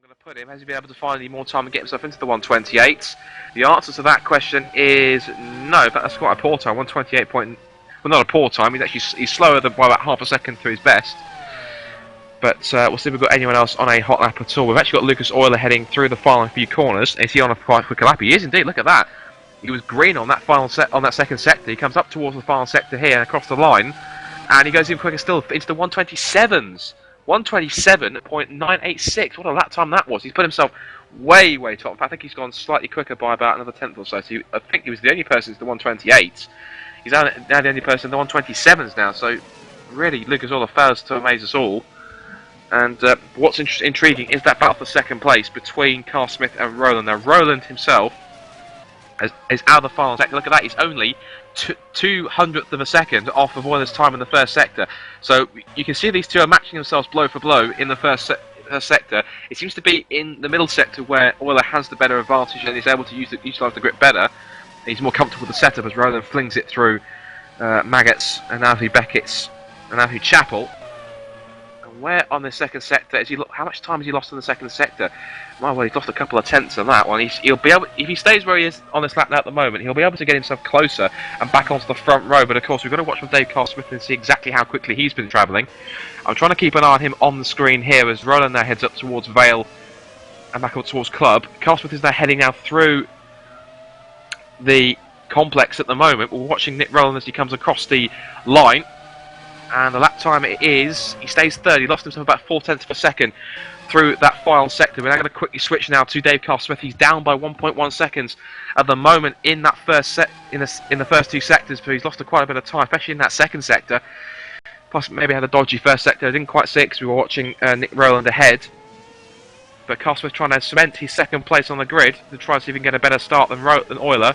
going to put him? Has he been able to find any more time and get himself into the 128? The answer to that question is no. In fact, that's quite a poor time. 128 point. Well, not a poor time. He's slower than by about half a second through his best. But we'll see if we've got anyone else on a hot lap at all. We've actually got Lucas Euler heading through the final few corners. Is he on a quite quicker lap? He is indeed. Look at that. He was green on that second sector. He comes up towards the final sector here and across the line, and he goes even quicker still into the 127s. 127.986. What a lap time that was. He's put himself way top. In fact, I think he's gone slightly quicker by about another tenth or so. So I think he was the only person in the 128s. He's now the only person in the 127s now. So really, Lucas Euler fails to amaze us all. And what's intriguing is that battle for second place between Carl Smith and Roland. Now, Roland himself is out of the final sector. Look at that, he's only 200th of a second off of Euler's time in the first sector. So you can see these two are matching themselves blow for blow in the first sector. It seems to be in the middle sector where Euler has the better advantage and is able to utilise the grip better. He's more comfortable with the setup as Roland flings it through Maggots and now through Beckett's and now through Chappell. Where on the second sector is he? How much time has he lost in the second sector? Well, he's lost a couple of tenths on that one. He'll be able, if he stays where he is on this lap now at the moment, he'll be able to get himself closer and back onto the front row. But of course, we've got to watch with Dave Carl Smith and see exactly how quickly he's been travelling. I'm trying to keep an eye on him on the screen here as Roland now heads up towards Vale and back up towards Club. Carl Smith is now heading now through the complex at the moment. We're watching Nick Roland as he comes across the line. And the lap time it is, he stays third. He lost himself about 4/10 of a second through that final sector. We're now going to quickly switch now to Dave Carl Smith. He's down by 1.1 seconds at the moment in that first in the first two sectors, but he's lost quite a bit of time, especially in that second sector. Plus, maybe had a dodgy first sector. I didn't quite see it because we were watching Nick Roland ahead. But Carl Smith trying to cement his second place on the grid to try and see if he can get a better start than Euler.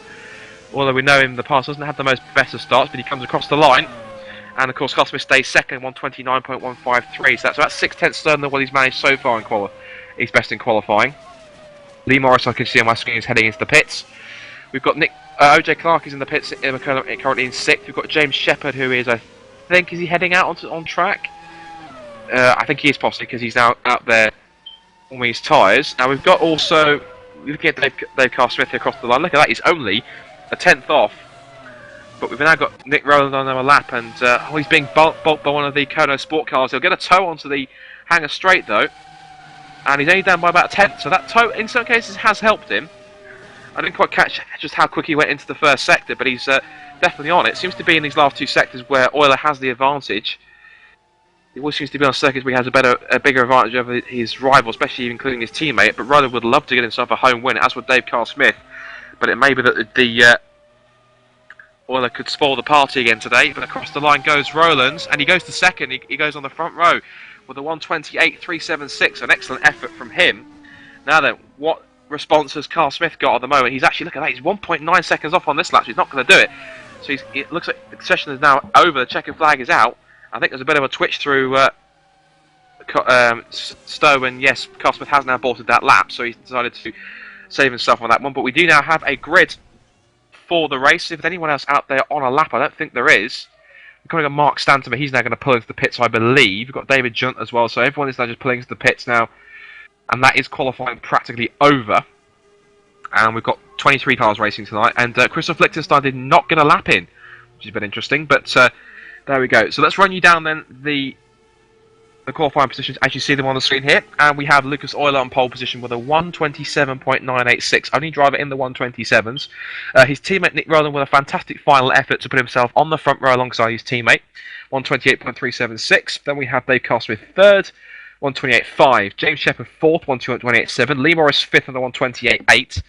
Although we know him in the past doesn't have the most better starts, but he comes across the line. And of course, Carl Smith stays second, 129.153. So that's about 6/10 slower than what he's managed so far in his best in qualifying. Lee Morris, I can see on my screen, is heading into the pits. We've got OJ Clark is in the pits, currently in sixth. We've got James Shepherd, who is, I think, is he heading out on track? I think he is possibly because he's now out there on his tyres. Now we've got also looking at Dave Carl Smith here across the line. Look at that, he's only a tenth off. But we've now got Nick Roland on our lap, and he's being bulked by one of the Kono sport cars. He'll get a tow onto the hangar straight though, and he's only down by about a tenth. So that tow, in some cases, has helped him. I didn't quite catch just how quick he went into the first sector, but he's definitely on it. Seems to be in these last two sectors where Euler has the advantage. He always seems to be on circuits where he has a bigger advantage over his rival, especially including his teammate. But Roland would love to get himself a home win, as would Dave Carl Smith. But it may be that the Euler could spoil the party again today, but across the line goes Roland, and he goes to second. He goes on the front row with a 128.376, an excellent effort from him. Now then, what response has Carl Smith got at the moment? He's actually, look at that, he's 1.9 seconds off on this lap, so he's not going to do it. So it looks like the session is now over, the checkered flag is out. I think there's a bit of a twitch through Stowe, and yes, Carl Smith has now aborted that lap, so he's decided to save himself on that one. But we do now have a grid for the race. If there's anyone else out there on a lap, I don't think there is. We're going to go Mark Stanton, but he's now going to pull into the pits, I believe. We've got David Junt as well, so everyone is now just pulling into the pits now. And that is qualifying practically over. And we've got 23 cars racing tonight. And Christoph Lichtenstein did not get a lap in, which is a bit interesting. But there we go. So let's run you down then the qualifying positions as you see them on the screen here. And we have Lucas Euler on pole position with a 127.986, only driver in the 127s. His teammate Nick Roland with a fantastic final effort to put himself on the front row alongside his teammate, 128.376. Then we have Dave Carl Smith third, 128.5. James Shepherd fourth, 128.7. Lee Morris fifth on the 128.8.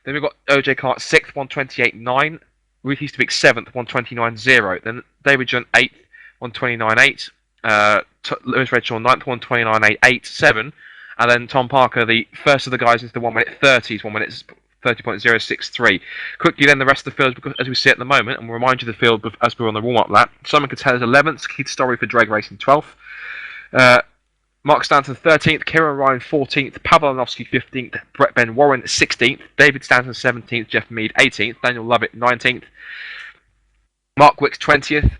Then we've got OJ Clark sixth, 128.9. Ruth Easterbeek seventh, 129.0. Then David Junt eighth, 129.8. Lewis Redshaw 9th, 129.887, and then Tom Parker, the first of the guys into the 1 minute 30s, 1 minute 30.063. Quickly then the rest of the field, because as we see at the moment, and we'll remind you of the field as we're on the warm-up lap. Simon Cattell is 11th, Keith Story for Drag Racing 12th, Mark Stanton 13th, Kieran Ryan 14th, Pavel Aronofsky 15th, Brett Ben Warren 16th, David Stanton 17th, Jeff Mead 18th, Daniel Lovett 19th, Mark Wicks 20th,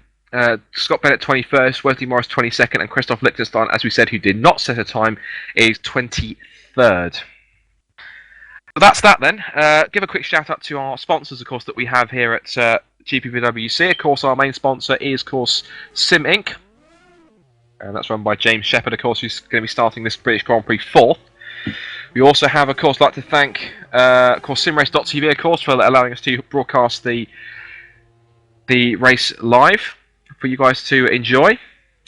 Scott Bennett 21st, Wesley Morris 22nd, and Christoph Lichtenstein, as we said, who did not set a time, is 23rd. third. So that's that then. Give a quick shout out to our sponsors, of course, that we have here at GPVWC. Of course, our main sponsor is, of course, Sim Inc. And that's run by James Shepherd, of course, who's going to be starting this British Grand Prix 4th. We also have, of course, like to thank, of course, simrace.tv, of course, for allowing us to broadcast the race live for you guys to enjoy.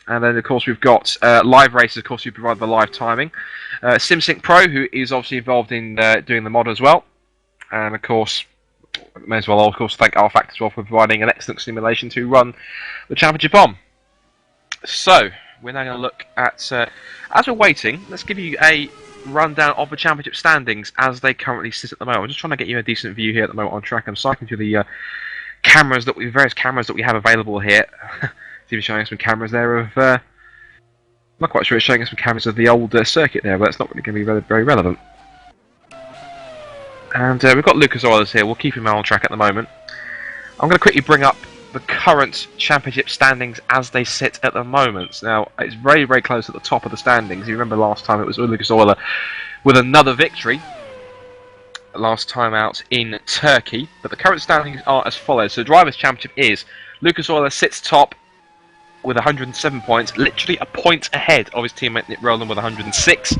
And then, of course, we've got live races, of course, who provide the live timing. SimSync Pro, who is obviously involved in doing the mod as well. And, of course, may as well, of course, thank rFactor as well for providing an excellent simulation to run the championship on. So, we're now going to look at, as we're waiting, let's give you a rundown of the championship standings as they currently sit at the moment. I'm just trying to get you a decent view here at the moment on track. I'm cycling through the various cameras that we have available here. Even showing us some cameras there of, I'm not quite sure it's showing us some cameras of the old circuit there, but it's not really going to be very relevant. And we've got Lucas Oilers here, we'll keep him on track at the moment. I'm going to quickly bring up the current championship standings as they sit at the moment. Now, it's very close at the top of the standings. You remember last time it was Lucas Oiler with another victory, last time out in Turkey. But the current standings are as follows. So the Drivers' Championship is Lucas Oiler sits top with 107 points, literally a point ahead of his teammate Nick Rowland with 106.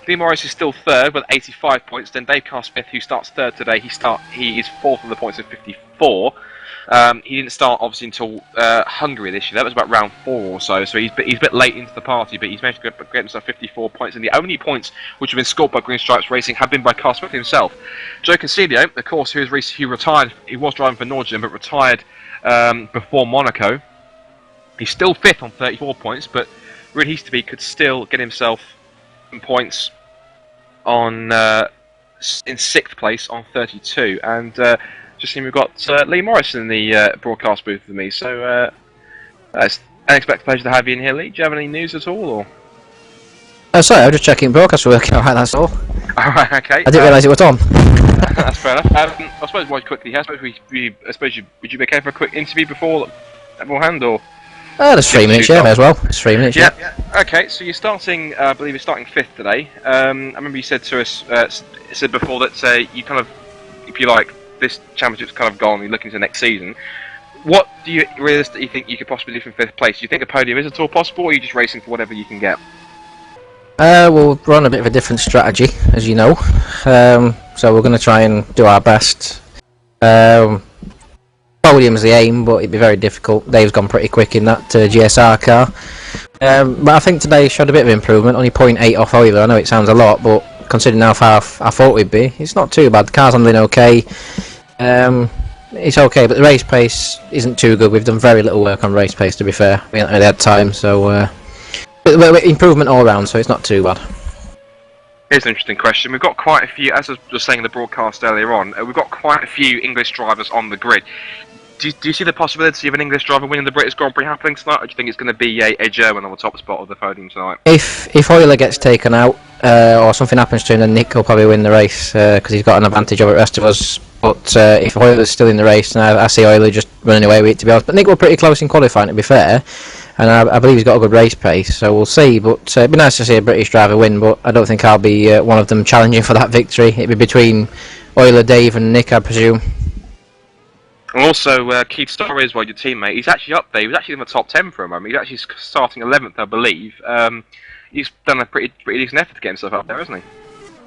Lee Morris is still third with 85 points. Then Dave Carr-Smith, who starts third today, he is fourth with the points of 54. He didn't start obviously until Hungary this year. That was about round 4 or so. So he's a bit late into the party, but he's managed to get himself 54 points. And the only points which have been scored by Green Stripes Racing have been by Carr-Smith himself. Joe Consiglio, of course, who retired. He was driving for Norwegian, but retired before Monaco. He's still fifth on 34 points, but Ruud Heasterby could still get himself some points on in sixth place on 32. And just seen we've got Lee Morris in the broadcast booth with me. So it's an unexpected pleasure to have you in here, Lee. Do you have any news at all? Or? Sorry, I was just checking broadcast working alright, that's all. Alright, okay. I didn't realise it was on. That's fair enough. I suppose more quickly here, would you be okay for a quick interview beforehand, or? There's 3 minutes, yeah, may as well. There's 3 minutes, yeah. Okay, so you're starting, I believe you're starting fifth today. I remember you said to us, said before that you kind of, if you like, this championship's kind of gone, you're looking to next season. What do you realistically think you could possibly do from fifth place? Do you think a podium is at all possible, or are you just racing for whatever you can get? We'll run a bit of a different strategy, as you know. So we're going to try and do our best. Podium's the aim, but it'd be very difficult. Dave's gone pretty quick in that GSR car. But I think today showed a bit of improvement, only 0.8 off Euler. I know it sounds a lot, but considering how far I thought we'd be, it's not too bad. The car's handling okay. It's okay, but the race pace isn't too good. We've done very little work on race pace, to be fair. We haven't really had time, so improvement all round, so it's not too bad. Here's an interesting question. We've got quite a few, as I was saying in the broadcast earlier on, we've got quite a few English drivers on the grid. Do you see the possibility of an English driver winning the British Grand Prix happening tonight, or do you think it's going to be a German on the top spot of the podium tonight? If Euler gets taken out, or something happens to him, then Nick will probably win the race, because he's got an advantage over the rest of us. But if Euler's still in the race, then I see Euler just running away with it, to be honest. But Nick was pretty close in qualifying, to be fair. And I believe he's got a good race pace, so we'll see. But it'd be nice to see a British driver win, but I don't think I'll be one of them challenging for that victory. It'd be between Euler, Dave and Nick, I presume. And also, Keith Story as well, your teammate, he's actually up there. He was actually in the top 10 for a moment. He's actually starting 11th, I believe. He's done a pretty decent effort to get himself up there, hasn't he?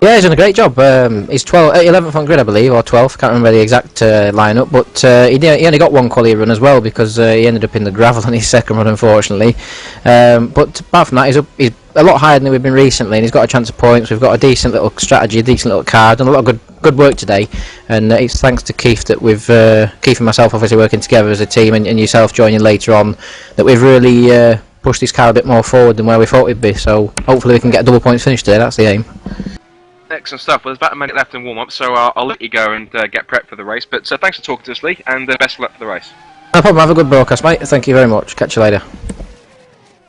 Yeah, he's done a great job. He's 11th on grid, I believe, or 12th. Can't remember the exact lineup, but he only got one quality run as well, because he ended up in the gravel on his second run, unfortunately. But apart from that, he's a lot higher than we've been recently, and he's got a chance of points. We've got a decent little strategy, a decent little card, and a lot of good work today. And it's thanks to Keith that we've Keith and myself obviously working together as a team, and yourself joining later on, that we've really pushed this car a bit more forward than where we thought it'd be. So hopefully we can get a double points finish today. That's the aim. Excellent stuff. Well, there's about a minute left in warm-up, so I'll let you go and get prepped for the race. But thanks for talking to us, Lee, and best of luck for the race. No problem. Have a good broadcast, mate. Thank you very much. Catch you later.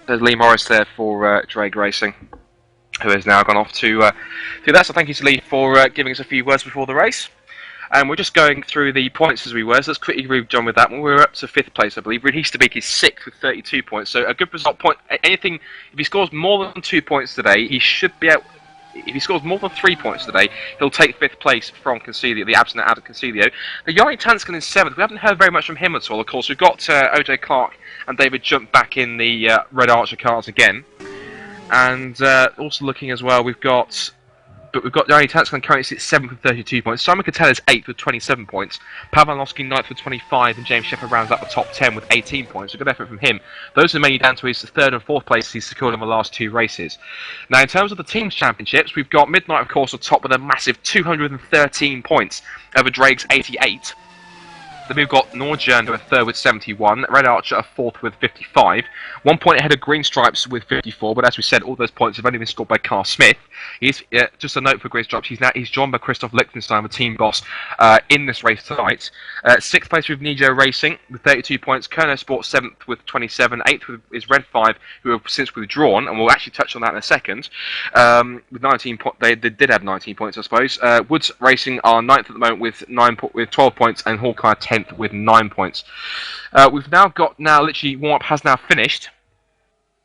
There's Lee Morris there for Drake Racing, who has now gone off to do that. So thank you to Lee for giving us a few words before the race. And we're just going through the points as we were, so let's quickly move on with that one. We're up to 5th place, I believe. Ruud Heasterby is 6th with 32 points, so a good result. If he scores more than 2 points today, he should be out. if he scores more than 3 points today, he'll take 5th place from Concilio, the absent Adam Concilio. Yanni Tanskin is 7th. We haven't heard very much from him at all. Of course, we've got OJ Clark and David Jump back in the Red Archer cars again. And also looking as well, we've got Yanni Tanskin currently sits 7th with 32 points. Simon Cattell is 8th with 27 points. Pavel Noski 9th with 25, and James Shepherd rounds up the top 10 with 18 points. A good effort from him. Those are mainly down to his 3rd and 4th place he's secured in the last 2 races. Now, in terms of the team's championships, we've got Midnight, of course, on top with a massive 213 points over Drake's 88. Then we've got Norjan a 3rd with 71, Red Archer a 4th with 55, 1 point ahead of Green Stripes with 54, but as we said, all those points have only been scored by Carl Smith. He's just a note for Green Stripes, he's joined by Christoph Lichtenstein, the team boss, in this race tonight. 6th place with Nijo Racing with 32 points, Kerno Sport 7th with 27, 8th is Red 5, who have since withdrawn, and we'll actually touch on that in a second. With 19 points, they did have 19 points, I suppose. Woods Racing are 9th at the moment with 12 points, and Hawkeye 10th with 9 points. We've now got literally warm-up has now finished,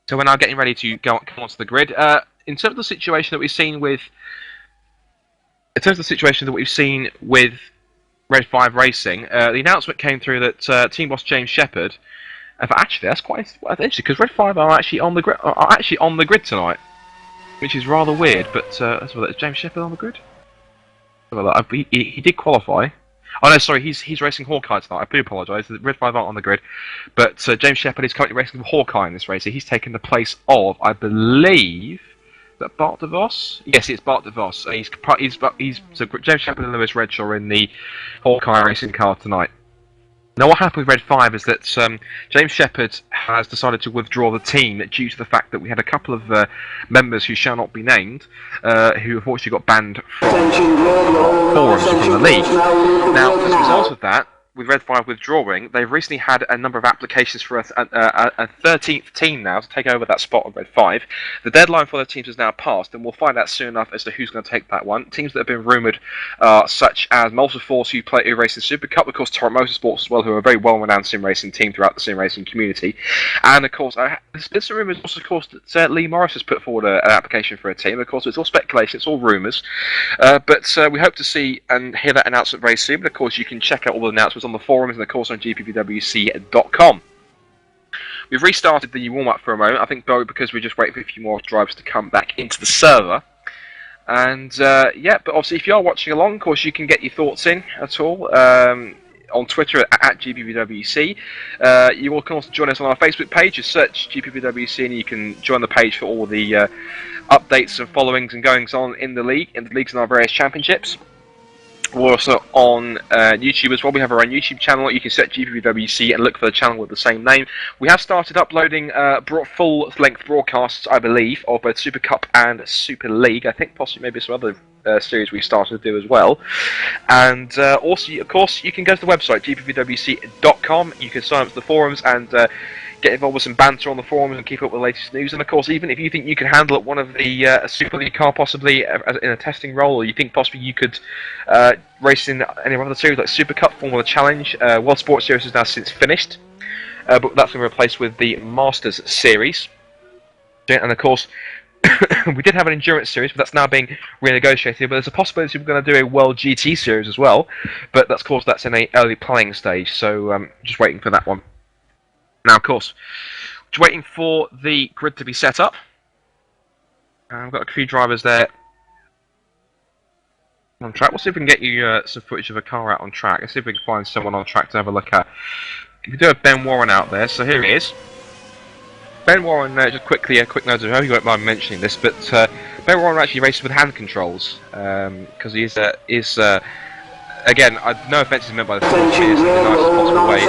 so we're now getting ready to come onto the grid. In terms of the situation that we've seen with, Red 5 Racing, the announcement came through that team boss James Shepherd. Actually, that's quite interesting because Red 5 are actually on the grid tonight, which is rather weird. But is James Shepherd on the grid? He did qualify. Oh no, sorry, he's racing Hawkeye tonight. I do apologise. The Red 5 aren't on the grid, but James Shepherd is currently racing Hawkeye in this race. So he's taken the place of, I believe, is that Bart de Vos? Yes, it's Bart de Vos. So James Shepherd and Lewis Redshaw in the Hawkeye racing car tonight. Now, what happened with Red 5 is that James Shepherd has decided to withdraw the team due to the fact that we had a couple of members who shall not be named who unfortunately got banned from forums from the league. Now, as a result of that, with Red 5 withdrawing, they've recently had a number of applications for a 13th team now to take over that spot on Red 5. The deadline for the teams has now passed, and we'll find out soon enough as to who's going to take that one. Teams that have been rumoured such as Multiforce, who race in Super Cup, of course Torrent Motorsports as well, who are a very well-renowned sim racing team throughout the sim racing community. And of course, there's some rumours also, of course, that Lee Morris has put forward an application for a team. Of course, it's all speculation, it's all rumours. But we hope to see and hear that announcement very soon. But of course, you can check out all the announcements on the forums and of course on GPVWC.com. We've restarted the warm-up for a moment, I think because we're just waiting for a few more drivers to come back into the server. And yeah, but obviously if you are watching along, of course you can get your thoughts in at all on Twitter at GPVWC. You will also join us on our Facebook page, just search GPVWC and you can join the page for all the updates and followings and goings on in the leagues and our various championships. We're also on YouTube as well. We have our own YouTube channel. You can search GPVWC and look for the channel with the same name. We have started uploading full-length broadcasts, I believe, of both Super Cup and Super League. I think possibly maybe some other series we started to do as well. And also, of course, you can go to the website, GPVWC.com. You can sign up to the forums and get involved with some banter on the forums and keep up with the latest news. And of course, even if you think you can handle one of the Super League car possibly in a testing role, or you think possibly you could race in any other series like Super Cup, Formula Challenge, World Sports Series has now since finished, but that's going to be replaced with the Masters Series. And of course, we did have an Endurance Series, but that's now being renegotiated. But there's a possibility we're going to do a World GT Series as well, but of course that's in an early planning stage, so just waiting for that one. Now, of course, just waiting for the grid to be set up. I've got a few drivers there on track. We'll see if we can get you some footage of a car out on track. Let's see if we can find someone on track to have a look at. We do have Ben Warren out there, so here he is. Ben Warren, just quickly, a quick note, I hope you won't mind mentioning this, but Ben Warren actually races with hand controls, because he is again, no offence is meant by the cheers in the nicest possible way.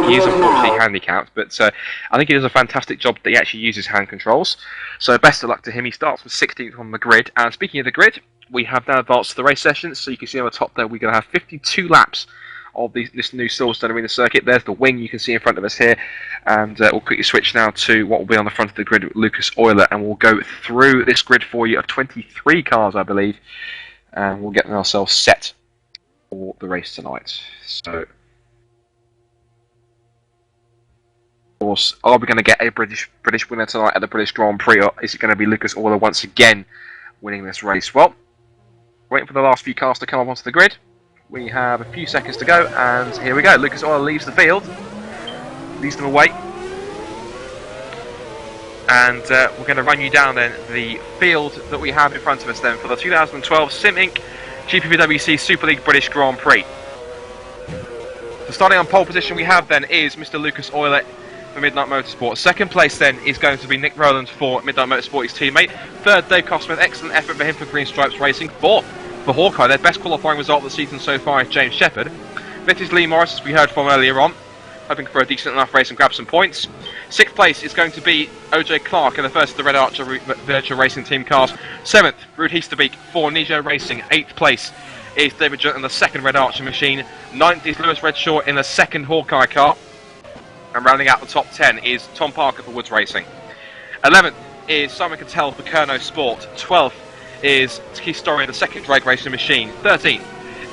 He is unfortunately handicapped, but I think he does a fantastic job that he actually uses hand controls. So best of luck to him. He starts from 16th on the grid. And speaking of the grid, we have now advanced to the race sessions. So you can see on the top there, we're going to have 52 laps of this new Silverstone Arena circuit. There's the wing you can see in front of us here. And we'll quickly switch now to what will be on the front of the grid with Lucas Euler. And we'll go through this grid for you of 23 cars, I believe. And we'll get ourselves set for the race tonight. So, of course, are we going to get a British winner tonight at the British Grand Prix, or is it going to be Lucas Euler once again winning this race. Well, waiting for the last few cars to come up onto the grid. We have a few seconds to go, and here we go. Lucas Oil leaves the field, leaves them away. And we're going to run you down then the field that we have in front of us then for the 2012 Sim Inc. GPVWC Super League British Grand Prix. So starting on pole position we have then is Mr. Lucas Oil for Midnight Motorsport. Second place then is going to be Nick Rowland for Midnight Motorsport, his teammate. Third, Dave Cosman, excellent effort for him for Green Stripes Racing. Fourth, for Hawkeye, their best qualifying result of the season so far is James Shepherd. Fifth is Lee Morris, as we heard from earlier on, hoping for a decent enough race and grab some points. Sixth place is going to be OJ Clark in the first of the Red Archer Virtual Racing Team cars. Seventh, Ruud Heasterbeek for Nijo Racing. Eighth place is David Junt in the second Red Archer machine. Ninth is Lewis Redshaw in the second Hawkeye car. And rounding out the top 10 is Tom Parker for Woods Racing. 11th is Simon Cattell for Kerno Sport. 12th is Keith Story in the second Drag Racing machine. 13th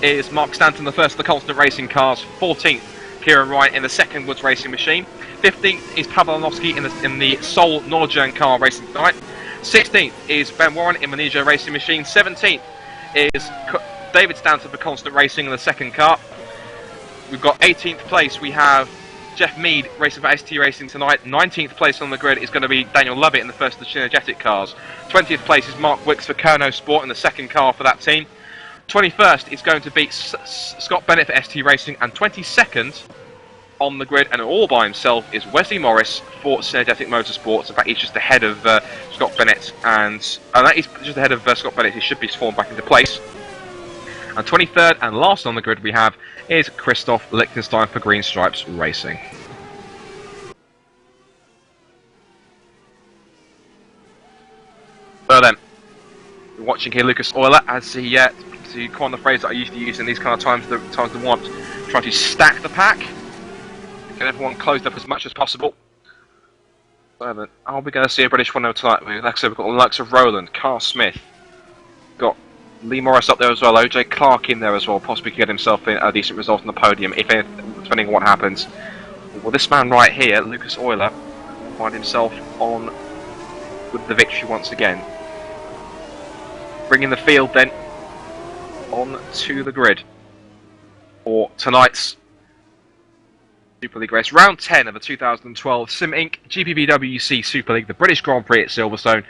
is Mark Stanton, the first of the Constant Racing cars. 14th, Kieran Wright in the second Woods Racing machine. 15th is Pavel Anowski in the Seoul Norjan car racing tonight. 16th is Ben Warren in the Nijo Racing machine. 17th is David Stanton for Constant Racing in the second car. We've got 18th place, we have Jeff Mead racing for ST Racing tonight. 19th place on the grid is going to be Daniel Lovett in the first of the Synergetic cars. 20th place is Mark Wicks for Kerno Sport in the second car for that team. 21st is going to be Scott Bennett for ST Racing, and 22nd on the grid and all by himself is Wesley Morris for Synergetic Motorsports. In fact, he's just ahead of Scott Bennett, and that is just ahead of Scott Bennett. He should be formed back into place. And 23rd and last on the grid we have is Christoph Lichtenstein for Green Stripes Racing. So then, we're watching here Lucas Euler as he, to coin the phrase that I used to use in these kind of times, the warm-ups, trying to stack the pack, get everyone closed up as much as possible. So then, are we going to see a British 1-0 tonight? Like I said, we've got the likes of Rowland, Carl Smith, got Lee Morris up there as well, OJ Clark in there as well, possibly could get himself in a decent result on the podium, if anything, depending on what happens. Well, this man right here, Lucas Euler, find himself on with the victory once again. Bringing the field then on to the grid for tonight's Super League race. Round 10 of the 2012 Sim Inc. GPVWC Super League, the British Grand Prix at Silverstone.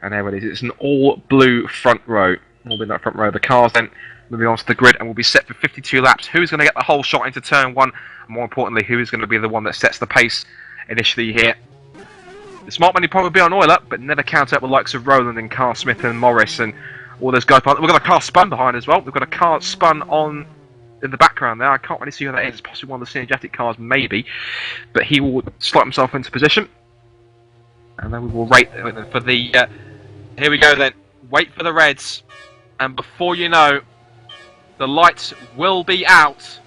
And there it is, it's an all-blue front row. All in that front row. The cars then moving on to the grid and will be set for 52 laps. Who's going to get the whole shot into turn 1? And more importantly, who is going to be the one that sets the pace initially here? The smart money probably be on Euler, but never count out the likes of Rowland and Carl Smith and Morris and all those guys. We've got a car spun behind as well. We've got a car spun on in the background there. I can't really see who that is. It's possibly one of the Synergetic cars, maybe. But he will slot himself into position. And then we will rate for the... here we go then. Wait for the reds. And before you know, the lights will be out.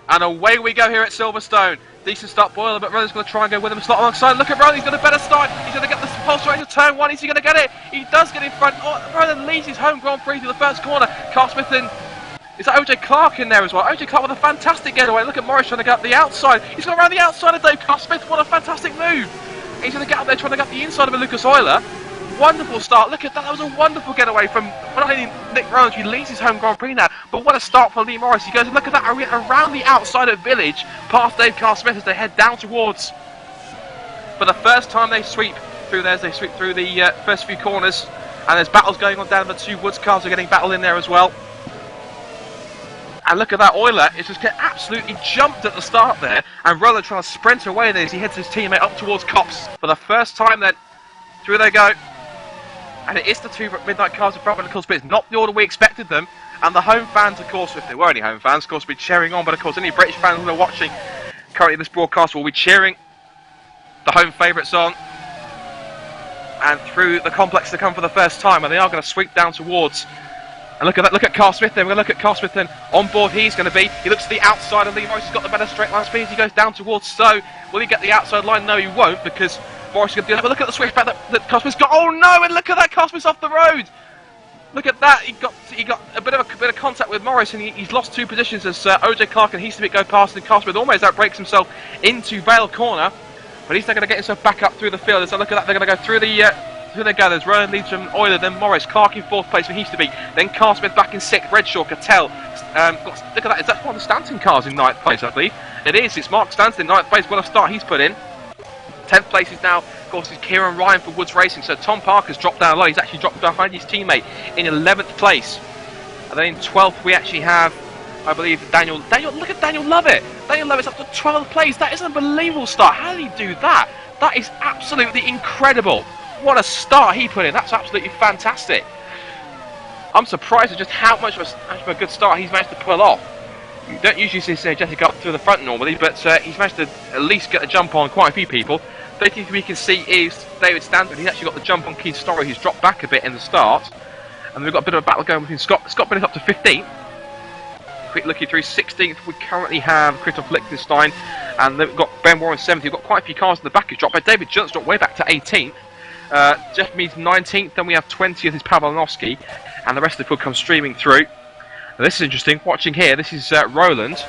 And away we go here at Silverstone. Decent start, Boiler, but Rowland's going to try and go with him. Slot alongside. Look at Rowland, he's got a better start. He's going to get the pulse right into turn 1. Is he going to get it? He does get in front. Oh, Rowland leads his home Grand Prix to the first corner. Carl Smith in. Is that OJ Clark in there as well? OJ Clark with a fantastic getaway. Look at Morris trying to get up the outside. He's going around the outside of Dave Carl Smith. What a fantastic move. He's going to get up there trying to get the inside of a Lucas Euler. Wonderful start. Look at that. That was a wonderful getaway from not only Nick Rowland, who leads his home Grand Prix now, but what a start for Lee Morris. He goes, look at that, around the outside of Village, past Dave Carl Smith as they head down towards. For the first time they sweep through there, as they sweep through the first few corners, and there's battles going on down the two Woods cars are getting battled in there as well. And look at that, Euler is just absolutely jumped at the start there, and Rowland trying to sprint away there as he heads his teammate up towards Cops. For the first time then, through they go. And it is the two Midnight cars in front, but of course, it's not the order we expected them. And the home fans, of course, if there were any home fans, of course, will be cheering on. But of course, any British fans who are watching currently this broadcast will be cheering the home favourites on. And through the complex to come for the first time, and they are going to sweep down towards. And look at that, look at Carl Smith then. We're going to look at Carl Smith then. On board he's going to be. He looks to the outside, and Lee Morris has got the better straight line speed as he goes down towards Stowe. Will he get the outside line? No, he won't, because Morris is going to do that. But look at the switchback that Carl Smith's got. Oh no! And look at that, Carl Smith's off the road. Look at that. He got a bit of contact with Morris, and he's lost two positions as OJ Clark and Heasterbeek go past, and Carl Smith almost outbreaks himself into Vale Corner. But he's now going to get himself back up through the field. So look at that. They're going to go through the So they go, there's Rowan leads from Euler, then Morris, Clark in 4th place for Easterby, then Carl Smith back in 6th, Redshaw, Cattell. Look at that, is that one of the Stanton cars in 9th place, I believe? It is, it's Mark Stanton in 9th place, what a start he's put in. 10th place is now, of course, is Kieran Ryan for Woods Racing, so Tom Parker's dropped down low, he's actually dropped behind his teammate in 11th place. And then in 12th we actually have, I believe, Daniel, look at Daniel Lovett! Daniel Lovett's up to 12th place, that is an unbelievable start, how did he do that? That is absolutely incredible! What a start he put in, that's absolutely fantastic. I'm surprised at just how much of a good start he's managed to pull off. You don't usually see Synergetic up to the front normally, but he's managed to at least get a jump on quite a few people. The only thing we can see is David Stanton, he's actually got the jump on Keith Story, who's dropped back a bit in the start. And we've got a bit of a battle going between Scott Bennett up to 15th. Quick looking through 16th, we currently have Christoph Lichtenstein, and then we've got Ben Warren 70th. We've got quite a few cars in the back who's dropped, but David Jones dropped way back to 18th. Jeff Mead's 19th, then we have 20th is Pavel Aronofsky, and the rest of the field comes streaming through. Now this is interesting, watching here, this is Roland.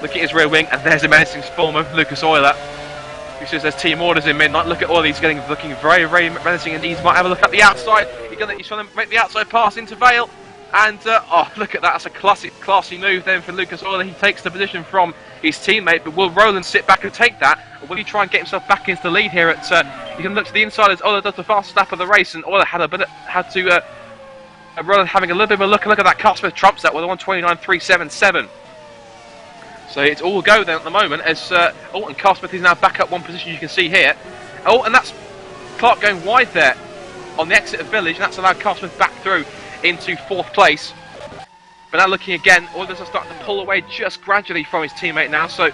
Look at his rear wing, and there's a menacing form of Lucas Euler, who says there's team orders in midnight. Look at Euler, he's looking very, very menacing, and he might have a look at the outside. He's trying to make the outside pass into Vale, and oh, look at that, that's a classy move then for Lucas Euler. He takes the position from his teammate, but will Roland sit back and take that, or will he try and get himself back into the lead here at, you can look to the inside as Euler does the fastest lap of the race, and Euler had to Roland having a little bit of a look at that. Carl Smith trumps that with a 129.377. So it's all go then at the moment as and Carl Smith is now back up one position, you can see here. Oh, and that's Clark going wide there on the exit of Village, and that's allowed Carl Smith back through into 4th place. But now looking again, Euler's starting to pull away just gradually from his teammate now, so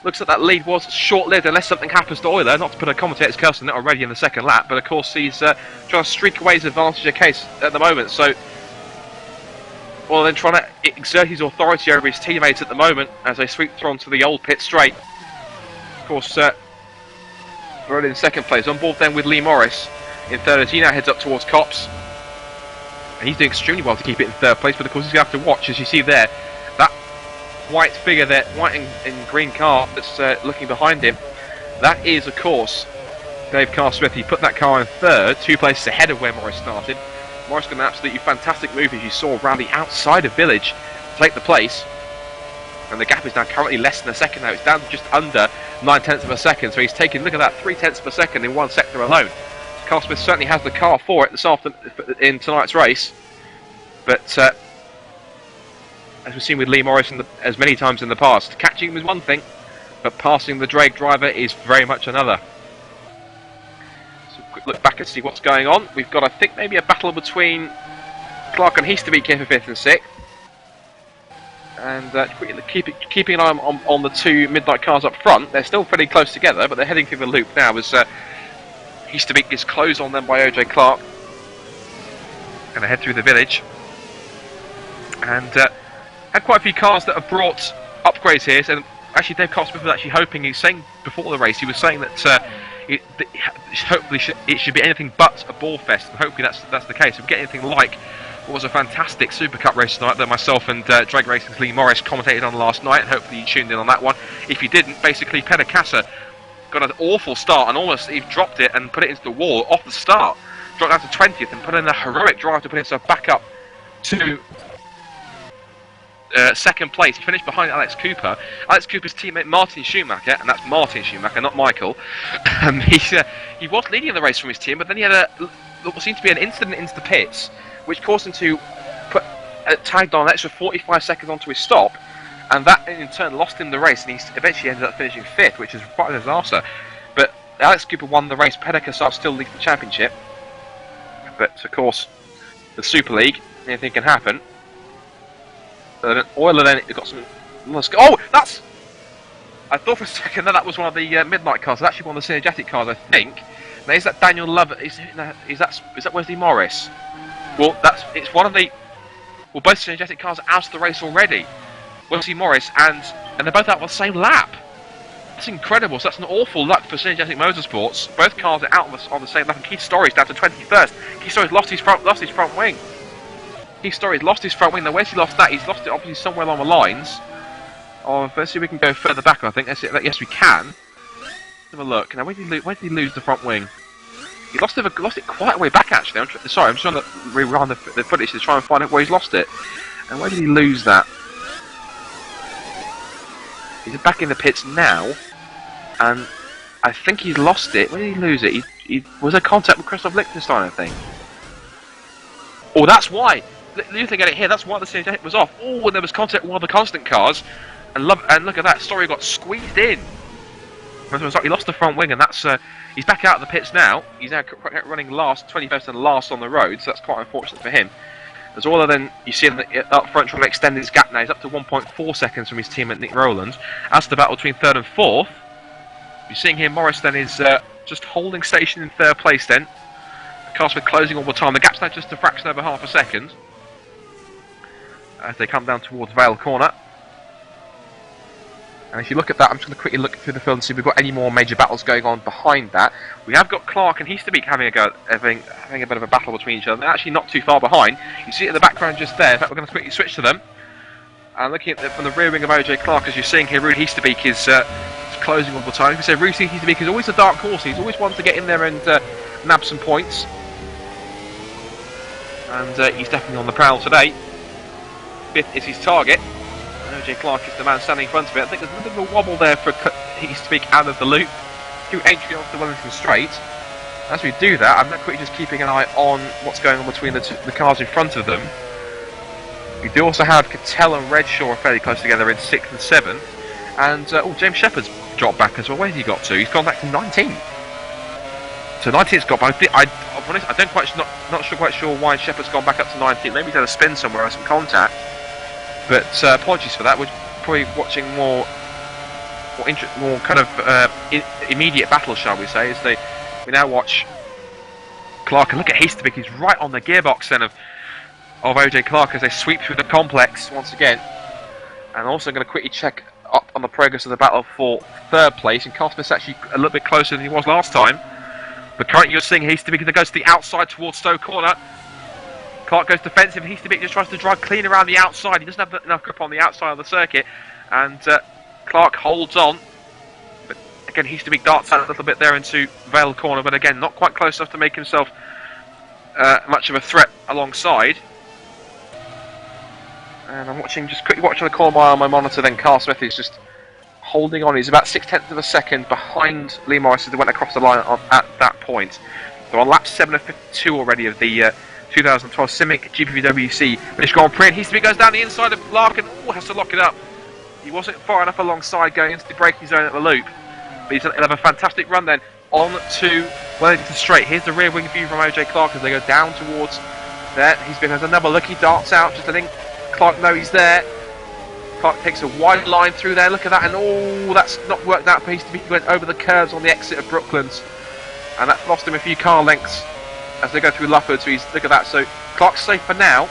looks like that lead was short-lived unless something happens to Euler. Not to put a commentator's curse on it already in the second lap, but of course he's trying to streak away his advantage case at the moment. So, well, then trying to exert his authority over his teammates at the moment as they sweep through onto the old pit straight. Of course, Roland in 2nd place, on board then with Lee Morris in 3rd as he now heads up towards Copse. And he's doing extremely well to keep it in 3rd place, but of course he's going to have to watch, as you see there, that white figure there, white and green car that's looking behind him. That is, of course, Dave Carl Smith. He put that car in 3rd, 2 places ahead of where Morris started. Morris got an absolutely fantastic move, as you saw, around the outside of Village to take the place. And the gap is now currently less than a second now. It's down to just under 9/10 of a second. So he's taken, look at that, 3/10 of a second in one sector alone. Carl Smith certainly has the car for it this afternoon in tonight's race. But as we've seen with Lee Morris as many times in the past, catching him is one thing, but passing the Drake driver is very much another. So a quick look back and see what's going on. We've got, I think, maybe a battle between Clark and Easterby for 5th and 6th. And keeping an eye on the 2 midnight cars up front. They're still pretty close together, but they're heading through the loop now as Easterby is closed on them by OJ Clark. Going to head through the Village. And had quite a few cars that have brought upgrades here. So actually, Dave Carl Smith was actually hoping, he was saying before the race, he was saying that hopefully it should be anything but a ball fest, and hopefully that's the case. If we get anything like what was a fantastic Super Cup race tonight that myself and Drag Racing's Lee Morris commentated on last night, and hopefully you tuned in on that one. If you didn't, basically Pedicassa got an awful start and almost he dropped it and put it into the wall off the start. Dropped down to 20th and put in a heroic drive to put himself back up to 2nd place. He finished behind Alex Cooper. Alex Cooper's teammate Martin Schumacher, and that's Martin Schumacher, not Michael. He was leading the race from his team, but then he had what seemed to be an incident into the pits, which caused him to put tagged on an extra 45 seconds onto his stop, and that in turn lost him the race, and he eventually ended up finishing 5th, which is quite a disaster. But Alex Cooper won the race. Pedicassa still leads the championship, but of course the Super League, anything can happen. Euler then got some. Oh, that's. I thought for a second that was one of the midnight cars. It's actually one of the Synergetic cars, I think. Now, is that Daniel Lovett? Is that Wesley Morris? Well, it's one of the. Well, both Synergetic cars are out of the race already. Wesley Morris and they're both out on the same lap. That's incredible. So that's an awful luck for Synergetic Motorsports. Both cars are out on the same lap, and Keith Story's down to 21st. Keith Story's lost his front wing. Keith Story's lost his front wing. Now, where's he lost that? He's lost it obviously somewhere along the lines. Oh, let's see if we can go further back. I think yes, we can. Let's have a look. Now, where did he lose the front wing? He lost it quite a way back, actually. I'm just trying to rewind the footage to try and find out where he's lost it. And where did he lose that? He's back in the pits now, and I think he's lost it. Where did he lose it? He was a contact with Christoph Liechtenstein, I think. Oh, that's why. You think at it here. That's why the stage was off. Oh, and there was contact with one of the constant cars, and look at that. Story got squeezed in. He lost the front wing, and that's he's back out of the pits now. He's now running last, 21st and last on the road, so that's quite unfortunate for him. As all of then you see up front trying to extend his gap now. He's up to 1.4 seconds from his teammate Nick Rowland. As to the battle between third and fourth, you're seeing here Morris then is just holding station in third place then. Carsmith closing all the time. The gap's now just a fraction over half a second as they come down towards Vale Corner. And if you look at that, I'm just going to quickly look through the field and see if we've got any more major battles going on behind that. We have got Clark and Heasterbeek having a go, having a bit of a battle between each other. They're actually not too far behind. You see it in the background just there. In fact, we're going to quickly switch to them. And looking at from the rear wing of OJ Clark, as you're seeing here, Ruud Heasterbeek is closing all the time. You can say Ruud Heasterbeek is always a dark horse. He's always one to get in there and nab some points. And he's definitely on the prowl today. Fifth is his target. OJ Clark is the man standing in front of it. I think there's a bit of a wobble there for Heasterbeek out of the loop. Through entry off the Wellington Straight. As we do that, I'm quickly just keeping an eye on what's going on between the cars in front of them. We do also have Cattell and Redshaw fairly close together in 6th and 7th. And James Shepherd's dropped back as well. Where's he got to? He's gone back to 19th. So 19th's got back. I'm honest, I don't quite sure why Shepherd's gone back up to 19th. Maybe he's had a spin somewhere or some contact. But apologies for that. We're probably watching more kind of immediate battles, shall we say? We now watch Clark, and look at Heasterbeek. He's right on the gearbox then of OJ Clark as they sweep through the complex once again. And also going to quickly check up on the progress of the battle for third place. And Carsmith's actually a little bit closer than he was last time. But currently you're seeing Heasterbeek that goes to the outside towards Stowe Corner. Clark goes defensive, and Heasterbeek just tries to drive clean around the outside. He doesn't have enough grip on the outside of the circuit. And Clark holds on. But again, Heasterbeek darts out a little bit there into Vale Corner. But again, not quite close enough to make himself much of a threat alongside. And I'm just quickly watching the corner on my monitor. Then Carsmith is just holding on. He's about 0.6 of a second behind Lee Morris as they went across the line at that point. They're on lap 7 of 52 already of the 2012 Simic GPVWC British Grand Prix. And Heasterbeek goes down the inside of Larkin. Has to lock it up. He wasn't far enough alongside going into the braking zone at the loop. But he'll have a fantastic run then on to Wellington Straight. Here's the rear wing view from OJ Clark as they go down towards there. Heasterbeek has another look. He darts out, just letting Clark know he's there. Clark takes a wide line through there. Look at that, and that's not worked out for Heasterbeek. He went over the curves on the exit of Brooklands, and that lost him a few car lengths as they go through Lufford. So look at that. So Clark's safe for now.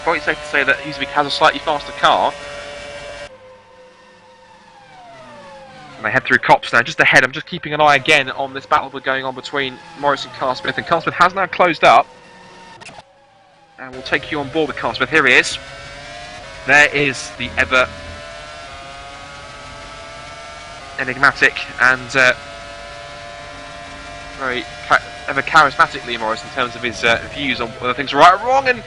Probably safe to say that Heasterbeek has a slightly faster car. And they head through Copse now, just ahead. I'm just keeping an eye again on this battle going on between Morris and Carsmith, and Carsmith has now closed up. And we'll take you on board with Carsmith. Here he is. There is the ever enigmatic and very ever charismatic Lee Morris in terms of his views on whether things are right or wrong. And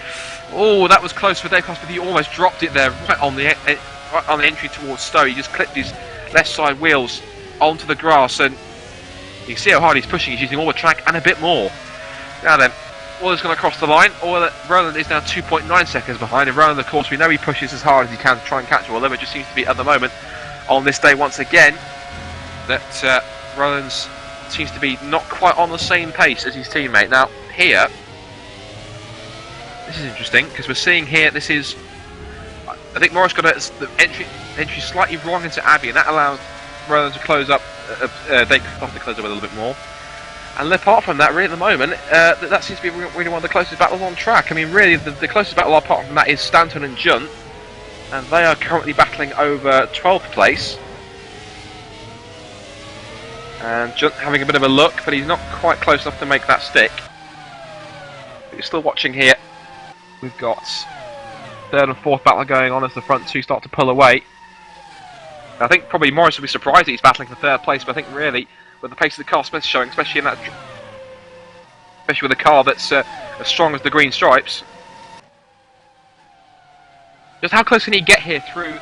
that was close for Dave Carsmith. He almost dropped it there right on the entry towards Stowe. He just clipped his left side wheels onto the grass, and you can see how hard he's pushing. He's using all the track and a bit more. Now then, Waller's going to cross the line. Rowland is now 2.9 seconds behind. And Rowland, of course, we know he pushes as hard as he can to try and catch Waller. It just seems to be at the moment, on this day once again, that Rowland seems to be not quite on the same pace as his teammate. Now, here, this is interesting, because we're seeing here, this is, I think Morris got the entry slightly wrong into Abbey, and that allows Rowland to close up, they have to close up a little bit more. And apart from that, really at the moment, that seems to be really one of the closest battles on track. I mean, really, the closest battle apart from that is Stanton and Junt. And they are currently battling over 12th place. And Junt having a bit of a look, but he's not quite close enough to make that stick. But you're still watching here. We've got third and fourth battle going on as the front two start to pull away. I think probably Morris will be surprised that he's battling for third place, but I think really, with the pace of the car Smith's showing, especially in that especially with a car that's as strong as the green stripes. Just how close can he get here through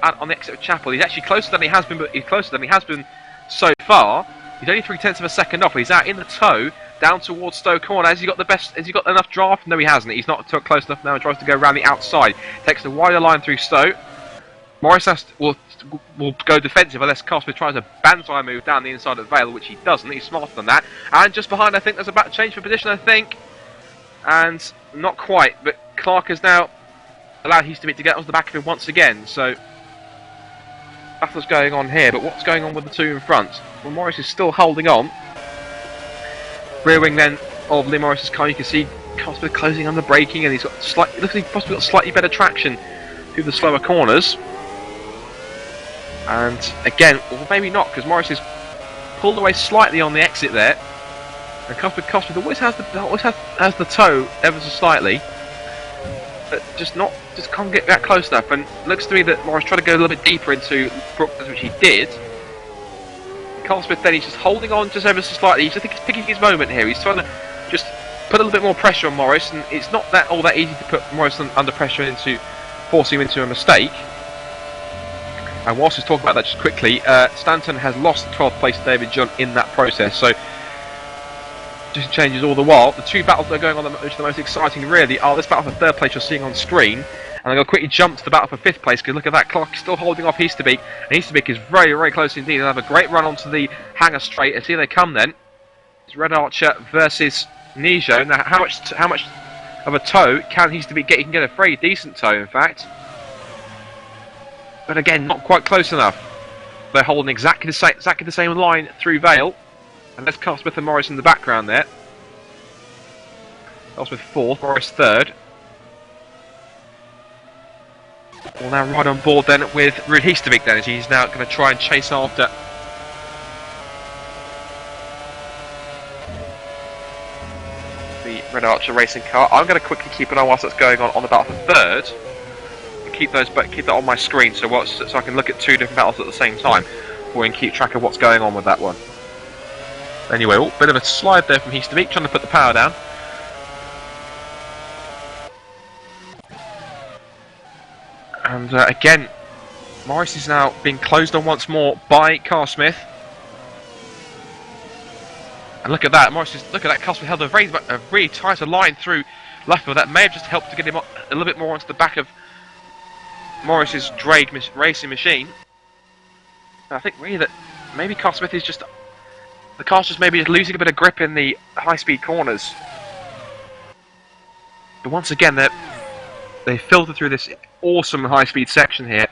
on the exit of Chapel? He's actually closer than he has been, but he's closer than he has been so far. He's only 0.3 of a second off. He's out in the toe down towards Stowe Corner. Has he got enough draft? No, he hasn't. He's not close enough now. He tries to go around the outside. Takes the wider line through Stowe. Morris will go defensive unless Cosworth tries a banzai move down the inside of the Vale, which he doesn't. He's smarter than that. And just behind, I think there's about to change for position, I think. And not quite, but Clark has now allowed Easterbeek to get onto the back of him once again. So battle's going on here, but what's going on with the two in front? Well, Morris is still holding on. Rear wing then of Lee Morris's car. You can see Cosworth closing on the braking, and he's got looks like he's possibly got slightly better traction through the slower corners. And again, or maybe not, because Morris is pulled away slightly on the exit there. And Cosworth always has the toe ever so slightly, but just can't get that close enough. And it looks to me that Morris tried to go a little bit deeper into Brooklands, which he did. Cosworth then, he's just holding on just ever so slightly. I think he's picking his moment here. He's trying to just put a little bit more pressure on Morris, and it's not all that easy to put Morris under pressure into forcing him into a mistake. And whilst he's talking about that just quickly, Stanton has lost the 12th place to David John in that process, so just changes all the while. The two battles that are going on, which are the most exciting really, are this battle for 3rd place you're seeing on screen, and I'm going to quickly jump to the battle for 5th place, because look at that, Clark is still holding off Easterbeek, and Easterbeek is very, very close indeed. They'll have a great run onto the hangar straight, and here they come then. It's Red Archer versus Nijo. Now, how much of a toe can Easterbeek get? He can get a very decent toe, in fact. But again, not quite close enough. They're holding exactly the same line through Vale. And let's cast Smith and Morris in the background there. Smith 4th, Morris 3rd. We'll now ride on board then with Ruud Easterbeek then, as he's now going to try and chase after the Red Archer racing car. I'm going to quickly keep an eye whilst that's going on the battle for 3rd. Keep that on my screen so I can look at two different battles at the same time, or we can keep track of what's going on with that one. Anyway, bit of a slide there from Easterbeek, trying to put the power down. And again, Morris is now being closed on once more by Carl Smith. And look at that, Carl Smith held a really tighter line through Luffield. That may have just helped to get him a little bit more onto the back of Morris's drag racing machine. And I think really that maybe Carl Smith is just... The car's just maybe losing a bit of grip in the high-speed corners. But once again, they filter through this awesome high-speed section here.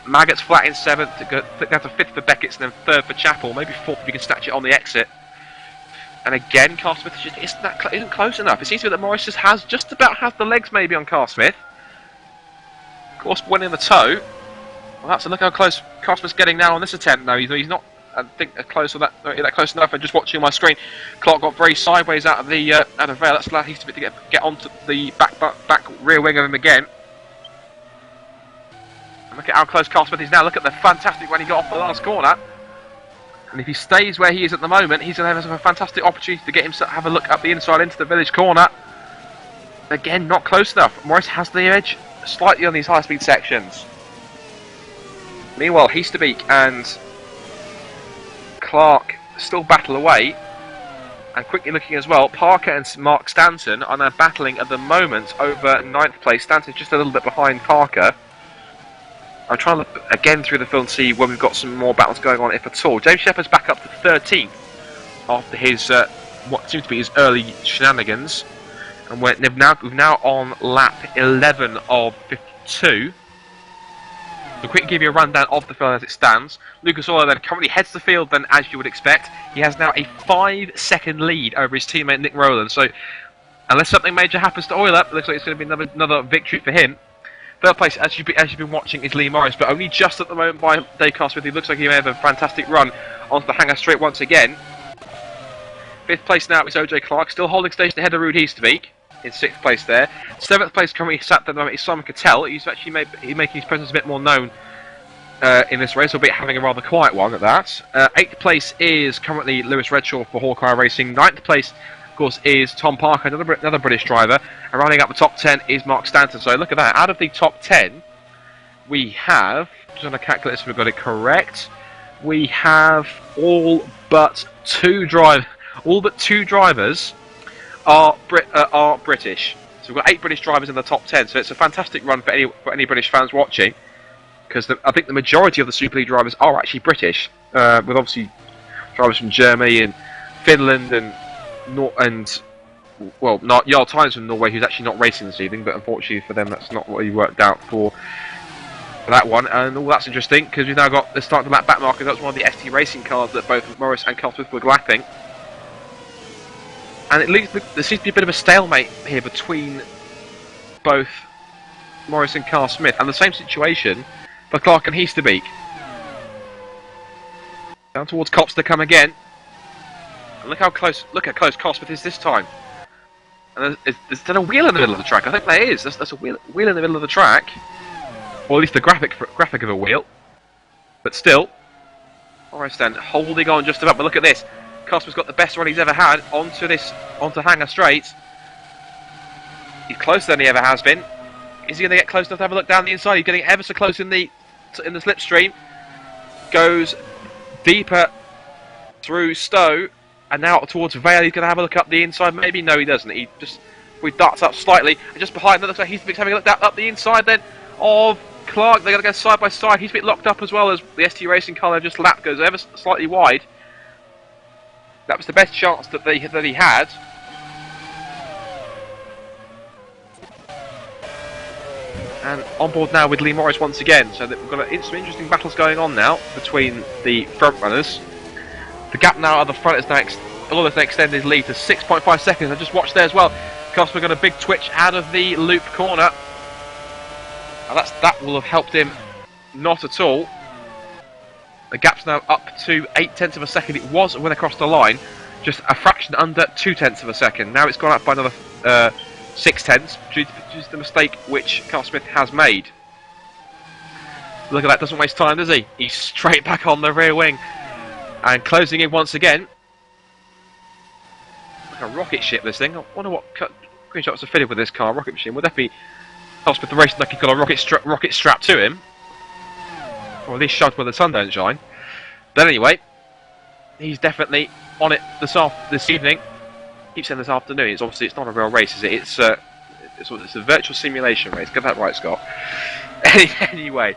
Maggott's flat in 7th, down to 5th for Beckett's, and then 3rd for Chapel. Maybe 4th if you can snatch it on the exit. And again, Carl Smith just isn't close enough. It seems to be that Morris just about has the legs maybe on Carl Smith. Of course, winning the toe. Well, that's a look how close Carl Smith's getting now on this attempt. No, he's not. I think close that close enough. And just watching my screen, Clark got very sideways out of Vale. That's allowed Easterbeek to get onto the back rear wing of him again. And look at how close Carl Smith is now. Look at the fantastic when he got off the last corner. And if he stays where he is at the moment, he's going to have a fantastic opportunity to get himself have a look up the inside into the village corner. Again, not close enough. Morris has the edge slightly on these high-speed sections. Meanwhile, Easterbeek and Clark still battle away, and quickly looking as well, Parker and Mark Stanton are now battling at the moment over 9th place. Stanton's just a little bit behind Parker. I'm trying to look again through the film to see where we've got some more battles going on, if at all. James Shepherd's back up to 13th after his what seems to be his early shenanigans, and we're now on lap 11 of 52. So quickly give you a rundown of the field as it stands. Lucas Oil then currently heads the field then, as you would expect. He has now a 5-second lead over his teammate Nick Rowland. So unless something major happens to Euler, it looks like it's going to be another victory for him. 3rd place, as you've been watching, is Lee Morris, but only just at the moment by Dave Carsmith. He looks like he may have a fantastic run onto the hangar straight once again. 5th place now is OJ Clark, still holding station ahead of Ruud Easterbeek in 6th place there. 7th place currently sat at the moment is Simon Cattell. He's actually making his presence a bit more known in this race, albeit having a rather quiet one at that. 8th place is currently Lewis Redshaw for Hawkeye Racing. 9th place, of course, is Tom Parker, another British driver. And rounding up the top 10 is Mark Stanton. So look at that. Out of the top 10, we have, just going to calculate this if we've got it correct, we have all but two drivers are British. So we've got 8 British drivers in the top 10. So it's a fantastic run for any British fans watching, because I think the majority of the Super League drivers are actually British, with obviously drivers from Germany and Finland and Jarl Tynes from Norway, who's actually not racing this evening, but unfortunately for them that's not what he worked out for that one. And that's interesting, because we've now got the start of the lap back marker. That's one of the ST Racing cars that both Morris and Carl Smith were lapping. And there seems to be a bit of a stalemate here between both Morris and Carl Smith, and the same situation for Clark and Heasterbeek. Down towards Copse to come again. And look how close Carl Smith is this time. And is there a wheel in the middle of the track? I think there is. That's a wheel in the middle of the track. Or at least the graphic of a wheel. But still, Morris then holding on just about. But look at this. Carl Smith's got the best run he's ever had onto Hanger Straight. He's closer than he ever has been. Is he going to get close enough to have a look down the inside? He's getting ever so close in the slipstream. Goes deeper through Stowe and now towards Vale. He's going to have a look up the inside. Maybe no, he doesn't. He darts up slightly, and just behind that looks like Heasterbeek's having a look up the inside then of Clark. They're going to go side by side. He's a bit locked up as well as the ST Racing car they've just lapped goes ever slightly wide. That was the best chance that he had. And on board now with Lee Morris once again. So that we've got some interesting battles going on now between the front runners. The gap now at the front is now extended his lead to 6.5 seconds. I just watched there as well. Cosper got a big twitch out of the loop corner. And that will have helped him not at all. The gap's now up to 0.8 of a second. It was when across the line, just a fraction under 0.2 of a second. Now it's gone up by another 0.6 due to the mistake which Carl Smith has made. Look at that, doesn't waste time, does he? He's straight back on the rear wing and closing in once again. Like a rocket ship, this thing. I wonder what green shots are fitted with this car. Rocket machine. Would that be Carl Smith the racing like he's got a rocket strapped to him? Or at least shoved where the sun don't shine. But anyway, he's definitely on it this evening. Keep saying this afternoon. It's not a real race, is it? It's a virtual simulation race. Get that right, Scott. Anyway,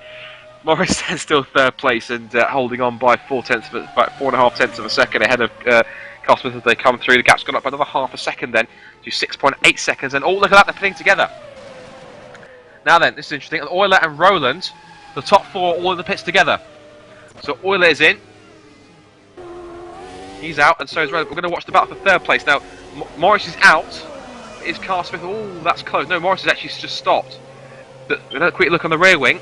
Morris then still third place and holding on by 4.5 of a second ahead of Carl Smith as they come through. The gap's gone up by another half a second then to 6.8 seconds. And oh, look at that, they're putting together. Now then, this is interesting. Euler and Rowland, the top four, all in the pits together. So Euler is in. He's out, and so is Rowland. We're going to watch the battle for third place. Now, Morris is out. Is Carl Smith? Oh, that's close. No, Morris has actually just stopped. But another quick look on the rear wing.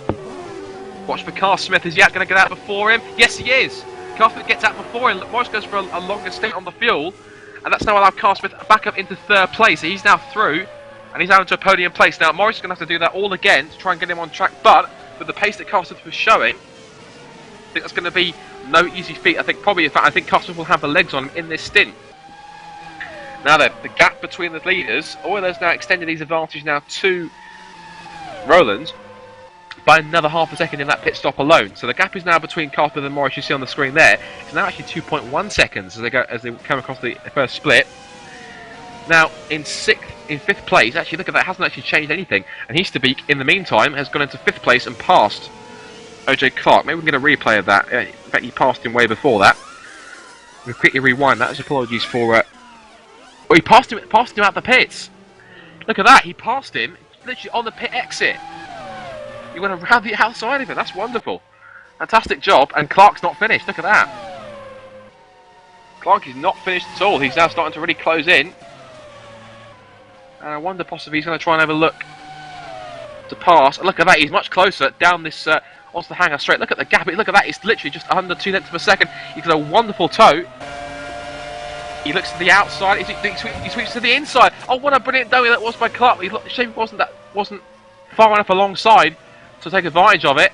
Watch for Carl Smith. Is he going to get out before him? Yes, he is. Carl Smith gets out before him. Morris goes for a longer stint on the fuel. And that's now allowed Carl Smith back up into third place. So he's now through. And he's out into a podium place. Now, Morris is going to have to do that all again to try and get him on track. But with the pace that Carl Smith was showing, I think that's going to be no easy feat. I think Carl Smith will have the legs on him in this stint. Now then, the gap between the leaders, Euler's now extended his advantage now to Rowland by another half a second in that pit stop alone. So the gap is now between Carl Smith and Morris, you see on the screen there. It's now actually 2.1 seconds as they come across the first split. Now in fifth place, actually look at that, hasn't actually changed anything. And Heasterbeek, in the meantime, has gone into fifth place and passed OJ Clark. Maybe we can get a replay of that. In fact, he passed him way before that. We'll quickly rewind that. Apologies for. He passed him out the pits. Look at that. He passed him literally on the pit exit. He went around the outside of it. That's wonderful. Fantastic job. And Clark's not finished. Look at that. Clark is not finished at all. He's now starting to really close in. And I wonder possibly he's going to try and have a look to pass. And look at that. He's much closer down this onto the hanger straight. Look at the gap. Look at that. It's literally just under 0.2 of a second. He's got a wonderful toe. He looks to the outside. He sweeps to the inside. Oh, what a brilliant dummy that was by Clark. Shame it wasn't far enough alongside to take advantage of it.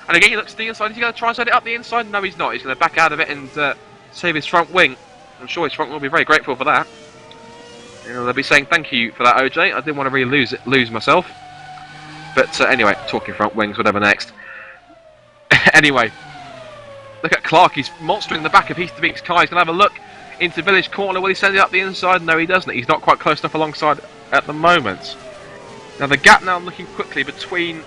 And again, he looks to the inside. Is he going to try and set it up the inside? No, he's not. He's going to back out of it and save his front wing. I'm sure his front wing will be very grateful for that. You know, they'll be saying thank you for that, OJ. I didn't want to really lose myself. But anyway, talking front wings, whatever next. Anyway, look at Clark. He's monstering the back of Heasterbeek's car. He's going to have a look into Village Corner. Will he send it up the inside? No, he doesn't. He's not quite close enough alongside at the moment. Now the gap now, I'm looking quickly, between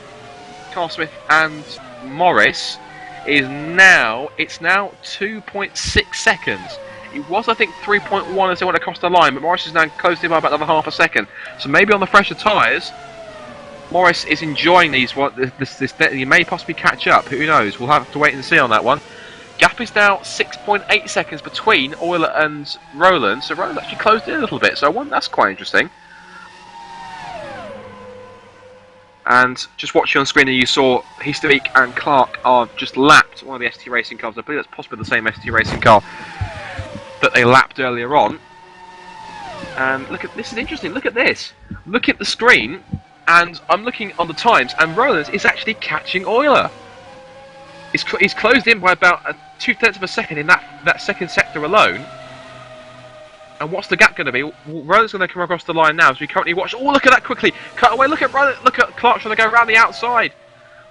Carl Smith and Morris is now, it's now 2.6 seconds. It was, I think, 3.1 as they went across the line, but Morris is now close to him by about another half a second. So maybe on the fresher tyres, Morris is enjoying these. He may possibly catch up. Who knows? We'll have to wait and see on that one. Gap is now 6.8 seconds between Euler and Rowland. So Rowland actually closed in a little bit. So that's quite interesting. And just watching on screen, you saw Heasterbeek and Clark are just lapped one of the ST Racing cars. I believe that's possibly the same ST Racing car that they lapped earlier on. And look at this, is interesting. Look at this. Look at the screen, and I'm looking on the times, and Rowlands is actually catching Euler. He's closed in by about 0.2 of a second in that second sector alone. And what's the gap going to be? Rowland's going to come across the line now as we currently watch. Oh, look at that quickly. Cut away. Look at Clark trying to go around the outside.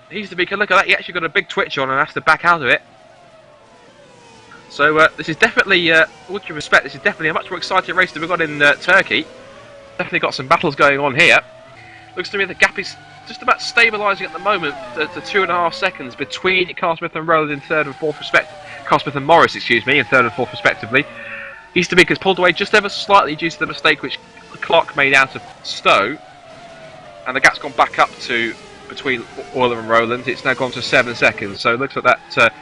Heasterbeek, look at that. He actually got a big twitch on and has to back out of it. So this is definitely, with due respect, this is definitely a much more exciting race than we've got in Turkey. Definitely got some battles going on here. Looks to me the gap is just about stabilising at the moment to 2.5 seconds between Carl Smith and Rowland in third and fourth Carl Smith and Morris, excuse me, in third and fourth respectively. Heasterbeek has pulled away just ever slightly due to the mistake which Clark made out of Stowe, and the gap's gone back up to between Euler and Rowland. It's now gone to 7 seconds, so it looks like that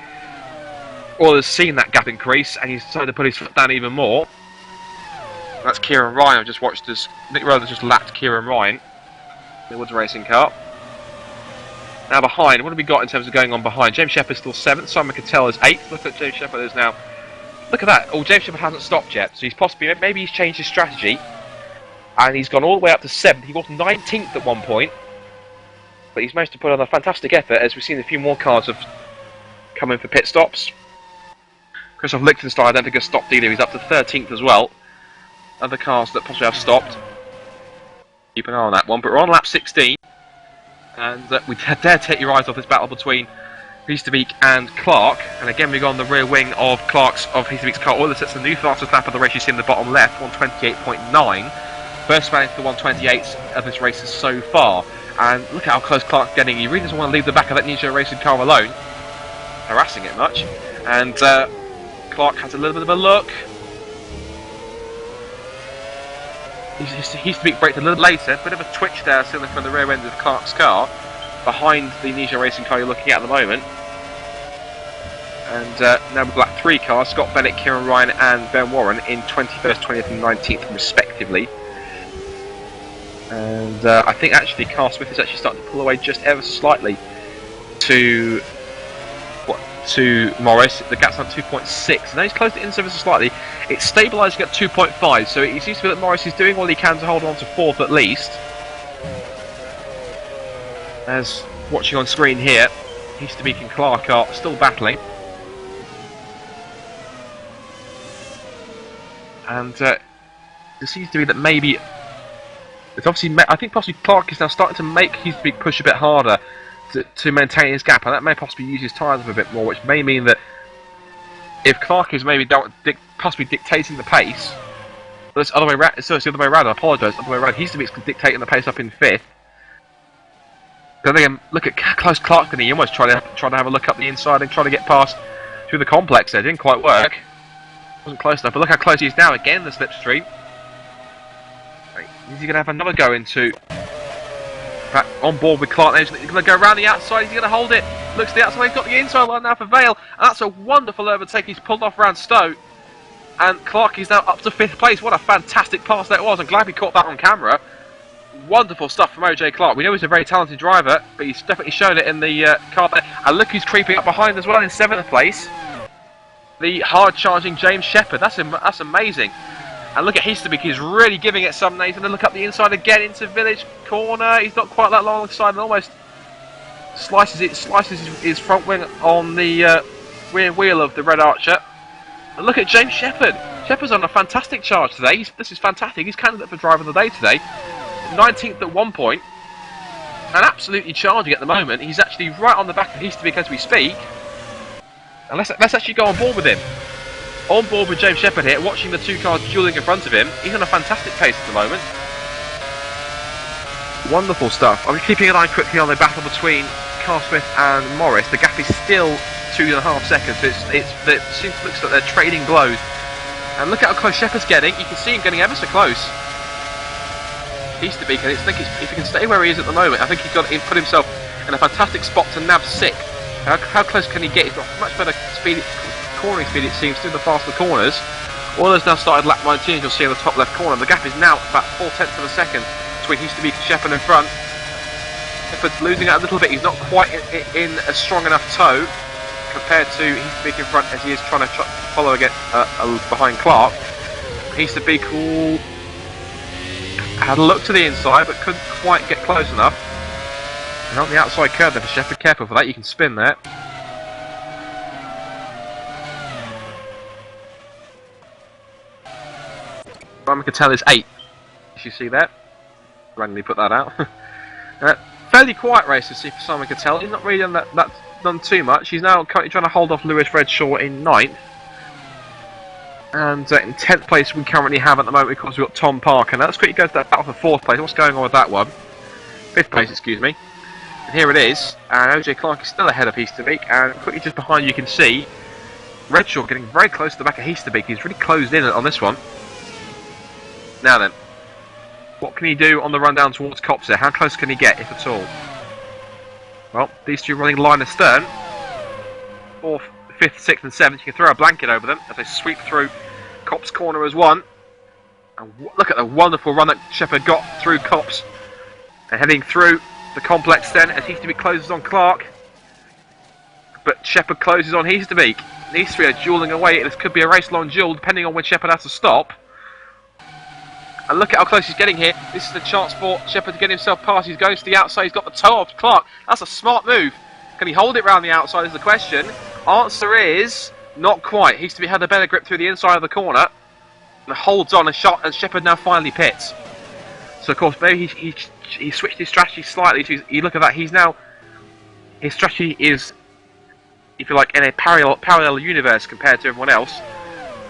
Euler's seen that gap increase and he's decided to put his foot down even more. That's Kieran Ryan. I've just watched this. Nick Rowland just lapped Kieran Ryan, the Woods Racing car. Now behind, what have we got in terms of going on behind? James Shepherd's still 7th, Simon Cattell is 8th. Look at James Shepherd is now. Look at that. Oh, James Shepherd hasn't stopped yet, so he's possibly, maybe he's changed his strategy, and he's gone all the way up to 7th. He was 19th at one point, but he's managed to put on a fantastic effort as we've seen a few more cars have come in for pit stops. Christoph Lichtenstein, I don't think has stopped either. He's up to 13th as well. Other cars that possibly have stopped. Keep an eye on that one, but we're on lap 16, and we dare take your eyes off this battle between Heasterbeek and Clark, and again we go on the rear wing of Heasterbeek's car. Euler sets a new fastest lap of the race. You see in the bottom left, 128.9. First man into the 128s of this race so far, and look at how close Clark's getting. He really doesn't want to leave the back of that Ninja Racing car alone, harassing it much, and Clark has a little bit of a look. Heasterbeek braked a little later, bit of a twitch there, still from the rear end of Clark's car, behind the Ninja Racing car you're looking at the moment. And now we've got 3 cars, Scott Bennett, Kieran Ryan and Ben Warren in 21st, 20th and 19th respectively. And I think actually Carl Smith is actually starting to pull away just ever so slightly to Morris. The gap's on 2.6. Now he's closed it in ever so slightly. It's stabilising at 2.5, so it seems to be that Morris is doing all he can to hold on to 4th at least. As watching on screen here, Heasterbeek and Clark are still battling. And it seems to be that maybe it's obviously, I think possibly Clark is now starting to make Heasterbeek push a bit harder to maintain his gap, and that may possibly use his tyres up a bit more, which may mean that if Clark is maybe possibly dictating the pace, but it's the other way around. So it's the other way around. I apologise. The other way around. Heasterbeek's dictating the pace up in 5th. But again, look at how close Clark's going. He almost tried to have a look up the inside and try to get past through the complex there. It didn't quite work. Wasn't close enough. But look how close he is now. Again, the slipstream. Is he going to have another go into back on board with Clark? He's going to go around the outside. He's going to hold it. Looks to the outside. He's got the inside line now for Vale. And that's a wonderful overtake. He's pulled off around Stowe. And Clark is now up to 5th place. What a fantastic pass that was. I'm glad we caught that on camera. Wonderful stuff from OJ Clark. We know he's a very talented driver, but he's definitely shown it in the car there. And look who's creeping up behind as well in 7th place. The hard-charging James Shepherd. That's amazing. And look at Heasterbeek. He's really giving it some. Now he's going to look up the inside again into Village Corner. He's not quite that long on the side and almost slices his front wing on the rear wheel of the Red Archer. And look at James Shepherd. Shepherd's on a fantastic charge today. This is fantastic. He's candidate for driver of the day today. 19th at one point. And absolutely charging at the moment. He's actually right on the back of Easterbeek as we speak. And let's actually go on board with him. On board with James Shepherd here, watching the two cars dueling in front of him. He's on a fantastic pace at the moment. Wonderful stuff. I'm keeping an eye quickly on the battle between Carl Smith and Morris. The gap is still 2.5 seconds. It looks like they're trading blows. And look at how close Shepherd's getting. You can see him getting ever so close. Easterbeek, and if he can stay where he is at the moment, I think he put himself in a fantastic spot to nab sixth. How close can he get? He's got much better speed, cornering speed it seems, through the faster corners. Oilers now started lap 19, as you'll see in the top left corner. The gap is now about 0.4 of a second between Easterbeek and Shepherd in front. Shepherd's losing out a little bit. He's not quite in a strong enough tow compared to Easterbeek in front, as he is trying to follow again behind Clark. Easterbeek had a look to the inside but couldn't quite get close enough. And on the outside curve there for Shepherd, careful for that, you can spin there. Simon Cattell is 8th, as you see there. Randomly put that out. Fairly quiet race to see for Simon Cattell. He's not really done too much. He's now currently trying to hold off Lewis Redshaw in 9th. And in 10th place we currently have at the moment, because we've got Tom Parker. Now let's quickly go to that battle for 4th place. What's going on with that one? 5th place, excuse me. And here it is. And OJ Clark is still ahead of Easterbeek. And quickly just behind you can see Redshaw getting very close to the back of Easterbeek. He's really closed in on this one. Now then, what can he do on the run down towards Copse there? How close can he get, if at all? Well, these two running line astern. 4th, 5th, 6th and 7th. You can throw a blanket over them as they sweep through Copse corner as one. And look at the wonderful run that Shepherd got through Copse. And heading through the complex then, as Easterbeek closes on Clark. But Shepherd closes on Easterbeek. These three are duelling away. This could be a race-long duel, depending on when Shepherd has to stop. And look at how close he's getting here. This is the chance for Shepherd to get himself past. He's going to the outside. He's got the toe off Clark. That's a smart move. Can he hold it round the outside is the question. Answer is not quite. Easterbeek had a better grip through the inside of the corner. And holds on and Shepherd now finally pits. So of course maybe he switched his strategy slightly. So you look at that. His strategy is, if you like, in a parallel universe compared to everyone else.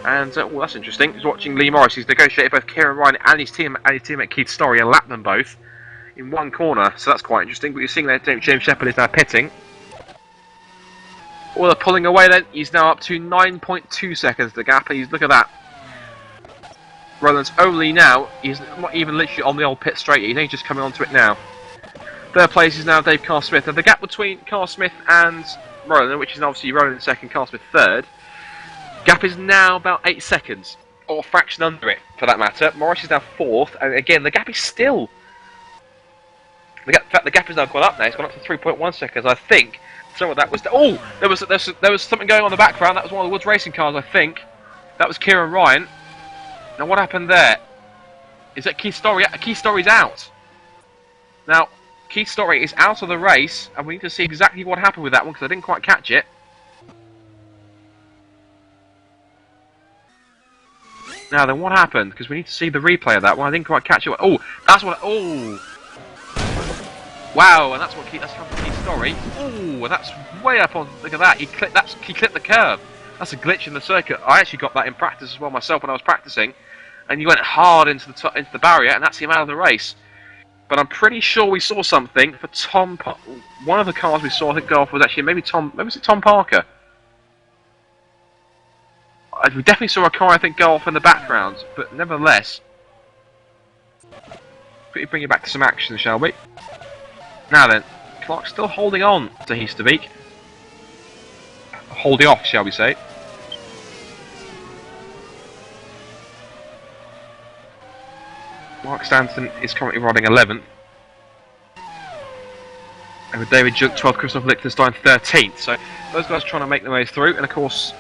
And that's interesting. He's watching Lee Morris. He's negotiated both Kieran Ryan and his teammate Keith Storey and lapped them both in one corner. So that's quite interesting. But you're seeing there, James Shepherd is now pitting. All pulling away then. He's now up to 9.2 seconds the gap. And look at that. Roland's only now. He's not even literally on the old pit straight. He's only just coming onto it now. 3rd place is now Dave Carl Smith. And the gap between Carl Smith and Roland, which is obviously Roland in 2nd, Carl Smith 3rd. Gap is now about 8 seconds, or a fraction under it, for that matter. Morris is now 4th, and again, the gap is still... In fact, the gap has now gone up now. It's gone up to 3.1 seconds. I think some of that was... there was something going on in the background. That was one of the Woods racing cars, I think. That was Kieran Ryan. Now, what happened there? Is that Keith Storey? Keith Storey's out. Now, Keith Storey is out of the race, and we need to see exactly what happened with that one, because I didn't quite catch it. Now then, what happened? Because we need to see the replay of that one. I didn't quite catch it. Oh, that's what... Oh! Wow, and that's happened to Keith Storey. Oh, and that's way up on... Look at that. He clipped the curb. That's a glitch in the circuit. I actually got that in practice as well myself when I was practicing. And you went hard into the barrier, and that's him out of the race. But I'm pretty sure we saw something for Tom... One of the cars we saw, I think, go off was actually maybe was it Tom Parker? We definitely saw a car, I think, go off in the background, but nevertheless, bring it back to some action, shall we? Now then, Clark's still holding on to Easterbeek. Holding off, shall we say. Mark Stanton is currently riding 11th. And with David Junk 12th, Christoph Lichtenstein 13th. So those guys trying to make their way through, and of course,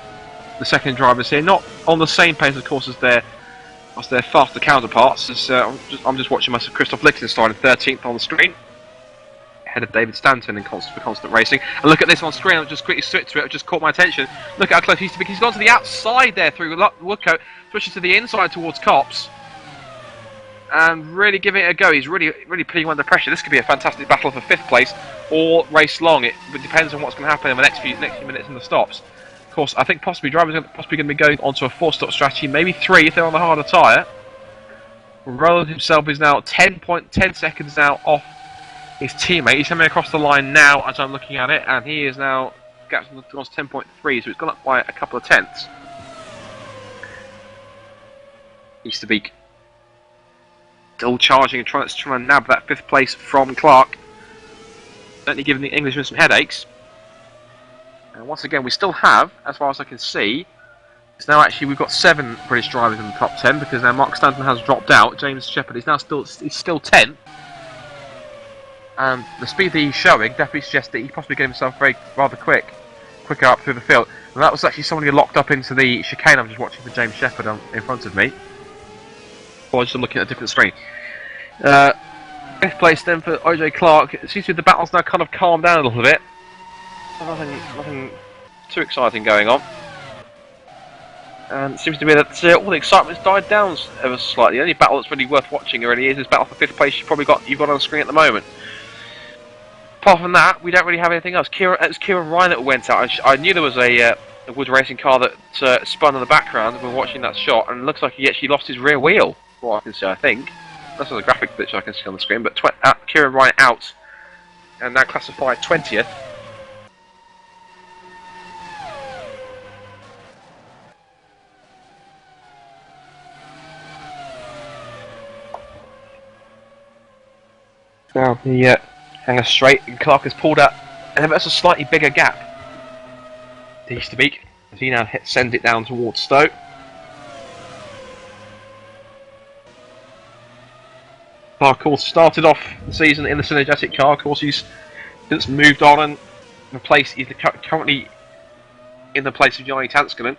the second drivers here, not on the same pace, of course, as their faster counterparts. I'm just watching myself, Christoph Lichtenstein, 13th on the screen. ahead of David Stanton in constant racing. And look at this on screen. I'll just quickly switch to it. It just caught my attention. Look at how close he used to be. He's gone to the outside there through Woodcote, switches to the inside towards Copse, and really giving it a go. He's really putting him under pressure. This could be a fantastic battle for 5th place or race long. It depends on what's going to happen in the next few minutes in the stops. Of course, I think drivers are possibly going to be going onto a 4-stop strategy, maybe 3 if they're on the harder tyre. Rowland himself is now 10 seconds now off his teammate. He's coming across the line now as I'm looking at it, and he is now gone to 10.3, so it's gone up by a couple of tenths. Easterbeek still charging and trying to nab that 5th place from Clark. Certainly giving the Englishmen some headaches. And once again, we still have, as far as I can see, it's now actually we've got 7 British drivers in the top 10 because now Mark Stanton has dropped out. James Shepherd is now still 10th, and the speed that he's showing definitely suggests that he possibly get himself rather quicker up through the field. And that was actually somebody locked up into the chicane. I'm just watching for James Shepherd in front of me. Or just looking at a different screen. 5th place then for OJ Clark. It seems to be the battle's now kind of calmed down a little bit. Nothing too exciting going on. And it seems to be that all the excitement's died down ever slightly. The only battle that's really worth watching really is this battle for 5th place you've got on the screen at the moment. Apart from that, we don't really have anything else. It was Kieran Ryan that went out. I knew there was a Wood racing car that spun in the background. I've been watching that shot, and it looks like he actually lost his rear wheel. From what I can see, I think. That's not a graphic glitch I can see on the screen, but Kieran Ryan out, and now classified 20th. Now the hanger straight, and Clark has pulled out, and that's a slightly bigger gap to Easterbeek, as he now sends it down towards Stowe. Clark, of course, started off the season in the Synergetic car. Of course, he's since moved on and he's currently in the place of Johnny Tanskanen.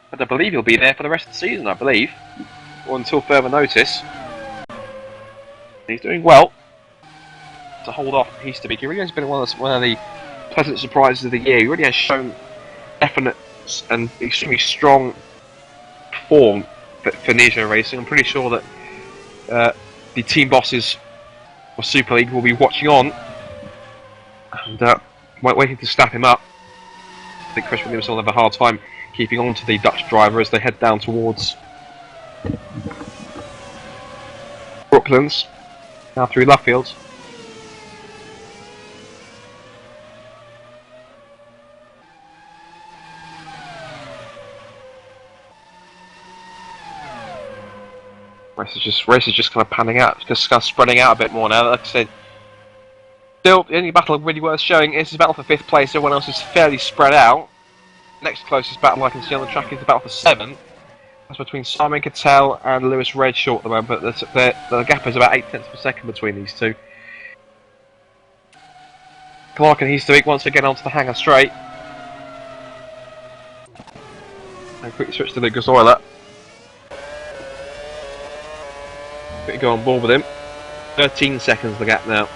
But I believe he'll be there for the rest of the season, or until further notice. He's doing well to hold off Easterbeek. He really has been one of the pleasant surprises of the year. He really has shown definite and extremely strong form for Nijo Racing. I'm pretty sure that the team bosses of Superleague will be watching on and waiting to snap him up. I think Chris Williams will have a hard time keeping on to the Dutch driver as they head down towards Brooklands, now through Luffield. Race is just kind of panning out, just kind of spreading out a bit more now. Like I said, still the only battle really worth showing is the battle for 5th place. Everyone else is fairly spread out. Next closest battle I can see on the track is the battle for 7th. That's between Simon Cattell and Lewis Redshaw at the moment, but the gap is about 8 tenths per second between these two. Clark and Easterbeek once again onto the hanger straight. And quickly switch to Lucas Euler. Go on board with him. 13 seconds the gap now.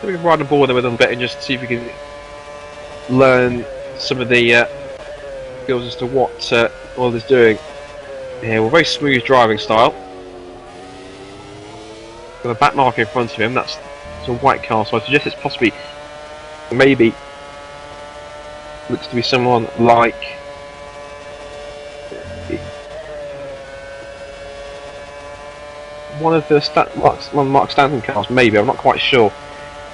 So we can ride on board with him a little bit and just see if we can learn some of the skills as to what Euler is doing. Yeah, well, very smooth driving style. Got a back marker in front of him. That's a white car, so I suggest it's possibly, maybe, looks to be someone like. One of the Mark Stanton cars, maybe. I'm not quite sure.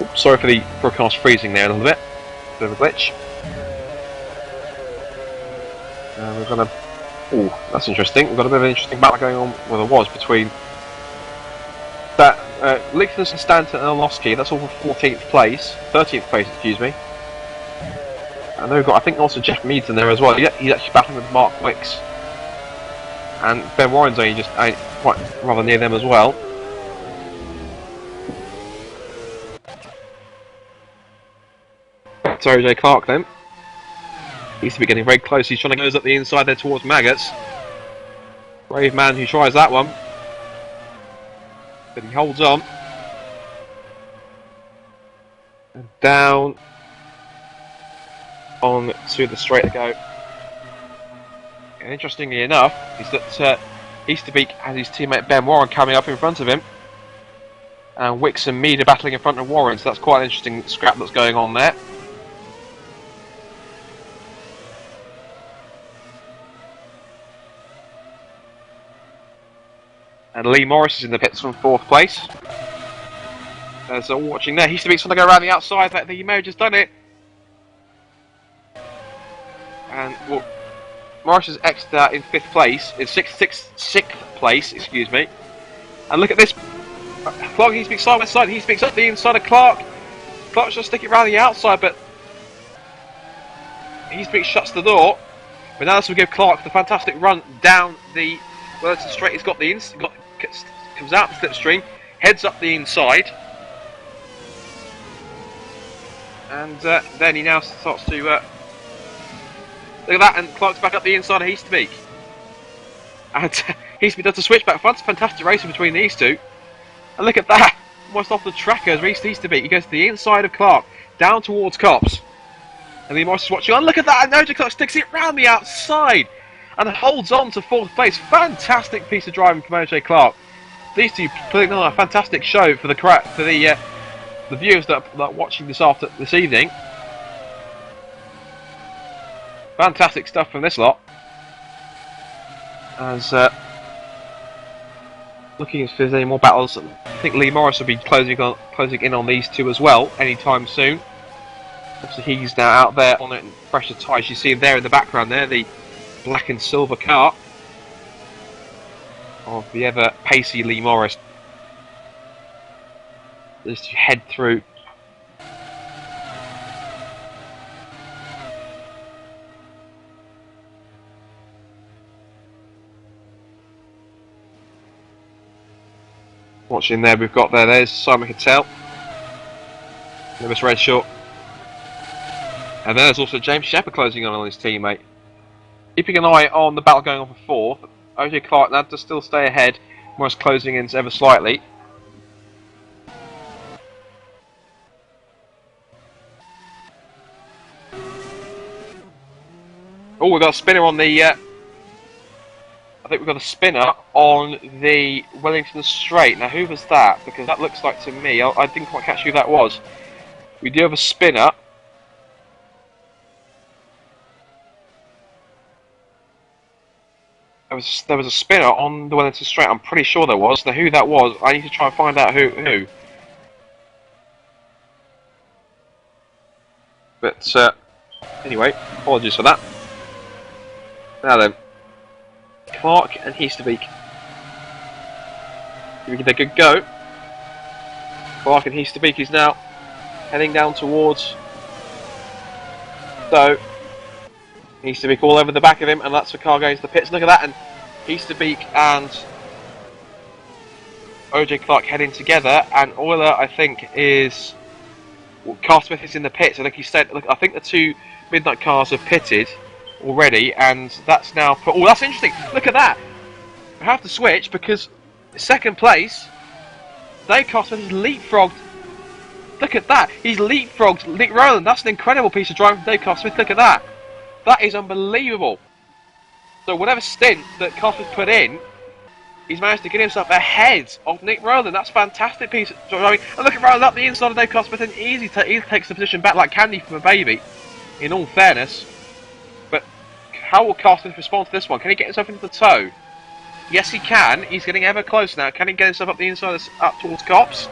Oops, sorry for the broadcast freezing there a little bit. Bit of a glitch. We're gonna. Oh, that's interesting. We've got a bit of an interesting battle going on. Well, there was between that Lichtenstein, Stanton, and Orlowski. That's all for 13th place, excuse me. And then we've got, I think, also Jeff Meads in there as well. He's actually battling with Mark Wicks. And Ben Warren's only just quite rather near them as well. So OJ Clark then. He used to be getting very close. He's trying to go up the inside there towards Maggots. Brave man who tries that one. But he holds on. And down on to the straight to go. And interestingly enough, is that Easterbeek has his teammate Ben Warren coming up in front of him. And Wicks and Mead are battling in front of Warren, so that's quite an interesting scrap that's going on there. And Lee Morris is in the pits from 4th place. As they're watching there, Easterbeek's trying to go around the outside, but he may have just done it. And well, Morris has exited out in 5th place, in 6th place, excuse me. And look at this. Clark, Easterbeek side by side, Easterbeek's up the inside of Clark. Clark's trying to stick it around the outside, but Easterbeek shuts the door. But now this will give Clark the fantastic run down the Wellington straight. He's got the comes out the slipstream, heads up the inside. And then he now starts to look at that, and Clark's back up the inside of Easterbeek. And Easterbeek does the switchback front. Fantastic racing between these two. And look at that, almost off the tracker as Easterbeek. He goes to the inside of Clark, down towards Copse. And Lee Morris is watching on. Look at that, and OJ Clark sticks it round the outside and holds on to 4th place. Fantastic piece of driving from OJ Clark. These two putting on a fantastic show for the viewers that are watching this evening. Fantastic stuff from this lot. As looking if there's any more battles, I think Lee Morris will be closing in on these two as well anytime soon. Obviously he's now out there on it in fresher tyres. You see him there in the background there, the black and silver car of the ever pacey Lee Morris. Just to head through. Watching there, we've got there's Simon Cattell, Lewis Redshaw, and there's also James Shepherd closing on his teammate. Keeping an eye on the battle going on for 4th, OJ Clark now to still stay ahead, Morris closing in ever slightly. Oh, we've got a spinner on the I think we've got a spinner on the Wellington straight. Now, who was that? Because that looks like to me, I didn't quite catch who that was. We do have a spinner. There was a spinner on the Wellington straight. I'm pretty sure there was. Now, who that was, I need to try and find out who. But anyway, apologies for that. Now then. Clark and Easterbeek. Give it a good go. Clark and Easterbeek is now heading down towards So Easterbeek all over the back of him, and that's the car going to the pits. Look at that, and Easterbeek and OJ Clark heading together, and Euler, I think, is... Well, Carl Smith is in the pits. I think he said, look, I think the two Midnight cars have pitted already, and that's now put... Oh, that's interesting. Look at that. I have to switch because second place, Dave Carl Smith has leapfrogged. Look at that. He's leapfrogged Nick Rowland. That's an incredible piece of driving from Dave Carl Smith. Look at that. That is unbelievable. So whatever stint that Carl Smith put in, he's managed to get himself ahead of Nick Rowland. That's a fantastic piece of driving. And look at Rowland up the inside of Dave Carl Smith, and easy takes the position back like candy from a baby, in all fairness. But how will Carl Smith respond to this one? Can he get himself into the toe? Yes, he can. He's getting ever closer now. Can he get himself up the inside, up towards Cops?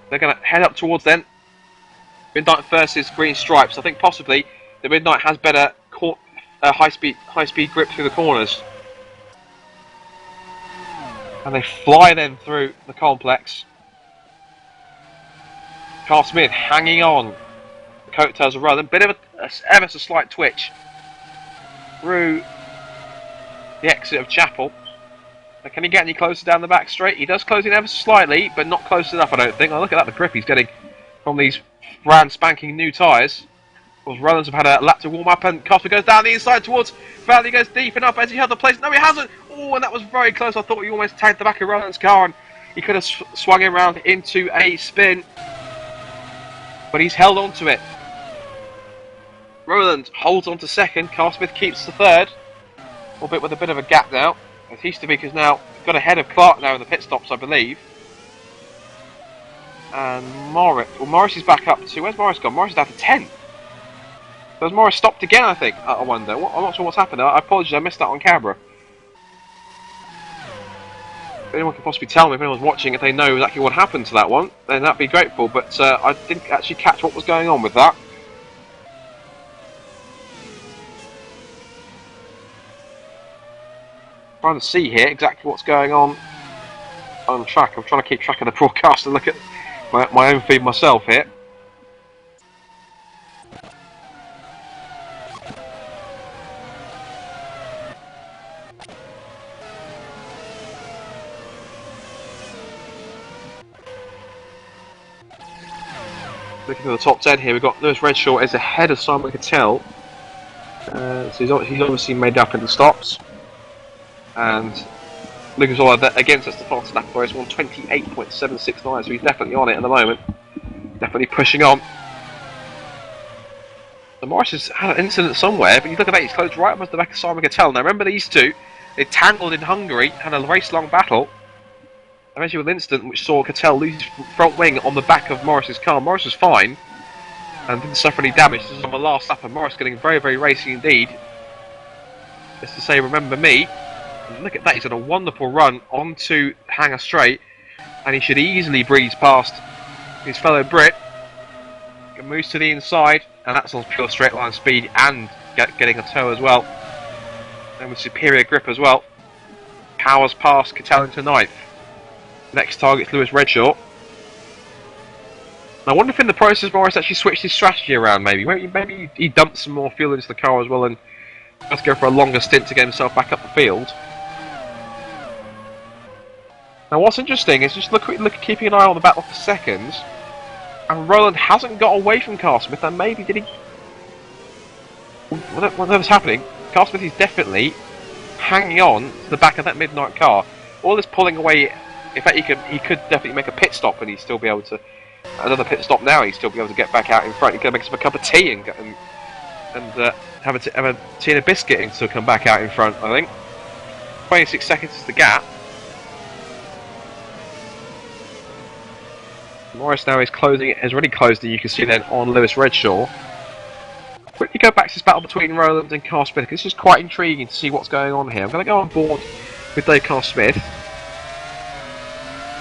They're going to head up towards then. Midnight versus Green Stripes. I think possibly the Midnight has better high speed grip through the corners. And they fly then through the complex. Carl Smith hanging on the coattails of Rowland. Bit of ever so slight twitch through the exit of Chapel. Now, can he get any closer down the back straight? He does close in ever so slightly, but not close enough, I don't think. Oh, look at that, the grip he's getting from these brand spanking new tyres. Of course, Rowlands have had a lap to warm up, and Costa goes down the inside towards Valley, goes deep enough. Has he held the place? No, he hasn't! Oh, and that was very close. I thought he almost tagged the back of Rowlands' car, and he could have swung him around into a spin. but he's held on to it. Rowland holds on to second. Carl Smith keeps the third. Albeit with a bit of a gap now. As Heasterbeek now got ahead of Clark now in the pit stops, I believe. And Morris is back up to... Where's Morris gone? Morris is down to 10th. So has Morris stopped again, I think? I wonder. I'm not sure what's happened. I apologise, I missed that on camera. If anyone can possibly tell me, if anyone's watching, if they know exactly what happened to that one, then that'd be grateful. But I didn't actually catch what was going on with that. Trying to see here exactly what's going on track. I'm trying to keep track of the broadcast and look at my own feed myself here. Looking at the top 10 here, we've got Lewis Redshaw is ahead of Simon Cattell. So he's obviously made up in the stops. And Lucas Oil against us, the fastest lap for us, 1:28.769, so he's definitely on it at the moment. Definitely pushing on. So Morris has had an incident somewhere, but you look at that, he's closed right up at the back of Simon Cattell. Now remember these two, they tangled in Hungary, had a race-long battle. Eventually with an incident which saw Cattell lose his front wing on the back of Morris's car. Morris was fine and didn't suffer any damage. This is on the last lap, and Morris getting very, very racy indeed. Just to say, remember me. And look at that, he's got a wonderful run onto Hangar Straight, and he should easily breeze past his fellow Brit. Moves to the inside, and that's on pure straight line speed and getting a toe as well. And with superior grip as well. Powers past Cattell into ninth. Next target's Lewis Redshaw. I wonder if in the process Morris actually switched his strategy around maybe. Maybe he dumped some more fuel into the car as well and has to go for a longer stint to get himself back up the field. Now what's interesting is just look keeping an eye on the battle for seconds. And Rowland hasn't got away from Carl Smith, and maybe did he... Whatever's happening, Carl Smith is definitely hanging on to the back of that midnight car. All this pulling away, in fact he could definitely make a pit stop and he'd still be able to... Another pit stop now, he'd still be able to get back out in front. He could make himself a cup of tea and have a tea and a biscuit and still come back out in front, I think. 26 seconds is the gap. Morris now is closing it, has already closed it, you can see then on Lewis Redshaw. Quickly go back to this battle between Rowland and Carl Smith, because this is quite intriguing to see what's going on here. I'm going to go on board with Dave Carl Smith.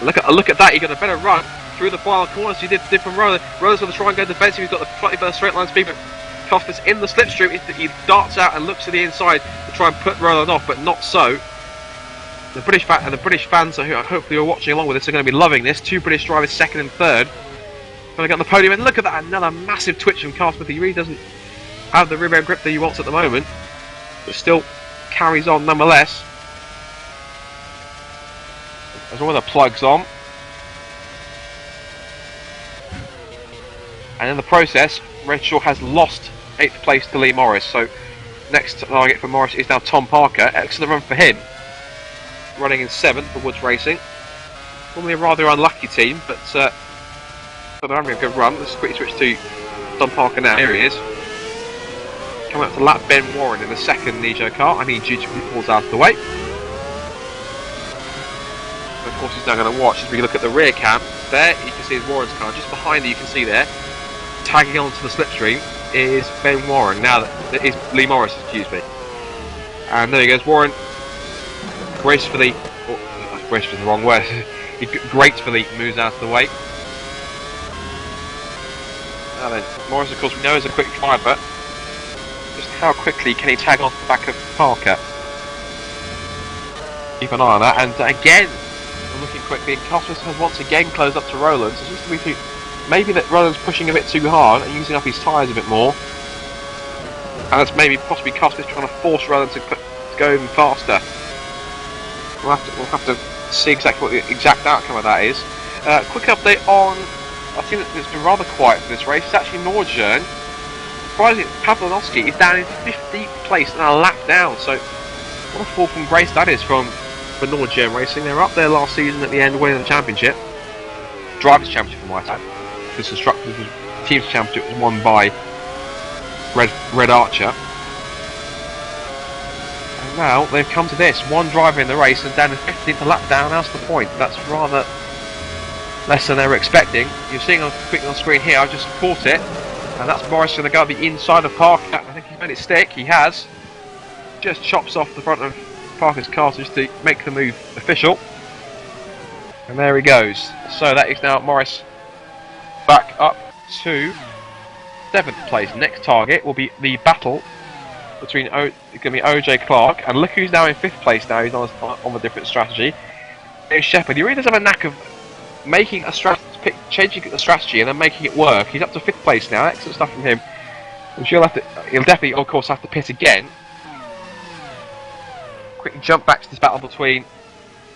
Look at that, he got a better run through the final corners he did from Rowland. Rowland's going to try and go defensive, he's got the slightly better straight line speed, but Carl Smith's in the slipstream, he darts out and looks to the inside to try and put Rowland off, but not so. The British fans who hopefully are watching along with us are going to be loving this. Two British drivers, second and third, going to get on the podium. And look at that, another massive twitch from Carl Smith. He really doesn't have the rear grip that he wants at the moment, but still carries on nonetheless. As all the plugs on, and in the process, Redshaw has lost 8th place to Lee Morris. So next target for Morris is now Tom Parker. Excellent run for him. Running in 7th for Woods Racing. Normally a rather unlucky team, but they're having a good run. Let's quickly switch to Tom Parker now. Here he is. Coming up to lap Ben Warren in the second Nijo car. I need you to pulls out of the way. And of course he's now going to watch as we look at the rear cam. There you can see his Warren's car. Just behind it you can see there, tagging onto the slipstream, is Ben Warren. Now that is Lee Morris, excuse me. And there he goes, Warren. Gracefully, gracefully is the wrong word, he gratefully moves out of the way. Now then, Morris of course we know is a quick driver, just how quickly can he tag off the back of Parker? Keep an eye on that, and again, looking quickly, and Carl Smith has once again closed up to Rowland, so it seems to be maybe that Rowland's pushing a bit too hard and using up his tyres a bit more, and that's maybe possibly Carl Smith trying to force Rowland to go even faster. We'll have to see exactly what the exact outcome of that is. Quick update on, I think that it's been rather quiet for this race. It's actually Nordjern. Surprisingly, Pavlanovsky is down in 15th place and a lap down. So what a fall from grace that is for Nordjern Racing. They were up there last season at the end, winning the championship, drivers' championship, for my time. This constructors was Teams Championship was won by Red Archer. And now they've come to this. One driver in the race and down to 15th lap down. That's the point. That's rather less than they were expecting. You're seeing quickly on screen here, I've just caught it. And that's Morris going to go up the inside of Parker. I think he's made it stick. He has. Just chops off the front of Parker's car just to make the move official. And there he goes. So that is now Morris back up to 7th place. Next target will be the battle between it's going to be OJ Clark, and look who's now in 5th place now. He's on a different strategy. James Shepherd. He really does have a knack of making a changing the strategy and then making it work. He's up to 5th place now. Excellent stuff from him. I'm sure he'll definitely, of course, have to pit again. Quickly jump back to this battle between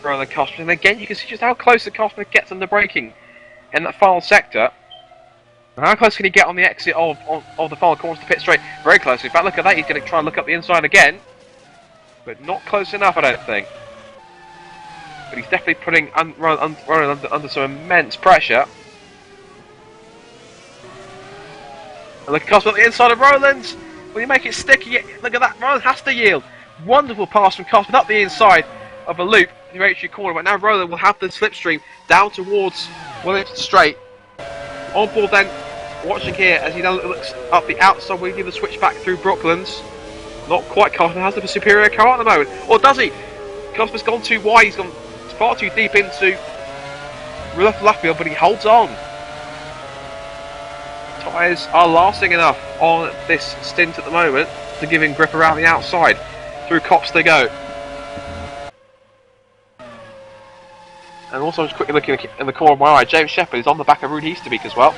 Roland and Cosman, and again you can see just how close the Cosman gets under braking in that final sector. And how close can he get on the exit of the final corner to pit straight? Very close. In fact, look at that. He's going to try and look up the inside again, but not close enough, I don't think. But he's definitely putting Roland under some immense pressure. And look at Cosman on the inside of Roland. Will you make it sticky? Look at that. Roland has to yield. Wonderful pass from Cosman up the inside of a loop in the H3 corner, but now Roland will have the slipstream down towards Wellington Straight. On board then, watching here as he now looks up the outside, will he give the switch back through Brooklands? Not quite. Cosman has the superior car at the moment. Or does he? Cosman's gone too wide, he's gone far too deep into left field, but he holds on. Tyres are lasting enough on this stint at the moment to give him grip around the outside. Through Cops they go. And also, just quickly looking in the corner of my eye, James Shepherd is on the back of Rudy Easterbeek as well.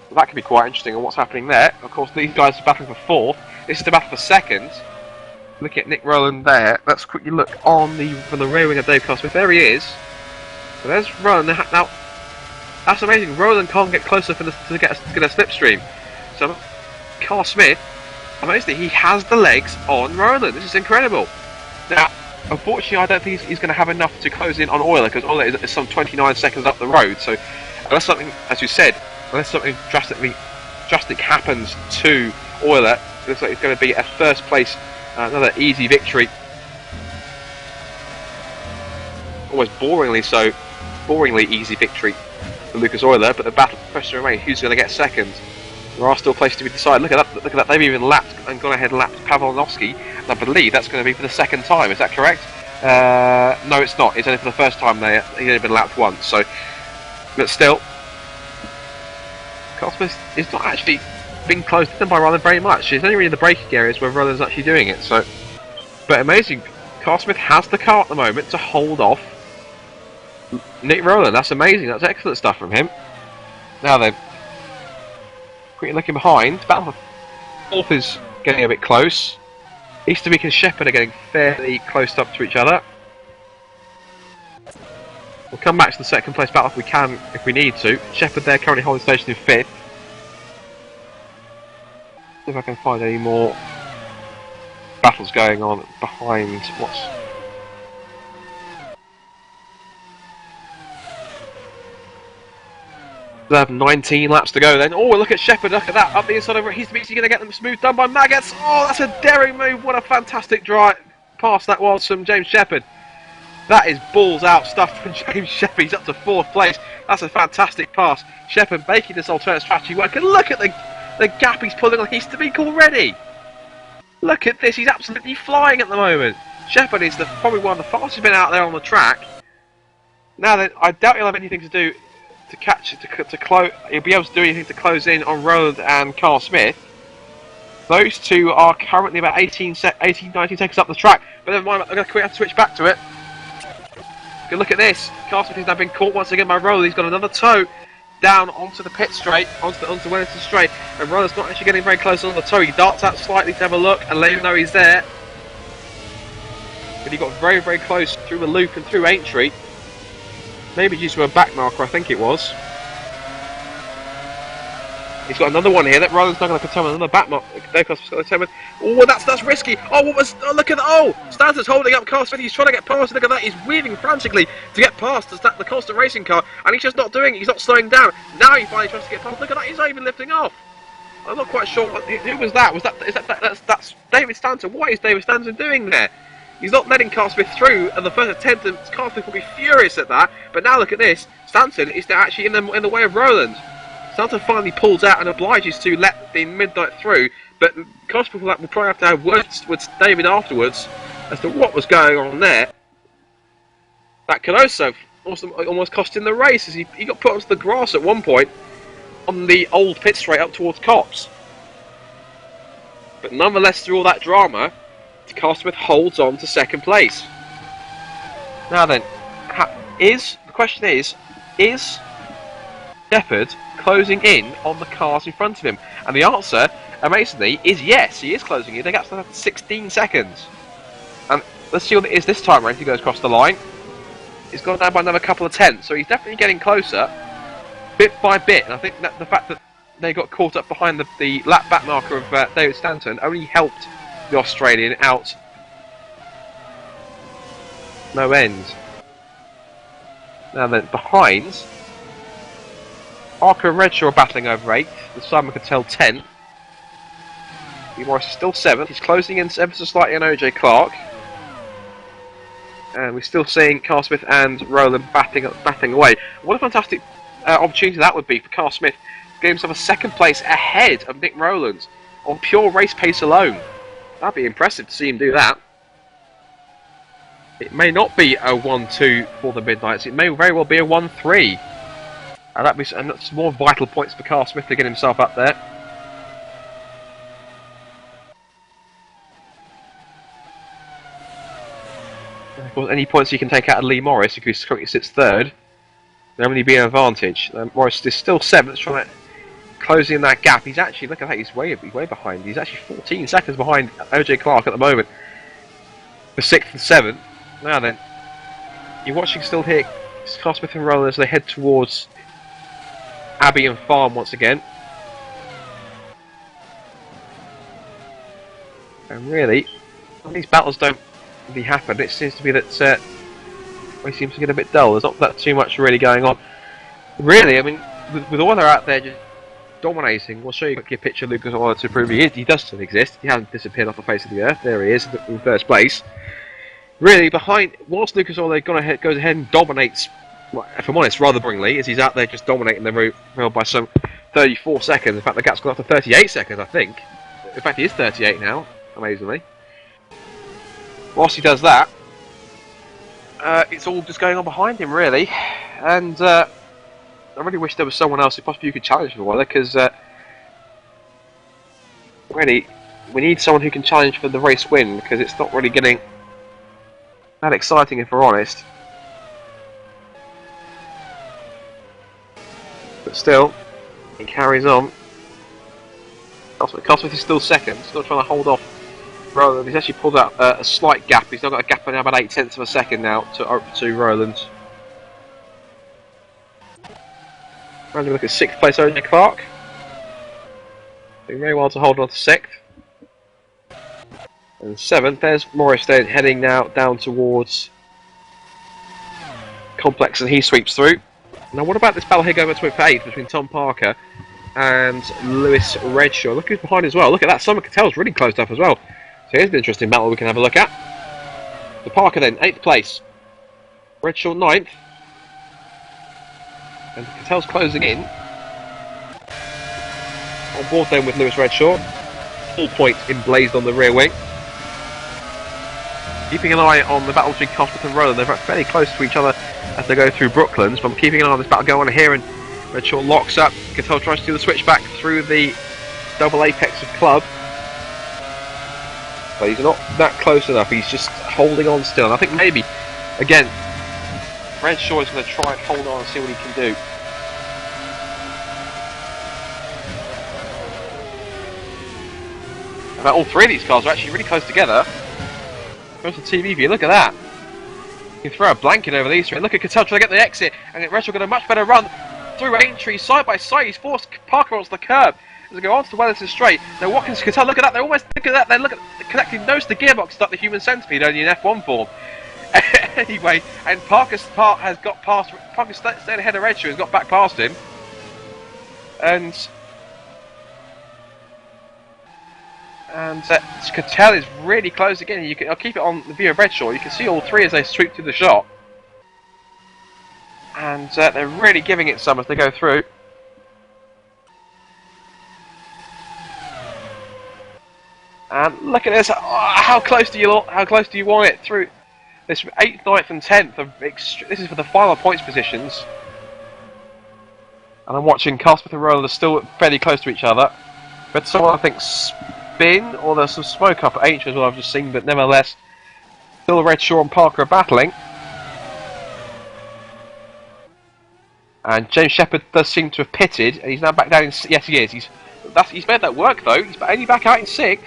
So that could be quite interesting on what's happening there. Of course, these guys are battling for 4th. This is the battle for 2nd. Looking at Nick Rowland there. Let's quickly look on from the rear wing of Dave Carl-Smith. There he is. So there's Rowland. Now, that's amazing. Rowland can't get closer to get a slipstream. So, Carl-Smith, amazingly, he has the legs on Rowland. This is incredible. Now, unfortunately, I don't think he's going to have enough to close in on Euler, because Euler is some 29 seconds up the road. So, unless something, as you said, unless something drastic happens to Euler, it looks like it's going to be a first place, another easy victory. Almost boringly easy victory for Lucas Euler. But the battle question remains: who's going to get second? There are still places to be decided. Look at that! They've even lapped and gone ahead and lapped Pavlovsky. And I believe that's going to be for the 2nd time. Is that correct? No, it's not. It's only for the first time. He's only been lapped once. So, but still, Carl-Smith is not actually being closed in by Roland very much. It's only really in the braking areas where Roland's actually doing it. So, but amazing. Carl-Smith has the car at the moment to hold off Nick Rowland. That's amazing. That's excellent stuff from him. Now then, quickly looking behind, battle for 4th is getting a bit close. Easterbeek and Shepherd are getting fairly close up to each other. We'll come back to the 2nd place battle if we need to. Shepherd there currently holding station in 5th. See if I can find any more battles going on behind what's... They have 19 laps to go then. Oh, look at Shepherd, look at that. Up the inside of it. He's going to get them smooth done by Maggots. Oh, that's a daring move. What a fantastic drive pass that was from James Shepherd. That is balls out stuff from James Shepherd. He's up to 4th place. That's a fantastic pass. Shepherd making this alternate strategy work. And look at the gap he's pulling on Easterbeek already. Look at this. He's absolutely flying at the moment. Shepherd is probably one of the fastest men out there on the track. Now then, I doubt he'll have anything to do to catch it, to close. He'll be able to do anything to close in on Rowland and Carl-Smith. Those two are currently about 19 seconds up the track. But never mind, I'm going to quickly have to switch back to it. Good look at this. Carl-Smith has now been caught once again by Rowland. He's got another toe down onto the pit straight, onto Wellington Straight. And Rowland's not actually getting very close on the toe. He darts out slightly to have a look and let him know he's there. But he got very, very close through the loop and through Aintree. Maybe due to a back marker, I think it was. He's got another one here. That Roland's not going to contend with another back mark. Oh, that's risky. Oh, what was? Oh, look at that. Oh, Stanton's holding up Carl Smith. He's trying to get past. Look at that. He's weaving frantically to get past the constant racing car, and he's just not doing it. He's not slowing down. Now he finally tries to get past. Look at that. He's not even lifting off. I'm not quite sure. Who was that? That's David Stanton. What is David Stanton doing there? He's not letting Carl Smith through, and the first attempt, and Carl Smith will be furious at that. But now look at this. Stanton is now actually in the way of Roland. Stanton finally pulls out and obliges to let the Midnight through, but Carl Smith will probably have to have words with David afterwards as to what was going on there. That could also almost cost him the race, as he got put onto the grass at one point on the old pit straight up towards Cox. But nonetheless, through all that drama, Carl Smith holds on to second place. Now then, the question is Shepherd closing in on the cars in front of him? And the answer, amazingly, is yes, he is closing in. They got 16 seconds. And let's see what it is this time around if he goes across the line. He's gone down by another couple of tenths, so he's definitely getting closer, bit by bit. And I think that the fact that they got caught up behind the lap back marker of David Stanton only helped the Australian out no end. Now then, behind, Parker and Redshaw are battling over 8th, the Simon Cattell 10th. Morris is still 7th, he's closing in ever so slightly on OJ Clark. And we're still seeing Carl Smith and Rowland batting away. What a fantastic opportunity that would be for Carl Smith to get himself a second place ahead of Nick Rowland on pure race pace alone. That'd be impressive to see him do that. It may not be a 1-2 for the Midnights, it may very well be a 1-3. And that's more vital points for Carl Smith to get himself up there. And of course, any points you can take out of Lee Morris, who currently sits 3rd, there'll only be an advantage. Morris is still 7th, trying to close in that gap. He's actually, look at that, he's way behind. He's actually 14 seconds behind OJ Clark at the moment for 6th and 7th. Now then, you're watching still here Carl Smith and Rowland as they head towards Abbey and Farm once again. And really, when these battles don't really happen, it seems to be that it seems to get a bit dull. There's not that too much really going on. Really, I mean, with all they're out there just dominating, we'll show you a picture of Lucas Oil to prove he does still exist. He hasn't disappeared off the face of the earth. There he is in first place. Really, whilst Lucas Oil goes ahead and dominates, well, if I'm honest, rather boringly, as he's out there just dominating the rail by some 34 seconds. In fact, the gap's gone up to 38 seconds, I think. In fact, he is 38 now, amazingly. Whilst he does that, it's all just going on behind him, really. And I really wish there was someone else who possibly could challenge for a while, because really, we need someone who can challenge for the race win, because it's not really getting that exciting, if we're honest. But still, he carries on. Carl Smith is still 2nd, still trying to hold off Rowland. He's actually pulled out a slight gap. He's now got a gap of about 0.8 of a second now to Rowland. Round look at 6th place OJ Clark. Doing very well to hold on to 6th. And 7th, there's Morris then heading now down towards Complex, and he sweeps through. Now what about this battle here going to 8th between Tom Parker and Lewis Redshaw? Look who's behind as well. Look at that, Simon Cattell's really closed up as well. So here's an interesting battle we can have a look at. The Parker then, 8th place. Redshaw 9th. And Cattell's closing in. On board then with Lewis Redshaw. 4 points emblazed on the rear wing. Keeping an eye on the battle between Carl Smith and Rowland. They're fairly close to each other as they go through Brooklands, but I'm keeping an eye on this battle going on here, and Redshaw locks up. Cattell tries to do the switchback through the double apex of Club, but he's not that close enough. He's just holding on still, and I think maybe, again, Redshaw is going to try and hold on and see what he can do. About all 3 of these cars are actually really close together. Goes to TV view, look at that. You can throw a blanket over these 3. Look at Cattell trying to get the exit, and Redshaw got a much better run. through Aintree side by side. He's forced Parker onto the curb as they go onto the Wellington straight. Now Watkins can tell, look at that, they're almost, look at that, they're connecting nose to the gearbox like the human centipede only in F1 form. Anyway, and Parker's part has got past, Parker stayed ahead of Redshaw, has got back past him. And Cattell is really close again. I'll keep it on the view of Redshaw. You can see all three as they sweep through the shot. And they're really giving it some as they go through. And look at this. Oh, how close do you want it through this 8th, 9th and 10th? This is for the final points positions. And I'm watching Carl Smith and Roland are still fairly close to each other. But someone I think spin, or there's some smoke up at H as well I've just seen, but nevertheless still Redshaw and Parker are battling. And James Shepherd does seem to have pitted, and he's now back down in... Yes, he is. He's made that work, though. He's only back out in 6th.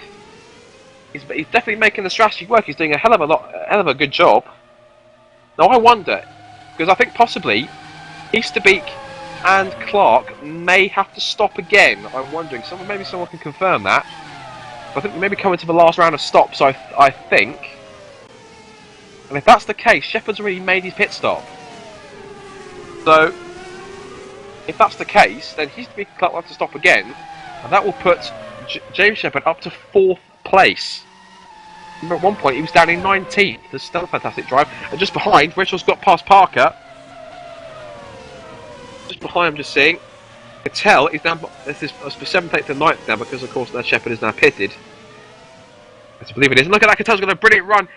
He's definitely making the strategy work. He's doing a hell of a good job. Now, I wonder, because I think possibly Easterbeek and Clark may have to stop again. I'm wondering. Maybe someone can confirm that. But I think we may be coming to the last round of stops, I think. And if that's the case, Shepherd's already made his pit stop. So, if that's the case, then Easterbeek and Clark will have to stop again. And that will put James Shepherd up to 4th place. Remember, at one point he was down in 19th. There's still a fantastic drive. And just behind, Richard's got past Parker. Just behind him, just seeing. Cattell is down. This is 7th, 8th, and 9th now because, of course, that Shepherd is now pitted. I believe it is. And look at that, Cattell's got a brilliant run.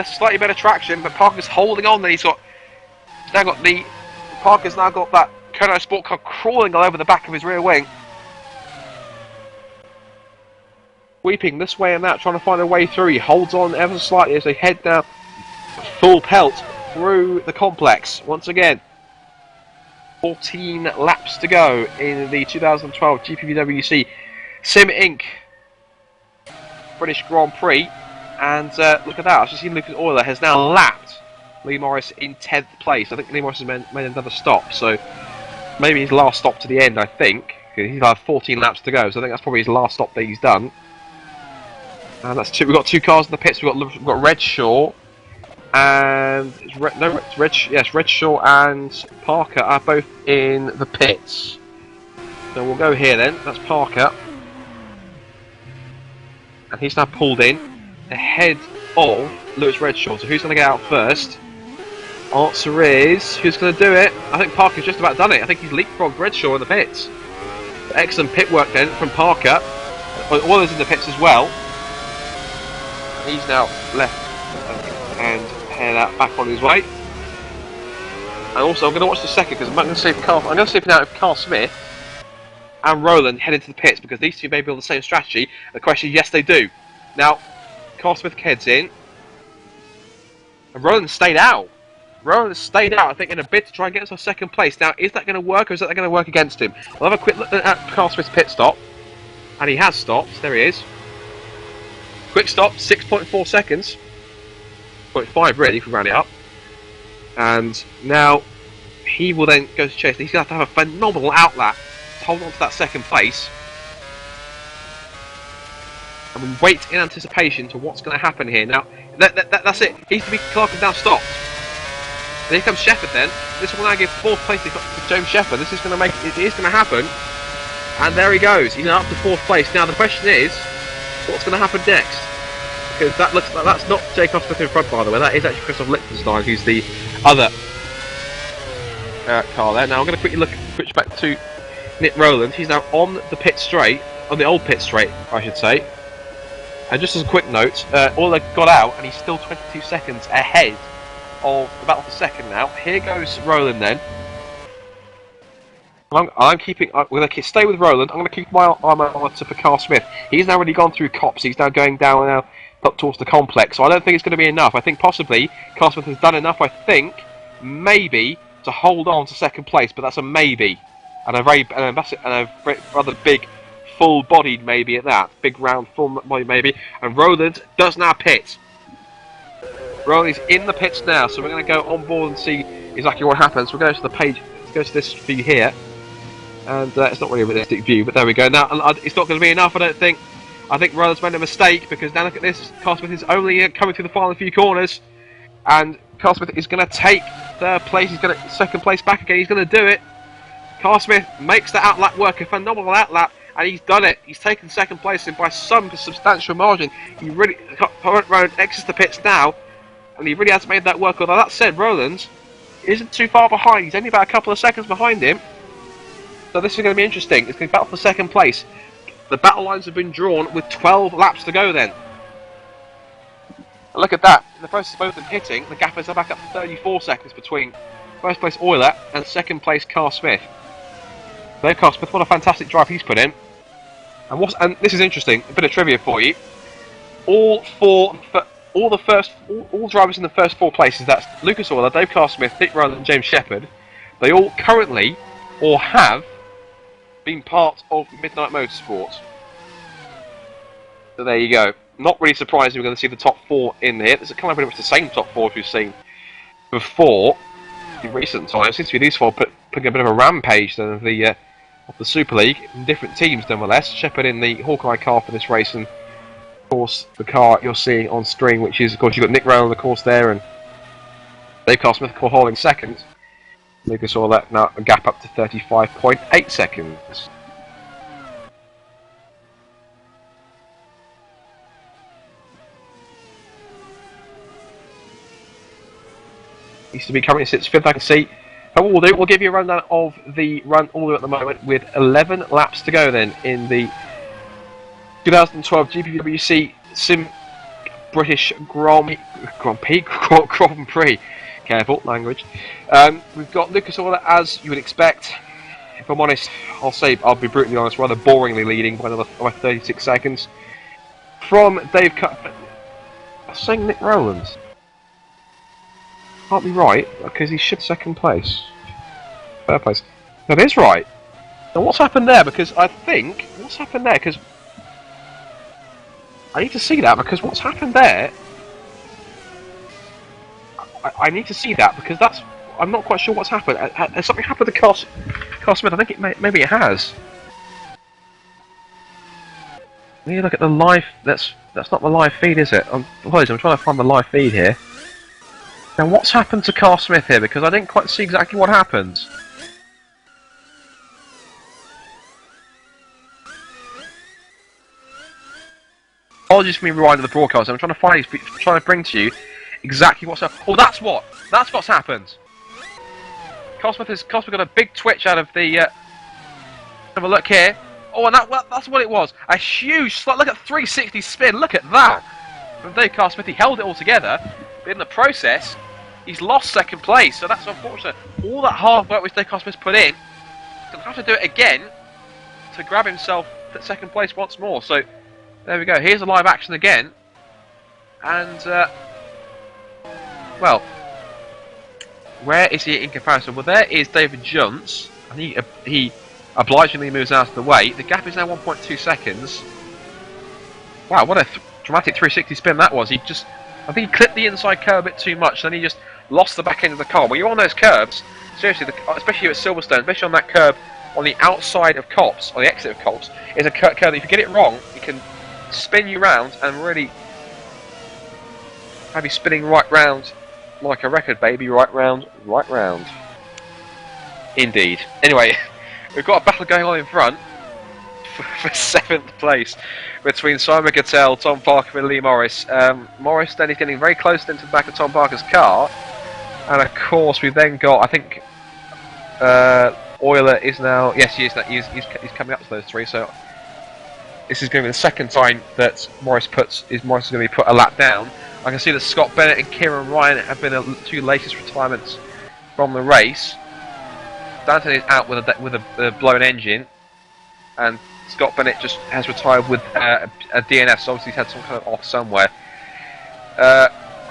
Slightly better traction, but Parker's holding on. Then Parker's now got that Kono Sport Car crawling all over the back of his rear wing. Sweeping this way and that, trying to find a way through. He holds on ever so slightly as they head down full pelt through the complex. Once again, 14 laps to go in the 2012 GPVWC Sim Inc. British Grand Prix. And look at that, I've just seen Lucas Euler has now lapped Lee Morris in 10th place. I think Lee Morris has made another stop, so maybe his last stop to the end, I think. He's got 14 laps to go, so I think that's probably his last stop that he's done. And that's two. We've got 2 cars in the pits. We've got Redshaw and Redshaw and Parker are both in the pits. So we'll go here then. That's Parker, and he's now pulled in ahead of Lewis Redshaw. So who's going to get out first? Answer is, who's going to do it? I think Parker's just about done it. I think he's leapfrogged Redshaw in the pits. Excellent pit work then from Parker. Euler's in the pits as well. He's now left and head out back on his way. And also, I'm going to watch the second because I'm going to see if now if Carl Smith and Roland head into the pits because these two may be on the same strategy. And the question is, yes, they do. Now, Carl Smith heads in, and Roland stayed out. Roland stayed out, I think, in a bid to try and get us on 2nd place. Now, is that going to work, or is that going to work against him? We'll have a quick look at Carl Smith's pit stop, and he has stopped. There he is. Quick stop, 6.4 seconds. 0.5 really, if we round it up. And now he will then go to chase. He's going to have a phenomenal outlap to hold on to that 2nd place. And we wait in anticipation to what's going to happen here. Now, that's it. Easterbeek Clark has now stopped. And here comes Shepherd then. This will now give 4th place to James Shepherd. This is going to make it is going to happen. And there he goes. He's now up to 4th place. Now the question is, what's going to happen next? Because that looks like that's not Jacob Smith in front, by the way. That is actually Christoph Lichtenstein, who's the other car there. Now I'm going to quickly switch back to Nick Rowland. He's now on the pit straight, on the old pit straight, I should say. And just as a quick note, Euler got out, and he's still 22 seconds ahead of the battle for 2nd now. Here goes Rowland then. We're going to stay with Rowland. I'm going to keep my eye on for Carl Smith. He's now already gone through Cops. He's now going down now up towards the complex. So I don't think it's going to be enough. I think possibly Carl Smith has done enough. I think maybe to hold on to 2nd place, but that's a maybe, and a rather big, full-bodied maybe at that. Big round, full-bodied maybe. And Rowland does now pit. Rowland is in the pits now, so we're going to go on board and see exactly what happens. We'll go to the page. Let's go to this view here. and it's not really a realistic view, but there we go. Now, it's not going to be enough, I don't think. I think Rowland's made a mistake, because now look at this. Carl Smith is only coming through the final few corners, and Carl Smith is going to take third place. He's going to second place back again. He's going to do it. Carl Smith makes the outlap work, a phenomenal outlap, and he's done it. He's taken second place, and by some substantial margin. He really, Rowland exits the pits now, and he really has made that work. Although that said, Rowland isn't too far behind. He's only about a couple of seconds behind him. So this is going to be interesting. It's going to be battle for second place. The battle lines have been drawn with 12 laps to go then. And look at that. In the process of both of them hitting, the gap is back up to 34 seconds between first place Euler and second place Carl Smith. Dave Carl Smith, what a fantastic drive he's put in. And this is interesting, a bit of trivia for you. All drivers in the first 4 places, that's Lucas Euler, Dave Carl Smith, Nick Rowland and James Shepherd, they all currently, or have, been part of Midnight Motorsport. So there you go. Not really surprising we're going to see the top 4 in here. It's kind of pretty much the same top 4 as we've seen before in recent times. Seems to be these 4 putting a bit of a rampage then of the Super League in different teams nonetheless. Shepherd in the Hawkeye car for this race, and of course the car you're seeing on screen, which is of course you've got Nick Rowland of course there, and Dave Carl Smith holding second. Lucas saw that now a gap up to 35.8 seconds. Used to be currently sits 5th, I can see. But what we'll do, we'll give you a rundown of the run order at the moment with 11 laps to go then in the 2012 GPVWC Sim British Grand Prix. Careful language. We've got Lucas Euler, as you would expect. If I'm honest, I'll be brutally honest, rather boringly leading by another 36 seconds. From Dave I was saying Nick Rowland. Can't be right, because he should second place. Third place. That is right. Now what's happened there? Because I think, what's happened there? Because I need to see that, because what's happened there, I need to see that, because that's, I'm not quite sure what's happened. Has something happened to Carl Smith? I think maybe it has. Let me look at the live, that's not the live feed, is it? I'm trying to find the live feed here. Now what's happened to Carl Smith here, because I didn't quite see exactly what happened. Apologies for me rewinding the broadcast. I'm trying to bring to you exactly what's happened. Oh, that's what's happened. Carl Smith got a big twitch out of the. Have a look here. Oh, and that's what it was. A huge look at 360 spin. Look at that from Dave Carl Smith. He held it all together, but in the process, he's lost second place. So that's unfortunate. All that hard work which Dave Carl Smith put in, he's gonna have to do it again to grab himself at second place once more. So there we go. Here's a live action again, and well, where is he in comparison? Well, there is David Jones, and he obligingly moves out of the way. The gap is now 1.2 seconds. Wow, what a dramatic 360 spin that was. I think he clipped the inside curb a bit too much, then he just lost the back end of the car. When you're on those curbs, seriously, especially here at Silverstone, especially on that curb on the outside of Copse, or the exit of Copse, is a curb that if you get it wrong, it can spin you round and really have you spinning right round like a record, baby. Right round, right round. Indeed. Anyway, we've got a battle going on in front for 7th place between Simon Cattell, Tom Parker and Lee Morris. Morris then is getting very close into the back of Tom Parker's car, and of course we've then got, I think Euler is now, yes he is, he's coming up to those three, so this is going to be the second time that Morris is going to be put a lap down. I can see that Scott Bennett and Kieran Ryan have been the two latest retirements from the race. Danton is out with a blown engine, and Scott Bennett just has retired with a DNF, so obviously he's had some kind of off somewhere.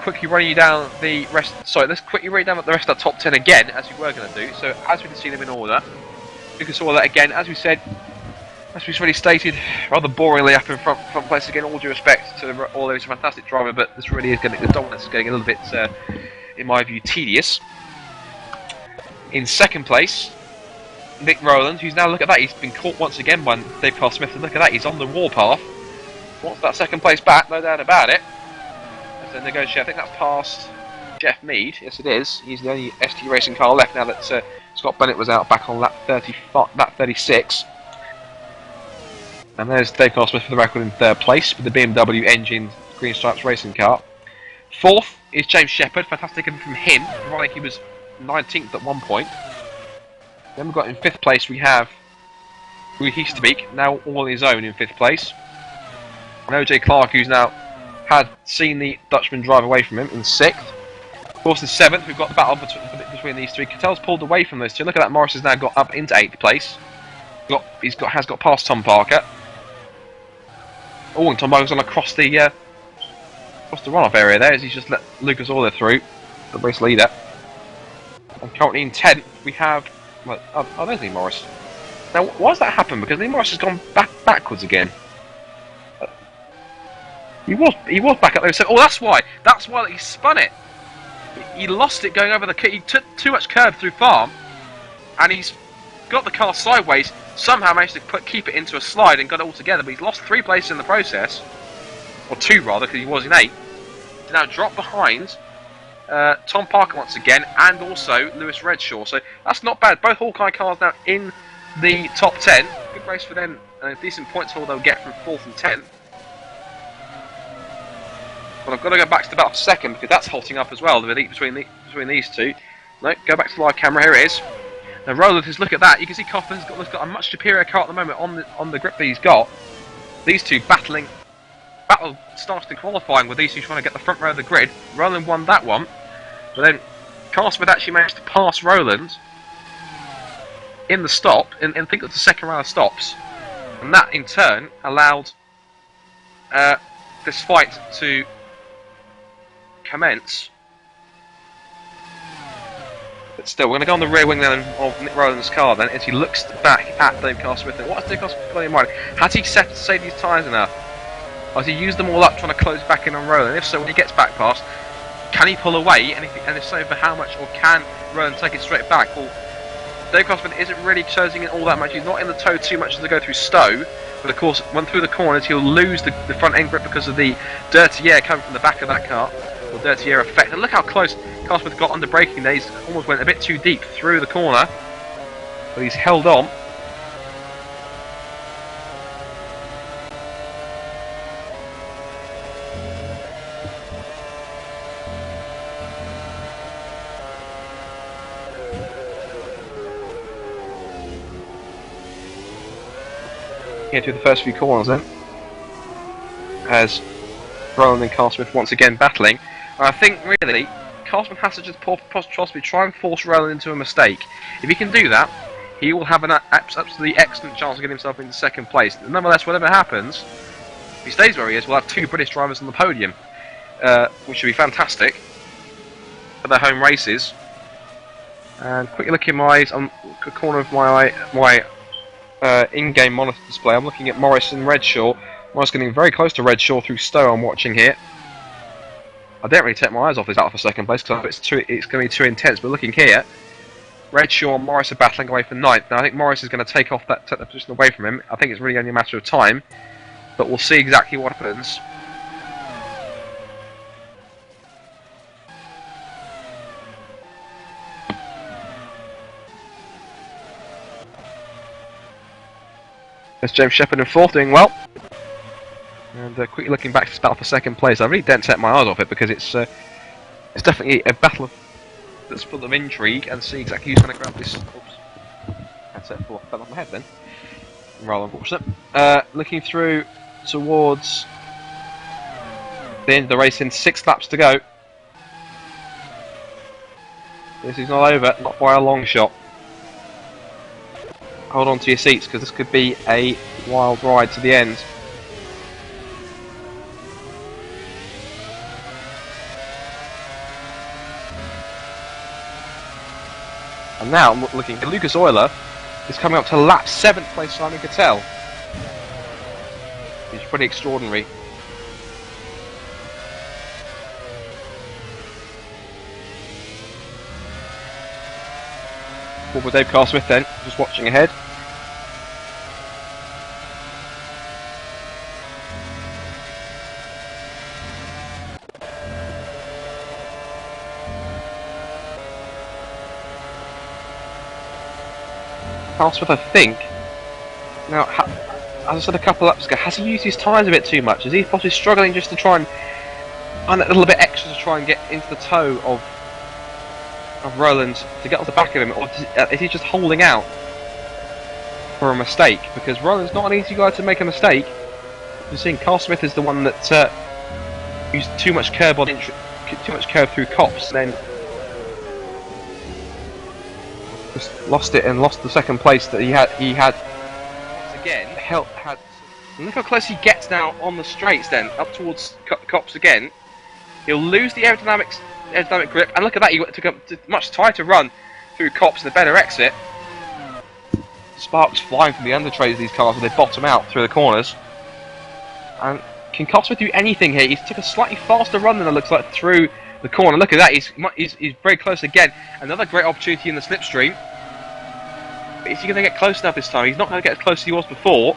Quickly running you down the rest. Sorry, let's quickly run you down the rest of that top 10 again, as we were going to do. So as we can see them in order, you can see all that again. As we said, as we've already stated, rather boringly up in front place again. All due respect to all those fantastic driver, but this really is the dominance is getting a little bit, in my view, tedious. In second place, Nick Rowland, who's now, look at that, he's been caught once again by Dave Carl Smith, and look at that, he's on the warpath. Wants that second place back, no doubt about it. As they negotiate, I think that's past Jeff Mead. Yes, it is. He's the only ST racing car left now that Scott Bennett was out back on lap 36. And there's Dave Carl Smith for the record in third place with the BMW engine Green Stripes racing car. Fourth is James Shepherd, fantastic from him, providing he was 19th at one point. Then we've got in fifth place we have Rui Heasterbeek, now all on his own in fifth place. And OJ Clark, who's now had seen the Dutchman drive away from him, in sixth. Of course, in seventh, we've got the battle between these three. Cattell's pulled away from those two. Look at that, Morris has now got up into eighth place. Has got past Tom Parker. Oh, and Tom Parker's gone across the runoff area there as he's just let Lucas Euler through, the race leader. And currently in 10th, we have. Well, there's Lee Morris. Now, why does that happen? Because Lee Morris has gone backwards again. He was back up there. So, that's why. That's why he spun it. He lost it going over the. He took too much curve through farm, and he's got the car sideways. Somehow managed to keep it into a slide and got it all together. But he's lost 3 places in the process, or 2 rather, because he was in 8. He's now dropped behind Tom Parker once again, and also Lewis Redshaw. So that's not bad. Both Hawkeye cars now in the top 10. Good race for them. A decent points haul they'll get from 4th and 10th. But I've got to go back to the battle for second because that's halting up as well. The lead between these two. No, go back to the live camera. Here it is. Now Roland, just look at that. You can see Kaufman's got a much superior car at the moment on the grip that he's got. These two battle starts in qualifying with these two trying to get the front row of the grid. Roland won that one, but then Carl Smith actually managed to pass Roland in the stop, and I think it was the second round of stops, and that in turn allowed this fight to commence. But still, we're going to go on the rear wing then of Nick Rowland's car then, as he looks back at Dave Carl Smith. And what has Dave Carl Smith got in mind? Has he saved his tyres enough? Or has he used them all up trying to close back in on Rowland? If so, when he gets back past, can he pull away? And if so, for how much? Or can Rowland take it straight back? Well, Dave Carl Smith isn't really closing in all that much. He's not in the toe too much as they go through Stowe. But of course, when through the corners, he'll lose the front end grip because of the dirty air coming from the back of that car. Or dirty air effect. And look how close Carl Smith got under braking there. He's almost went a bit too deep through the corner. But he's held on. Here through the first few corners then. As Roland and Carl Smith once again battling. And I think really, Carl Smith has to just possibly try and force Roland into a mistake. If he can do that, he will have an absolutely excellent chance of getting himself into second place. Nonetheless, whatever happens, if he stays where he is, we'll have 2 British drivers on the podium, which would be fantastic for their home races. And quickly looking on the corner of my in-game monitor display, I'm looking at Morris and Redshaw. Morris getting very close to Redshaw through Stowe. I'm watching here. I don't really take my eyes off this battle for second place because it's going to be too intense. But looking here, Redshaw and Morris are battling away for 9th. Now I think Morris is going to take the position away from him. I think it's really only a matter of time, but we'll see exactly what happens. There's James Shepherd in 4th, doing well. And quickly looking back to this battle for second place, I really don't take my eyes off it because it's definitely a battle that's full of intrigue, and see exactly who's going to grab this. Oops, headset fell off my head then. Rather unfortunate. Looking through towards the end of the race, in 6 laps to go. This is not over, not by a long shot. Hold on to your seats because this could be a wild ride to the end. And now I'm looking at Lucas Euler is coming up to lap 7th place Simon Cattell. It's pretty extraordinary. Forward Dave Carl Smith then, just watching ahead. Carl Smith, I think. Now, as I said a couple laps ago, has he used his tyres a bit too much? Is he possibly struggling just to try and a little bit extra to try and get into the toe of Roland to get off the back of him, or is he just holding out for a mistake? Because Roland's not an easy guy to make a mistake. You're seeing Carl Smith is the one that used too much curve through Copse, and then just lost it and lost the second place that he had. Once again, look how close he gets now on the straights. Then up towards Copse again, he'll lose the aerodynamic grip, and look at that, he took a much tighter run through Copse and a better exit. Sparks flying from the undertrays of these cars as they bottom out through the corners. And can Copse do anything here? He took a slightly faster run than it looks like through the corner. Look at that, he's very close again. Another great opportunity in the slipstream. But is he going to get close enough this time? He's not going to get as close as he was before.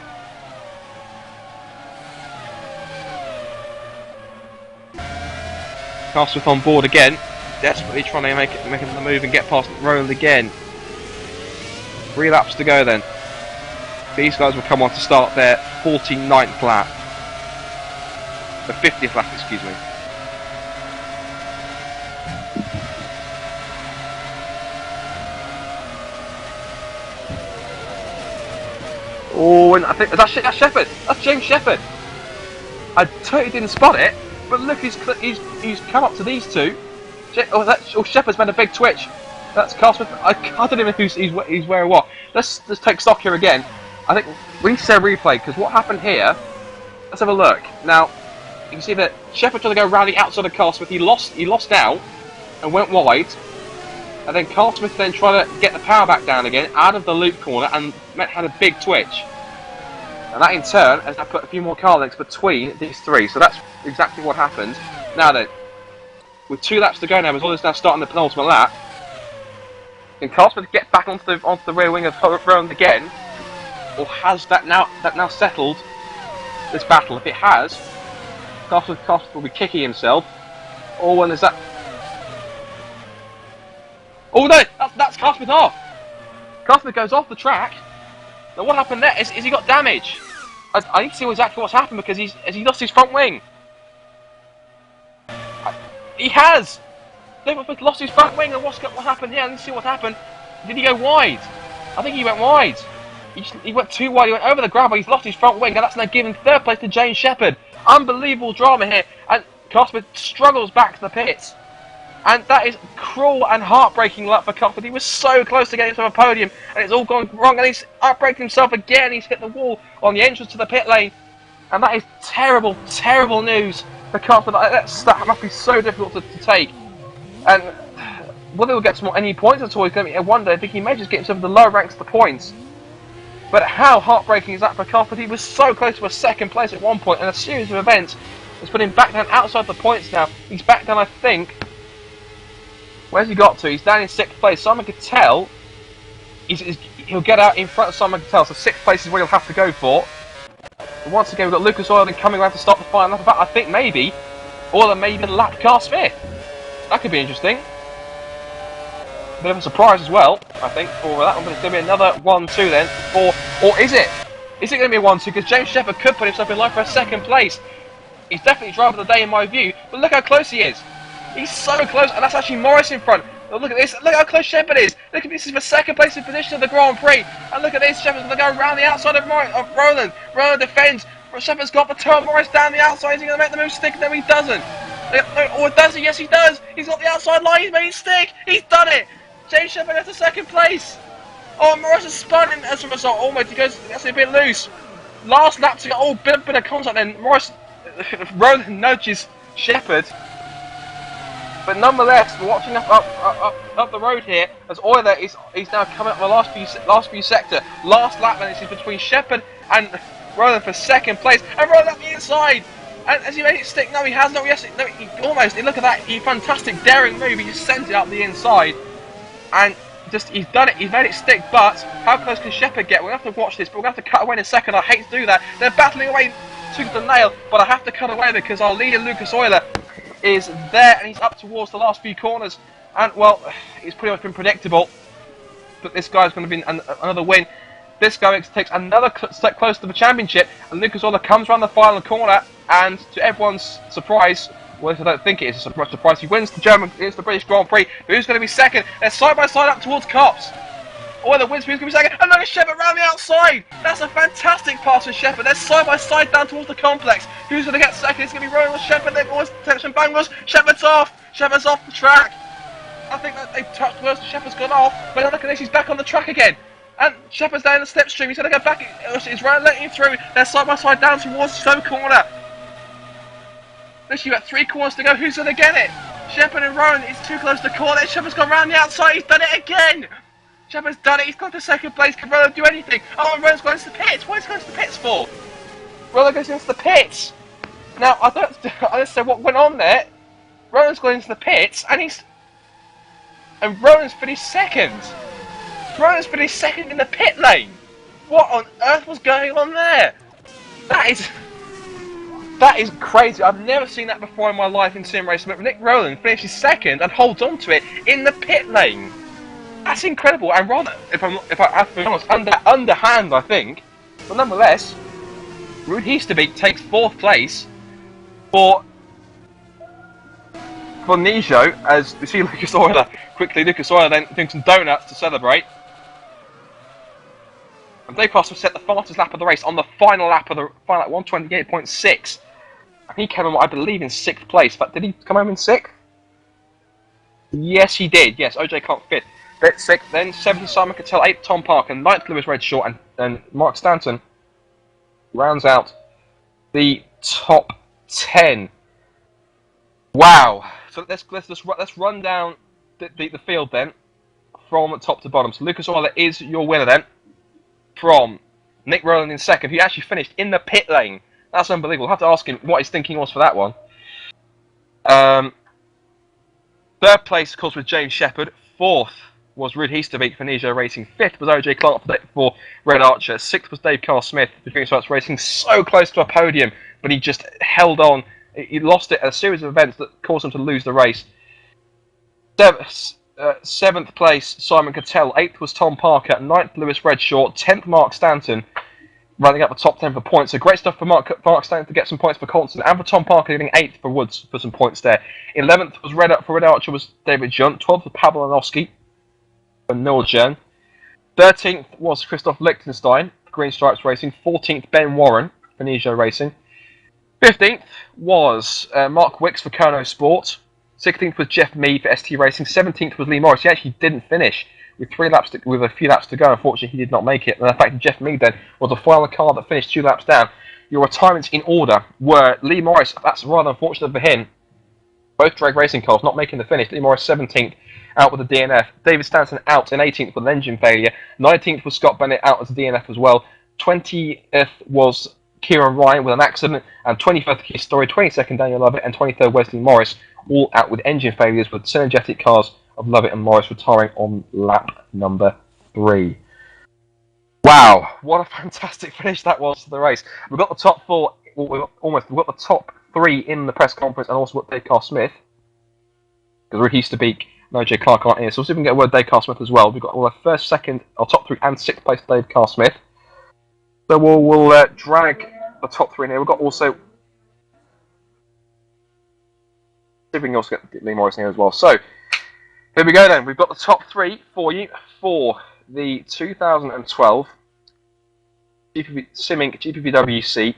Carl Smith on board again, desperately trying to make the move and get past Roland again. 3 laps to go then. These guys will come on to start their 49th lap. The 50th lap, excuse me. Oh, and I think that's Shepherd. That's James Shepherd. I totally didn't spot it, but look, he's come up to these two. Shepherd's made a big twitch. That's Carl Smith. I don't even know who's where or what. Let's take stock here again. I think we need to say a replay, because what happened here. Let's have a look. Now, you can see that Shepherd tried to go around the outside of Carl Smith. He lost out and went wide. And then Carl Smith then tried to get the power back down again out of the loop corner and had a big twitch. And that in turn has now put a few more car lengths between these three. So that's exactly what happened. Now then, with 2 laps to go now, Mazzoli's now starting the penultimate lap. Can Carl Smith get back onto the rear wing of Roland again? Or has that now settled this battle? If it has, Carl Smith will be kicking himself. Oh, when there's that. Oh no, that's Carl Smith off. Carl Smith goes off the track. Now what happened there is he got damage. I need to see exactly what's happened, because he lost his front wing. He has. David Smith lost his front wing, and what happened here? I need to see what happened. Did he go wide? I think he went wide. He went too wide. He went over the gravel. He's lost his front wing, and that's now giving 3rd place to James Shepherd. Unbelievable drama here, and Carl Smith struggles back to the pits. And that is cruel and heartbreaking luck for Carl Smith. He was so close to getting to a podium, and it's all gone wrong, and he's heartbreaking himself again. He's hit the wall on the entrance to the pit lane, and that is terrible, terrible news for Carl Smith. That must be so difficult to take. And whether he'll get any points at all is going to be a wonder. I think he may just get himself in the lower ranks of the points. But how heartbreaking is that for Carl Smith? He was so close to a 2nd place at one point, and a series of events has put him back down outside the points now. He's back down, I think. Where's he got to? He's down in 6th place. Simon Cattell, he'll get out in front of Simon Cattell, so 6th place is where he'll have to go for. And once again, we've got Lucas Oil coming around to start the final lap. I think maybe, or there may even lap Carl Smith. That could be interesting. Bit of a surprise as well, I think, for that one. But it's going to be another 1-2 then. Or is it? Is it going to be a 1-2? Because James Shepherd could put himself in line for a 2nd place. He's definitely driving the day in my view. But look how close he is. He's so close, and that's actually Morris in front. Oh, look at this. Look how close Shepherd is. Look at this. This is for 2nd place in position of the Grand Prix. And look at this. Shepherd's going to go around the outside of Roland. Roland defends. Shepherd's got the toe of Morris down the outside. Is he going to make the move stick? No, he doesn't. Or does he? Yes, he does. He's got the outside line. He's made it stick. He's done it. James Shepherd gets to 2nd place. Oh, Morris has spun him as a result. Almost. He goes. That's a bit loose. Last lap to get. Oh, bit of contact. Then Morris. Roland nudges Shepherd. But nonetheless, we're watching up the road here as Euler is now coming up the last few sector. Last lap, and this is between Shepherd and Roland for 2nd place. And Roland up the inside. And has he made it stick? No, he has not. Yes, no, he almost. Look at that. He fantastic daring move. He just sent it up the inside. And he's done it, he's made it stick, but how close can Shepherd get? We'll have to watch this, but we're going to have to cut away in a second. I hate to do that. They're battling away tooth and nail, but I have to cut away because our leader, Lucas Euler, is there and he's up towards the last few corners. And, well, it's pretty much been predictable that this guy's going to be another win. This guy takes another step closer to the championship, and Lucas Euler comes around the final corner, and to everyone's surprise, well, I don't think it is a surprise, he wins the British Grand Prix. But who's going to be second? They're side by side up towards Cops. Euler wins, who's going to be second? And look at Shepherd round the outside. That's a fantastic pass from Shepherd. They're side by side down towards the complex. Who's going to get second? It's going to be Rowan with Shepherd. They've always tension bangles. Shepherd's off. Shepherd's off the track. I think that they've touched worse. Shepherd's gone off. But look at this, he's back on the track again. And Shepherd's down in the slipstream. He's going to go back. He's letting him through. They're side by side down towards the slow corner. You've got 3 corners to go. Who's going to get it? Shepherd and Rowan is too close to the corner. Shepherd's gone round the outside. He's done it again. Shepherd's done it. He's gone to second place. Can Rowan do anything? Oh, and Rowan's gone into the pits. What is he going to the pits for? Rowan goes into the pits. Now, I don't understand what went on there. Rowan's gone into the pits, and Rowan's finished second. Rowan's finished second in the pit lane. What on earth was going on there? That is crazy. I've never seen that before in my life in sim racing. But Nick Rowland finishes second and holds on to it in the pit lane. That's incredible. And rather, if I have to be honest, underhand, I think. But nonetheless, Ruud Heasterbeek takes 4th place for Nijo, as we see Lucas Euler quickly. Lucas Euler then doing some donuts to celebrate. And Dave Cross set the fastest lap of the race on the final lap of the final lap, 128.6. And he came in, I believe, in 6th place. But did he come home in 6th? Yes, he did. Yes, OJ Clark 5th. Then 6th, then 7th Simon Cattell, 8th Tom Parker, 9th Lewis Redshaw, and Mark Stanton rounds out the top 10. Wow. So let's run down the field then from top to bottom. So Lucas Euler is your winner then, from Nick Rowland in 2nd, who actually finished in the pit lane. That's unbelievable. I'll have to ask him what his thinking was for that one. 3rd place, of course, was James Shepherd. 4th was Ruud Heasterbeek for Nijo Racing. 5th was OJ Clark for Red Archer. 6th was Dave Carl Smith for Green Stripes Racing. So close to a podium, but he just held on. He lost it at a series of events that caused him to lose the race. 7th place, Simon Cattell. 8th was Tom Parker. 9th, Lewis Redshaw. 10th, Mark Stanton, running up the top 10 for points. So great stuff for Mark Stanton to get some points for Constant, and for Tom Parker getting 8th for Woods for some points there. 11th was Red Archer was David Junt. 12th was Pavel Anowski for Niljan. 13th was Christoph Lichtenstein for Green Stripes Racing. 14th, Ben Warren for Nijo Racing. 15th was Mark Wicks for Kono Sport. 16th was Jeff Mead for ST Racing. 17th was Lee Morris. He actually didn't finish with a few laps to go. Unfortunately, he did not make it. And the fact that Jeff Mead then was the final car that finished 2 laps down. Your retirements in order were Lee Morris. That's rather unfortunate for him. Both drag racing cars not making the finish. Lee Morris 17th, out with a DNF. David Stanton out in 18th with an engine failure. 19th was Scott Bennett out as a DNF as well. 20th was Kieran Ryan with an accident, and 21st Keith Story, 22nd Daniel Lovett, and 23rd Wesley Morris, all out with engine failures, with synergetic cars of Lovett and Morris retiring on lap number 3. Wow, what a fantastic finish that was to the race. We've got the top 4, we've got the top 3 in the press conference, and also got Dave Carl Smith, because Ruud Heasterbeek and OJ Clark aren't here, so we'll see if we can get a word Dave Carl Smith as well. We've got all our 1st, 2nd, our top 3 and 6th place Dave Carl Smith. So we'll drag the top 3 in here. We've got also... see if we can also get Lee Morris in here as well. So, here we go then. We've got the top 3 for you for the 2012 GPVWC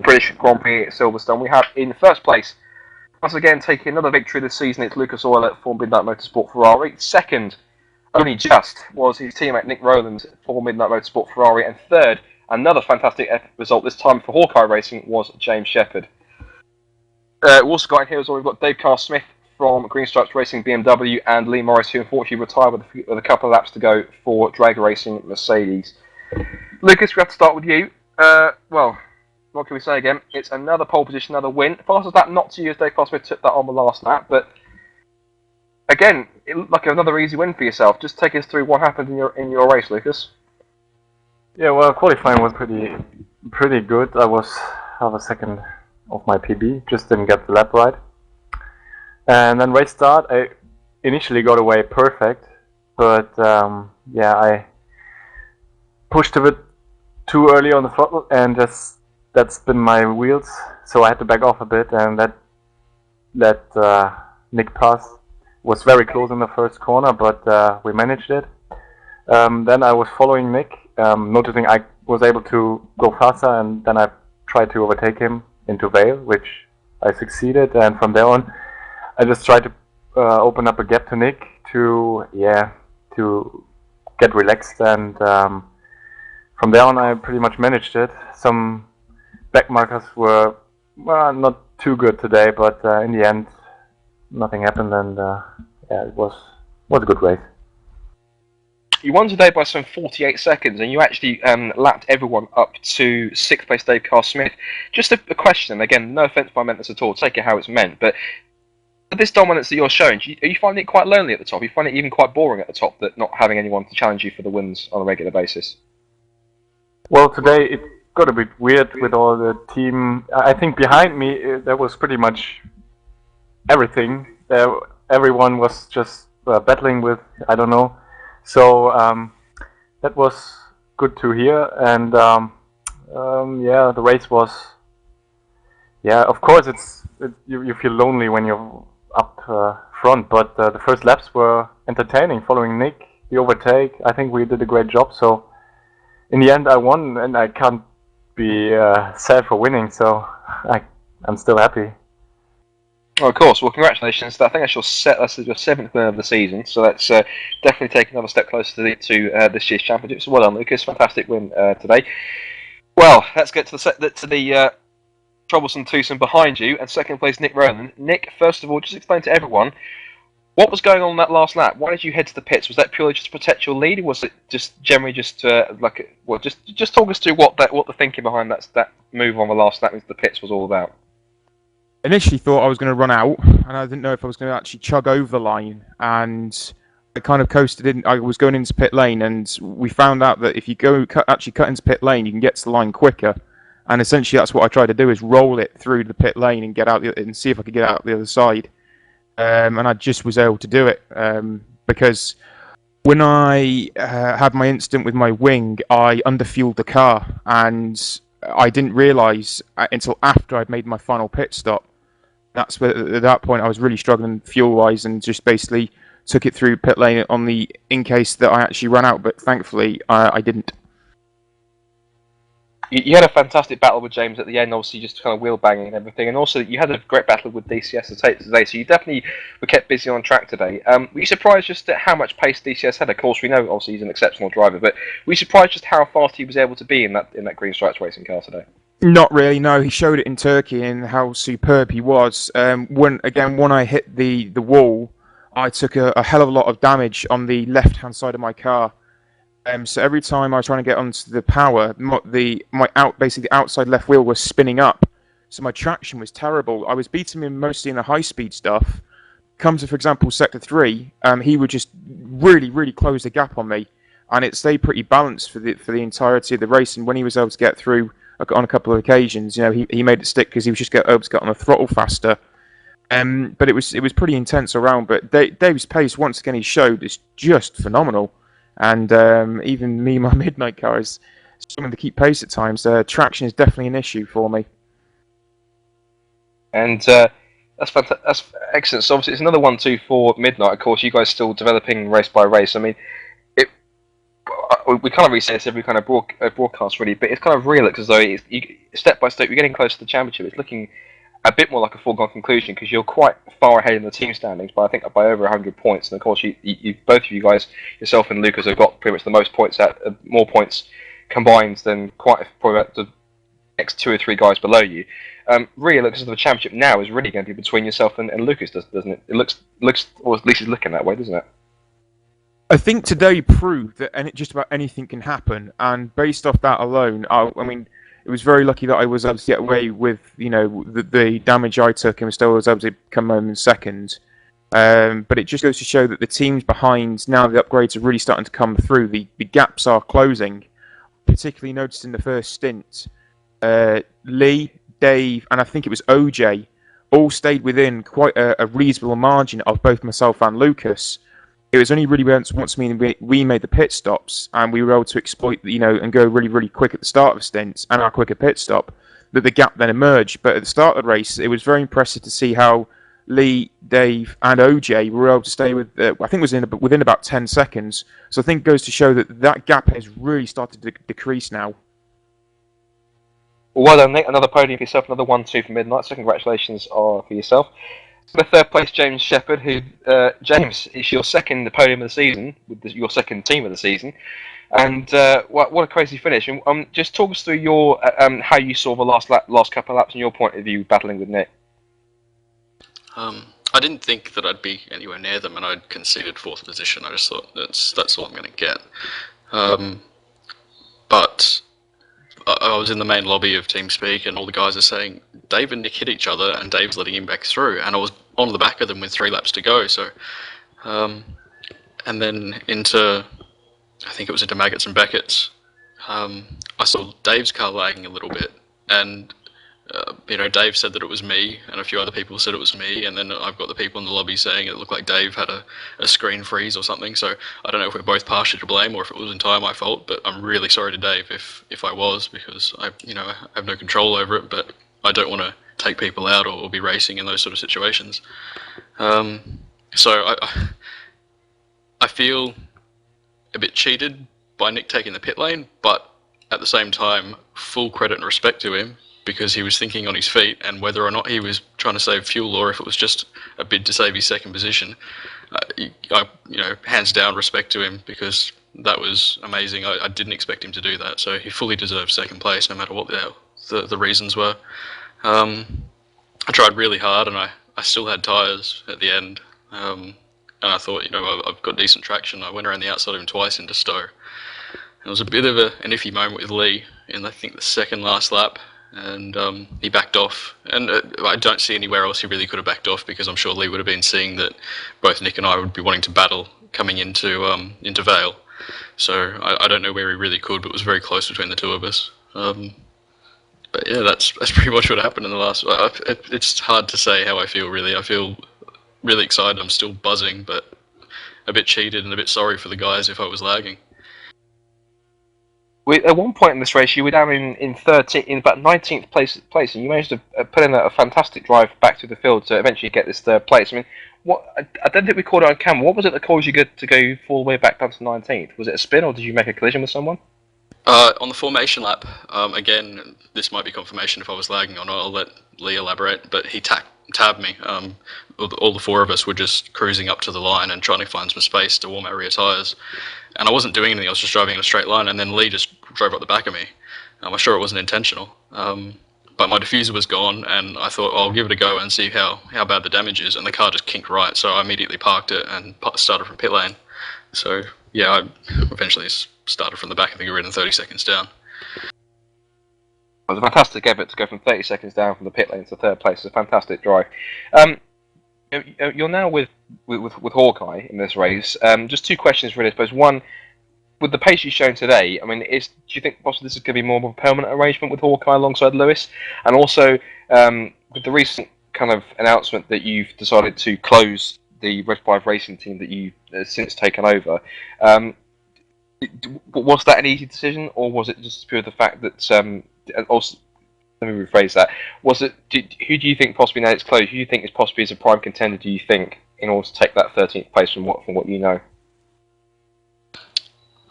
British Grand Prix at Silverstone. We have in 1st place, once again taking another victory this season, it's Lucas Euler for Midnight Motorsport Ferrari. 2nd, only just, was his teammate Nick Rowland for Midnight Motorsport Ferrari. And 3rd, another fantastic result, this time for Hawkeye Racing, was James Shepherd. We've also got in here as well, we've got Dave Carl Smith from Green Stripes Racing BMW, and Lee Morris, who unfortunately retired with a couple of laps to go for Drag Racing Mercedes. Lucas, we have to start with you. Well, what can we say again? It's another pole position, another win. Fastest lap not to you, as Dave Carl Smith took that on the last lap, but again, it looked like another easy win for yourself. Just take us through what happened in your race, Lucas. Yeah, well, qualifying was pretty good. I was half a second off my PB, just didn't get the lap right. And then race start, I initially got away perfect, but yeah, I pushed a bit too early on the throttle and just that spun my wheels, so I had to back off a bit, and that let Nick pass. Was very close in the first corner, but we managed it. Then I was following Nick, noticing I was able to go faster, and then I tried to overtake him into Vale, which I succeeded. And from there on, I just tried to open up a gap to Nick to get relaxed. And from there on, I pretty much managed it. Some back markers were not too good today, but in the end, nothing happened, and yeah, it was a good race. You won today by some 48 seconds, and you actually lapped everyone up to 6th place Dave Carl Smith. Just a question, again, no offence by meant this at all, take it how it's meant, but this dominance that you're showing, are you finding it quite lonely at the top? Are you finding it even quite boring at the top, that not having anyone to challenge you for the wins on a regular basis? Well, today it got a bit weird with all the team. I think behind me there was pretty much everything. Everyone was just battling with, I don't know. So that was good to hear, and yeah, the race was. Yeah, of course, you feel lonely when you're up front, but the first laps were entertaining. Following Nick, the overtake, I think we did a great job. So in the end, I won, and I can't be sad for winning. So I'm still happy. Oh, of course. Well, congratulations. I think that's your 7th win of the season, so that's definitely taken another step closer to this year's championship. So well done, Lucas. Fantastic win today. Well, let's get to the troublesome twosome behind you, and second place Nick Rowland. Nick, first of all, just explain to everyone what was going on that last lap. Why did you head to the pits? Was that purely just to protect your lead, or was it just generally just just talk us through what the thinking behind that move on the last lap into the pits was all about? Initially thought I was going to run out, and I didn't know if I was going to actually chug over the line, and I kind of coasted in. I was going into pit lane, and we found out that if you actually cut into pit lane, you can get to the line quicker. And essentially, that's what I tried to do: is roll it through the pit lane and get out and see if I could get out the other side. And I just was able to do it because when I had my incident with my wing, I underfueled the car, and I didn't realise until after I'd made my final pit stop. That's where, at that point, I was really struggling fuel-wise, and just basically took it through pit lane in case that I actually ran out. But thankfully, I didn't. You had a fantastic battle with James at the end, obviously just kind of wheel banging and everything, and also you had a great battle with DCS today, so you definitely were kept busy on track today. Were you surprised just at how much pace DCS had? Of course, we know obviously he's an exceptional driver, but were you surprised just how fast he was able to be in that Green Stripes racing car today? Not really, no. He showed it in Turkey and how superb he was. When I hit the wall, I took a hell of a lot of damage on the left-hand side of my car. So every time I was trying to get onto the power, basically the outside left wheel was spinning up. So my traction was terrible. I was beating him mostly in the high-speed stuff. Come to, for example, Sector 3, he would just really, really close the gap on me. And it stayed pretty balanced for the entirety of the race. And when he was able to get through on a couple of occasions, he made it stick because he was just able to get on the throttle faster. But it was pretty intense around. But Dave's pace, once again, he showed is just phenomenal. And even me, my midnight car is struggling to keep pace at times. Traction is definitely an issue for me. And that's fantastic. That's excellent. So obviously it's another 1-2 for midnight. Of course, you guys still developing race by race. I mean, we can't really say this every kind of broadcast really, but it's kind of real as though step by step you're getting close to the championship. It's looking a bit more like a foregone conclusion because you're quite far ahead in the team standings, but I think by over 100 points. And of course, you both of you guys, yourself and Lucas, have got pretty much the most points more points combined than probably the next 2 or 3 guys below you. Really, looks as though the championship now is really going to be between yourself and Lucas, doesn't it? It looks, or at least it's looking that way, doesn't it? I think today proved that just about anything can happen, and based off that alone, I mean, it was very lucky that I was able to get away with, the damage I took, and still was able to come home in second. But it just goes to show that the teams behind, now the upgrades are really starting to come through. The gaps are closing. Particularly noticed in the first stint, Lee, Dave, and I think it was OJ all stayed within quite a reasonable margin of both myself and Lucas. It was only really once we made the pit stops and we were able to exploit, and go really, really quick at the start of stints and our quicker pit stop, that the gap then emerged. But at the start of the race, it was very impressive to see how Lee, Dave, and OJ were able to stay with, I think it was within about 10 seconds. So I think it goes to show that gap has really started to decrease now. Well done, Nick. Another podium for yourself, another 1-2 for Midnight, so congratulations for yourself. The third place, James Shepherd, who, James, it's your second podium of the season, with your second team of the season, and what a crazy finish. And just talk us through your how you saw the last couple of laps and your point of view battling with Nick. I didn't think that I'd be anywhere near them, and I'd conceded fourth position. I just thought that's all I'm going to get. But I was in the main lobby of TeamSpeak, and all the guys are saying Dave and Nick hit each other, and Dave's letting him back through. And I was on the back of them with 3 laps to go. So, and then into Maggots and Beckett's. I saw Dave's car lagging a little bit, and Dave said that it was me, and a few other people said it was me, and then I've got the people in the lobby saying it looked like Dave had a screen freeze or something. So I don't know if we're both partially to blame or if it was entirely my fault, but I'm really sorry to Dave if I was, because I have no control over it, but I don't want to take people out or be racing in those sort of situations. So I feel a bit cheated by Nick taking the pit lane, but at the same time, full credit and respect to him, because he was thinking on his feet, and whether or not he was trying to save fuel or if it was just a bid to save his second position, hands down respect to him, because that was amazing. I didn't expect him to do that, so he fully deserved second place no matter what the reasons were. I tried really hard, and I still had tyres at the end, and I thought, I've got decent traction. I went around the outside of him twice into Stowe. It was a bit of an iffy moment with Lee in, I think, the second last lap, and he backed off. And I don't see anywhere else he really could have backed off, because I'm sure Lee would have been seeing that both Nick and I would be wanting to battle coming into Vale. So I don't know where he really could, but it was very close between the two of us. But yeah, that's pretty much what happened in the last. It's hard to say how I feel, really. I feel really excited. I'm still buzzing, but a bit cheated and a bit sorry for the guys if I was lagging. At one point in this race, you were down in about 19th place, and you managed to put in a fantastic drive back to the field to eventually get this third place. I mean, I don't think we caught it on camera. What was it that caused you to go all the way back down to 19th? Was it a spin, or did you make a collision with someone? On the formation lap, again, this might be confirmation if I was lagging or not. I'll let Lee elaborate, but he tabbed me. All the 4 of us were just cruising up to the line and trying to find some space to warm our rear tyres. And I wasn't doing anything, I was just driving in a straight line, and then Lee just drove up the back of me. I'm sure it wasn't intentional, but my diffuser was gone, and I thought, I'll give it a go and see how bad the damage is, and the car just kinked right, so I immediately parked it and started from pit lane. So, yeah, I eventually started from the back. I think we were in 30 seconds down. It was a fantastic effort to go from 30 seconds down from the pit lane to third place. It's a fantastic drive. You're now with Hawkeye in this race. Just 2 questions really, I suppose. One, with the pace you've shown today, I mean, do you think possibly this is going to be more of a permanent arrangement with Hawkeye alongside Lewis? And also, with the recent kind of announcement that you've decided to close the Red 5 racing team that you've since taken over, was that an easy decision, or was it just pure the fact that, and also, let me rephrase that, who do you think possibly, now it's closed, who do you think is possibly as a prime contender, do you think, in order to take that 13th place from what you know?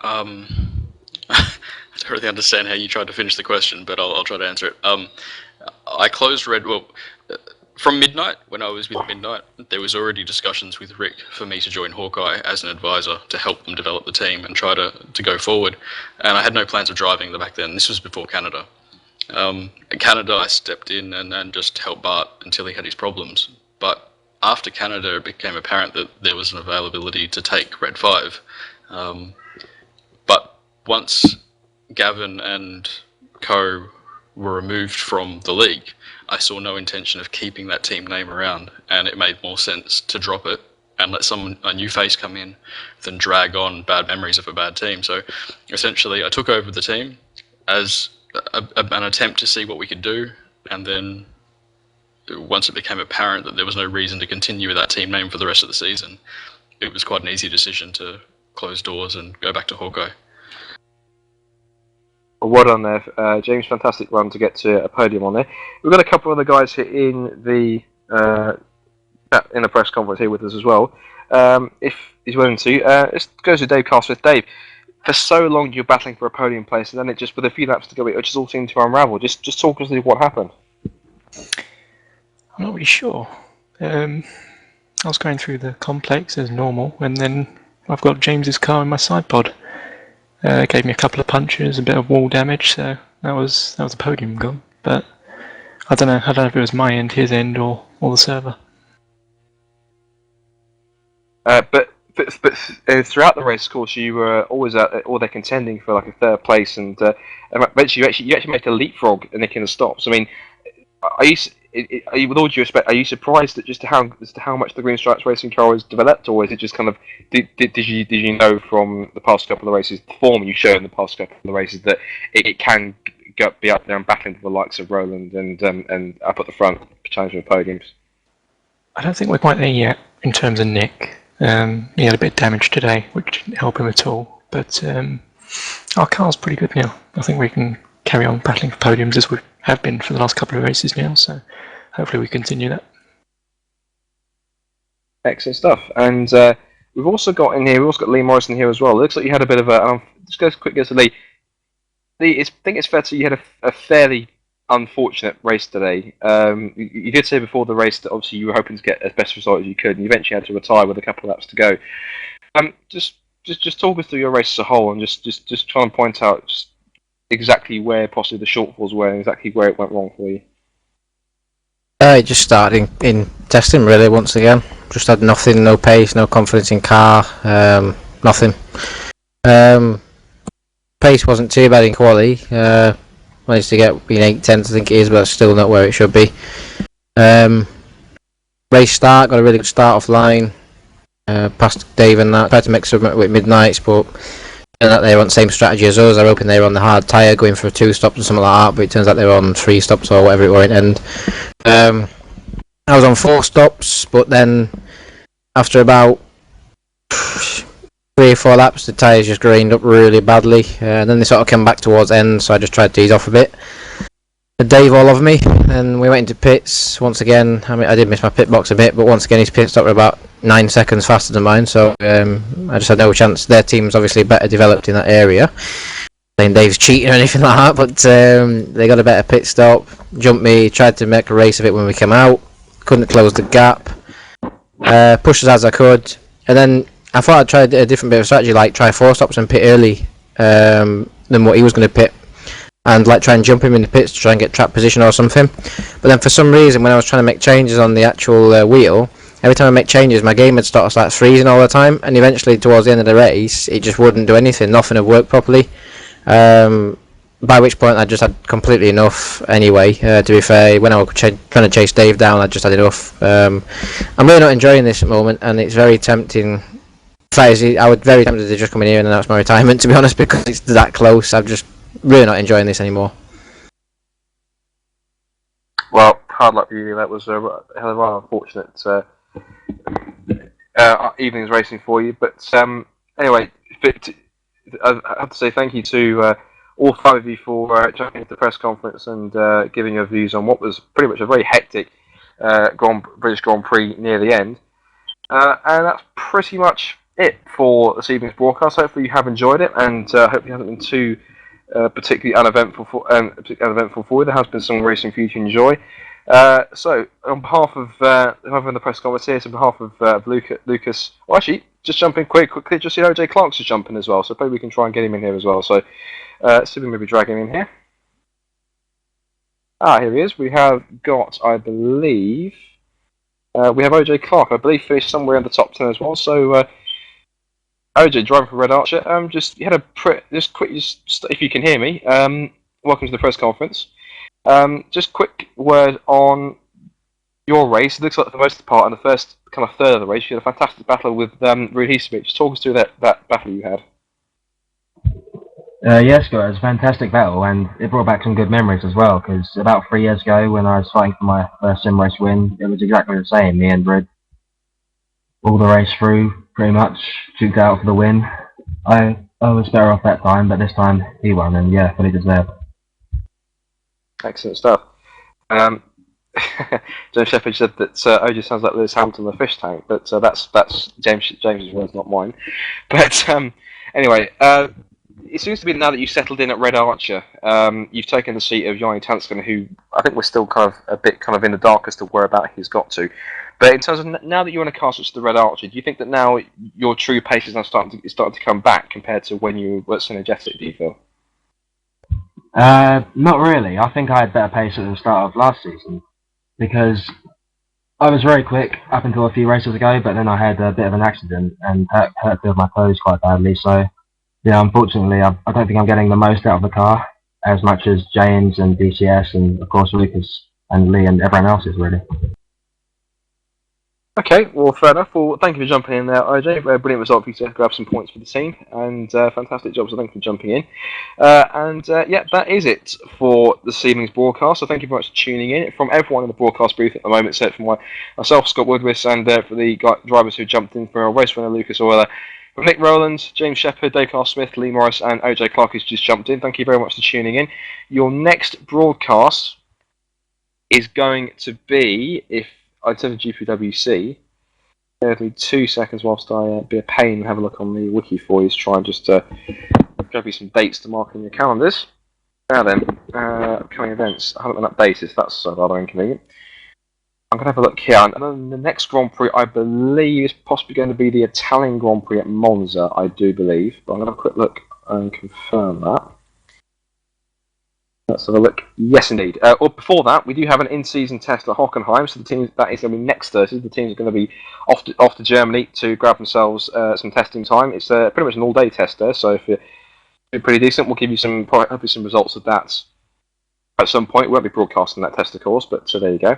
I don't really understand how you tried to finish the question, but I'll try to answer it. I closed from Midnight, when I was with Midnight, there was already discussions with Rick for me to join Hawkeye as an advisor to help them develop the team and try to go forward. And I had no plans of driving back then. This was before Canada. In Canada, I stepped in and just helped Bart until he had his problems. But after Canada, it became apparent that there was an availability to take Red 5. But once Gavin and co were removed from the league, I saw no intention of keeping that team name around, and it made more sense to drop it and let a new face come in than drag on bad memories of a bad team. So essentially, I took over the team as an attempt to see what we could do, and then once it became apparent that there was no reason to continue with that team name for the rest of the season, it was quite an easy decision to close doors and go back to Hawkeye. Well done there, James. Fantastic run to get to a podium on there. We've got a couple of other guys here in the press conference here with us as well. If he's willing to, this goes to Dave Castwith. Dave, for so long you're battling for a podium place, and then it just with a few laps to go, it just all seemed to unravel. Just talk us through what happened. I'm not really sure. I was going through the complex as normal, and then I've got James's car in my side pod. Gave me a couple of punches, a bit of wall damage, so that was a podium gone. But I don't know if it was my end, his end, or the server. But throughout the race, of course, you were always they're contending for like a third place, and eventually you actually make a leapfrog and nicking the stops. I mean, with all due respect, are you surprised at just how much the Green Stripes Racing car has developed, or is it just kind of did you know from the past couple of races, the form you showed in the past couple of races, that it can be up there and battling for the likes of Roland and up at the front, challenging for podiums? I don't think we're quite there yet in terms of Nick. He had a bit of damage today, which didn't help him at all. But our car's pretty good now. I think we can carry on battling for podiums as we have been for the last couple of races now. So hopefully we continue that. Excellent stuff. And we've also got Lee Morrison here as well. It looks like you had a bit of a. Just go quick as to Lee. I think it's fair to say you had a fairly unfortunate race today. You did say before the race that obviously you were hoping to get as best result as you could, and you eventually had to retire with a couple of laps to go. Just talk us through your race as a whole, and just try and point out just exactly where possibly the shortfalls were and exactly where it went wrong for you. It just started in testing really once again. Just had nothing, no pace, no confidence in car, nothing. Pace wasn't too bad in quali. Managed to get in 8/10, I think it is, but still not where it should be. Race start, got a really good start offline. Past Dave and that. Tried to mix up with Midnights, but that they were on the same strategy as us. They're hoping they were on the hard tyre, going for 2 stops or something like that, but it turns out they were on 3 stops or whatever it were in end. I was on 4 stops, but then after about 3 or 4 laps, the tyres just grained up really badly, and then they sort of came back towards end, so I just tried to ease off a bit. Dave all over me, and we went into pits once again. I mean, I did miss my pit box a bit, but once again his pit stop were about 9 seconds faster than mine, so I just had no chance. Their team's obviously better developed in that area. Saying Dave's cheating or anything like that, but they got a better pit stop, jumped me, tried to make a race of it when we came out, couldn't close the gap, pushed as hard as I could, and then I thought I'd try a different bit of strategy, like try 4 stops and pit early than what he was going to pit, and like try and jump him in the pits to try and get track position or something. But then for some reason, when I was trying to make changes on the actual wheel, every time I make changes, my game would start like freezing all the time, and eventually towards the end of the race, it just wouldn't do anything. Nothing had worked properly. By which point I just had completely enough anyway, to be fair. When I was trying to chase Dave down, I just had enough. I'm really not enjoying this at the moment, and it's very tempting. I was very tempted to just come in here and announce my retirement, to be honest, because it's that close. I'm just really not enjoying this anymore. Well, hard luck for you. That was a rather unfortunate evening's racing for you. But anyway, I have to say thank you to all 5 of you for jumping into the press conference and giving your views on what was pretty much a very hectic British Grand Prix near the end. And that's pretty much it for this evening's broadcast. Hopefully you have enjoyed it, and hopefully it hasn't been too particularly uneventful for you. There has been some racing for you to enjoy. So, on behalf of whoever in the press conference here, on behalf of Lucas, well, actually, just jumping quickly, just see OJ Clark's just jumping as well, so maybe we can try and get him in here as well. So, see if we maybe drag him in here. Here he is. We have got, I believe, we have OJ Clark, I believe, finished somewhere in the top 10 as well. So, OJ, driving for Red Archer. Just if you can hear me, welcome to the press conference. Just quick word on your race, it looks like for the most part, in the first kind of third of the race, you had a fantastic battle with Ruud Hisevich. Talk us through that battle you had. Yes, Scott, it was a fantastic battle, and it brought back some good memories as well, because about 3 years ago, when I was fighting for my first sim race win, it was exactly the same. Me and Red, all the race through, pretty much, duked out for the win. I was better off that time, but this time he won, and yeah, fully deserved. Excellent stuff. James Shepherd said that OJ sounds like Lewis Hamilton in the fish tank, but that's James's words, not mine. But anyway, it seems to be now that you've settled in at Red Archer, you've taken the seat of Yanni Tanskin, who I think we're still kind of a bit kind of in the dark as to whereabout he's got to. But in terms of now that you're in a car switch to the Red Archer, do you think that now your true pace is now starting to come back compared to when you were synergetic? Do you feel? Not really. I think I had better pace at the start of last season, because I was very quick up until a few races ago, but then I had a bit of an accident and hurt a bit of my toes quite badly, so yeah, unfortunately I don't think I'm getting the most out of the car as much as James and DCS and of course Lucas and Lee and everyone else is really. Okay, well, fair enough. Well, thank you for jumping in there, OJ. Brilliant result for you to grab some points for the team, and fantastic job, so thank you for jumping in. Yeah, that is it for this evening's broadcast, so thank you very much for tuning in. From everyone in the broadcast booth at the moment, except for myself, Scott Woodwis, and for the drivers who jumped in for our race winner, Lucas Euler, from Nick Rowland, James Shepherd, Dave Carl Smith, Lee Morris, and OJ Clark, who's just jumped in, thank you very much for tuning in. Your next broadcast is going to be, if I turn to GPWC, give me 2 seconds whilst I be a pain and have a look on the wiki for you to try and just grab you some dates to mark in your calendars. Now then, upcoming events. I haven't been updated, so that's rather inconvenient. I'm going to have a look here, and then the next Grand Prix I believe is possibly going to be the Italian Grand Prix at Monza, I do believe, but I'm going to have a quick look and confirm that. Let's have a look. Yes, indeed. Before that, we do have an in-season test at Hockenheim, so the team that is going to be next Thursday. The teams are going to be off to Germany to grab themselves some testing time. It's pretty much an all-day test there, so if you're pretty decent, we'll give you hopefully some results of that at some point. We won't be broadcasting that test, of course, but there you go.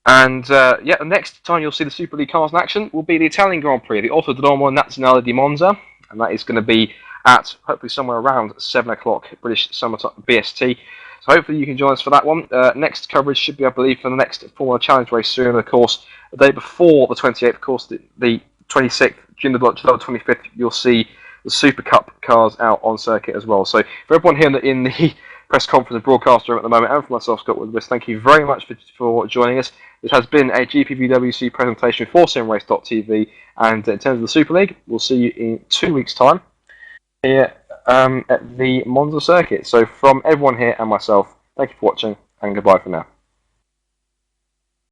And yeah, the next time you'll see the Super League cars in action will be the Italian Grand Prix, the Autodromo Nazionale di Monza, and that is going to be at hopefully somewhere around 7 o'clock British summertime BST. So hopefully you can join us for that one. Next coverage should be, I believe, for the next Formula Challenge race soon. Of course, the day before the 28th, of course, the 26th, June the 25th, you'll see the Super Cup cars out on circuit as well. So for everyone here in the press conference and broadcast room at the moment, and for myself, Scott Woodward, thank you very much for joining us. This has been a GPVWC presentation for SimRace.tv, and in terms of the Super League, we'll see you in 2 weeks' time here at the Monza circuit. So from everyone here and myself, thank you for watching, and goodbye for now.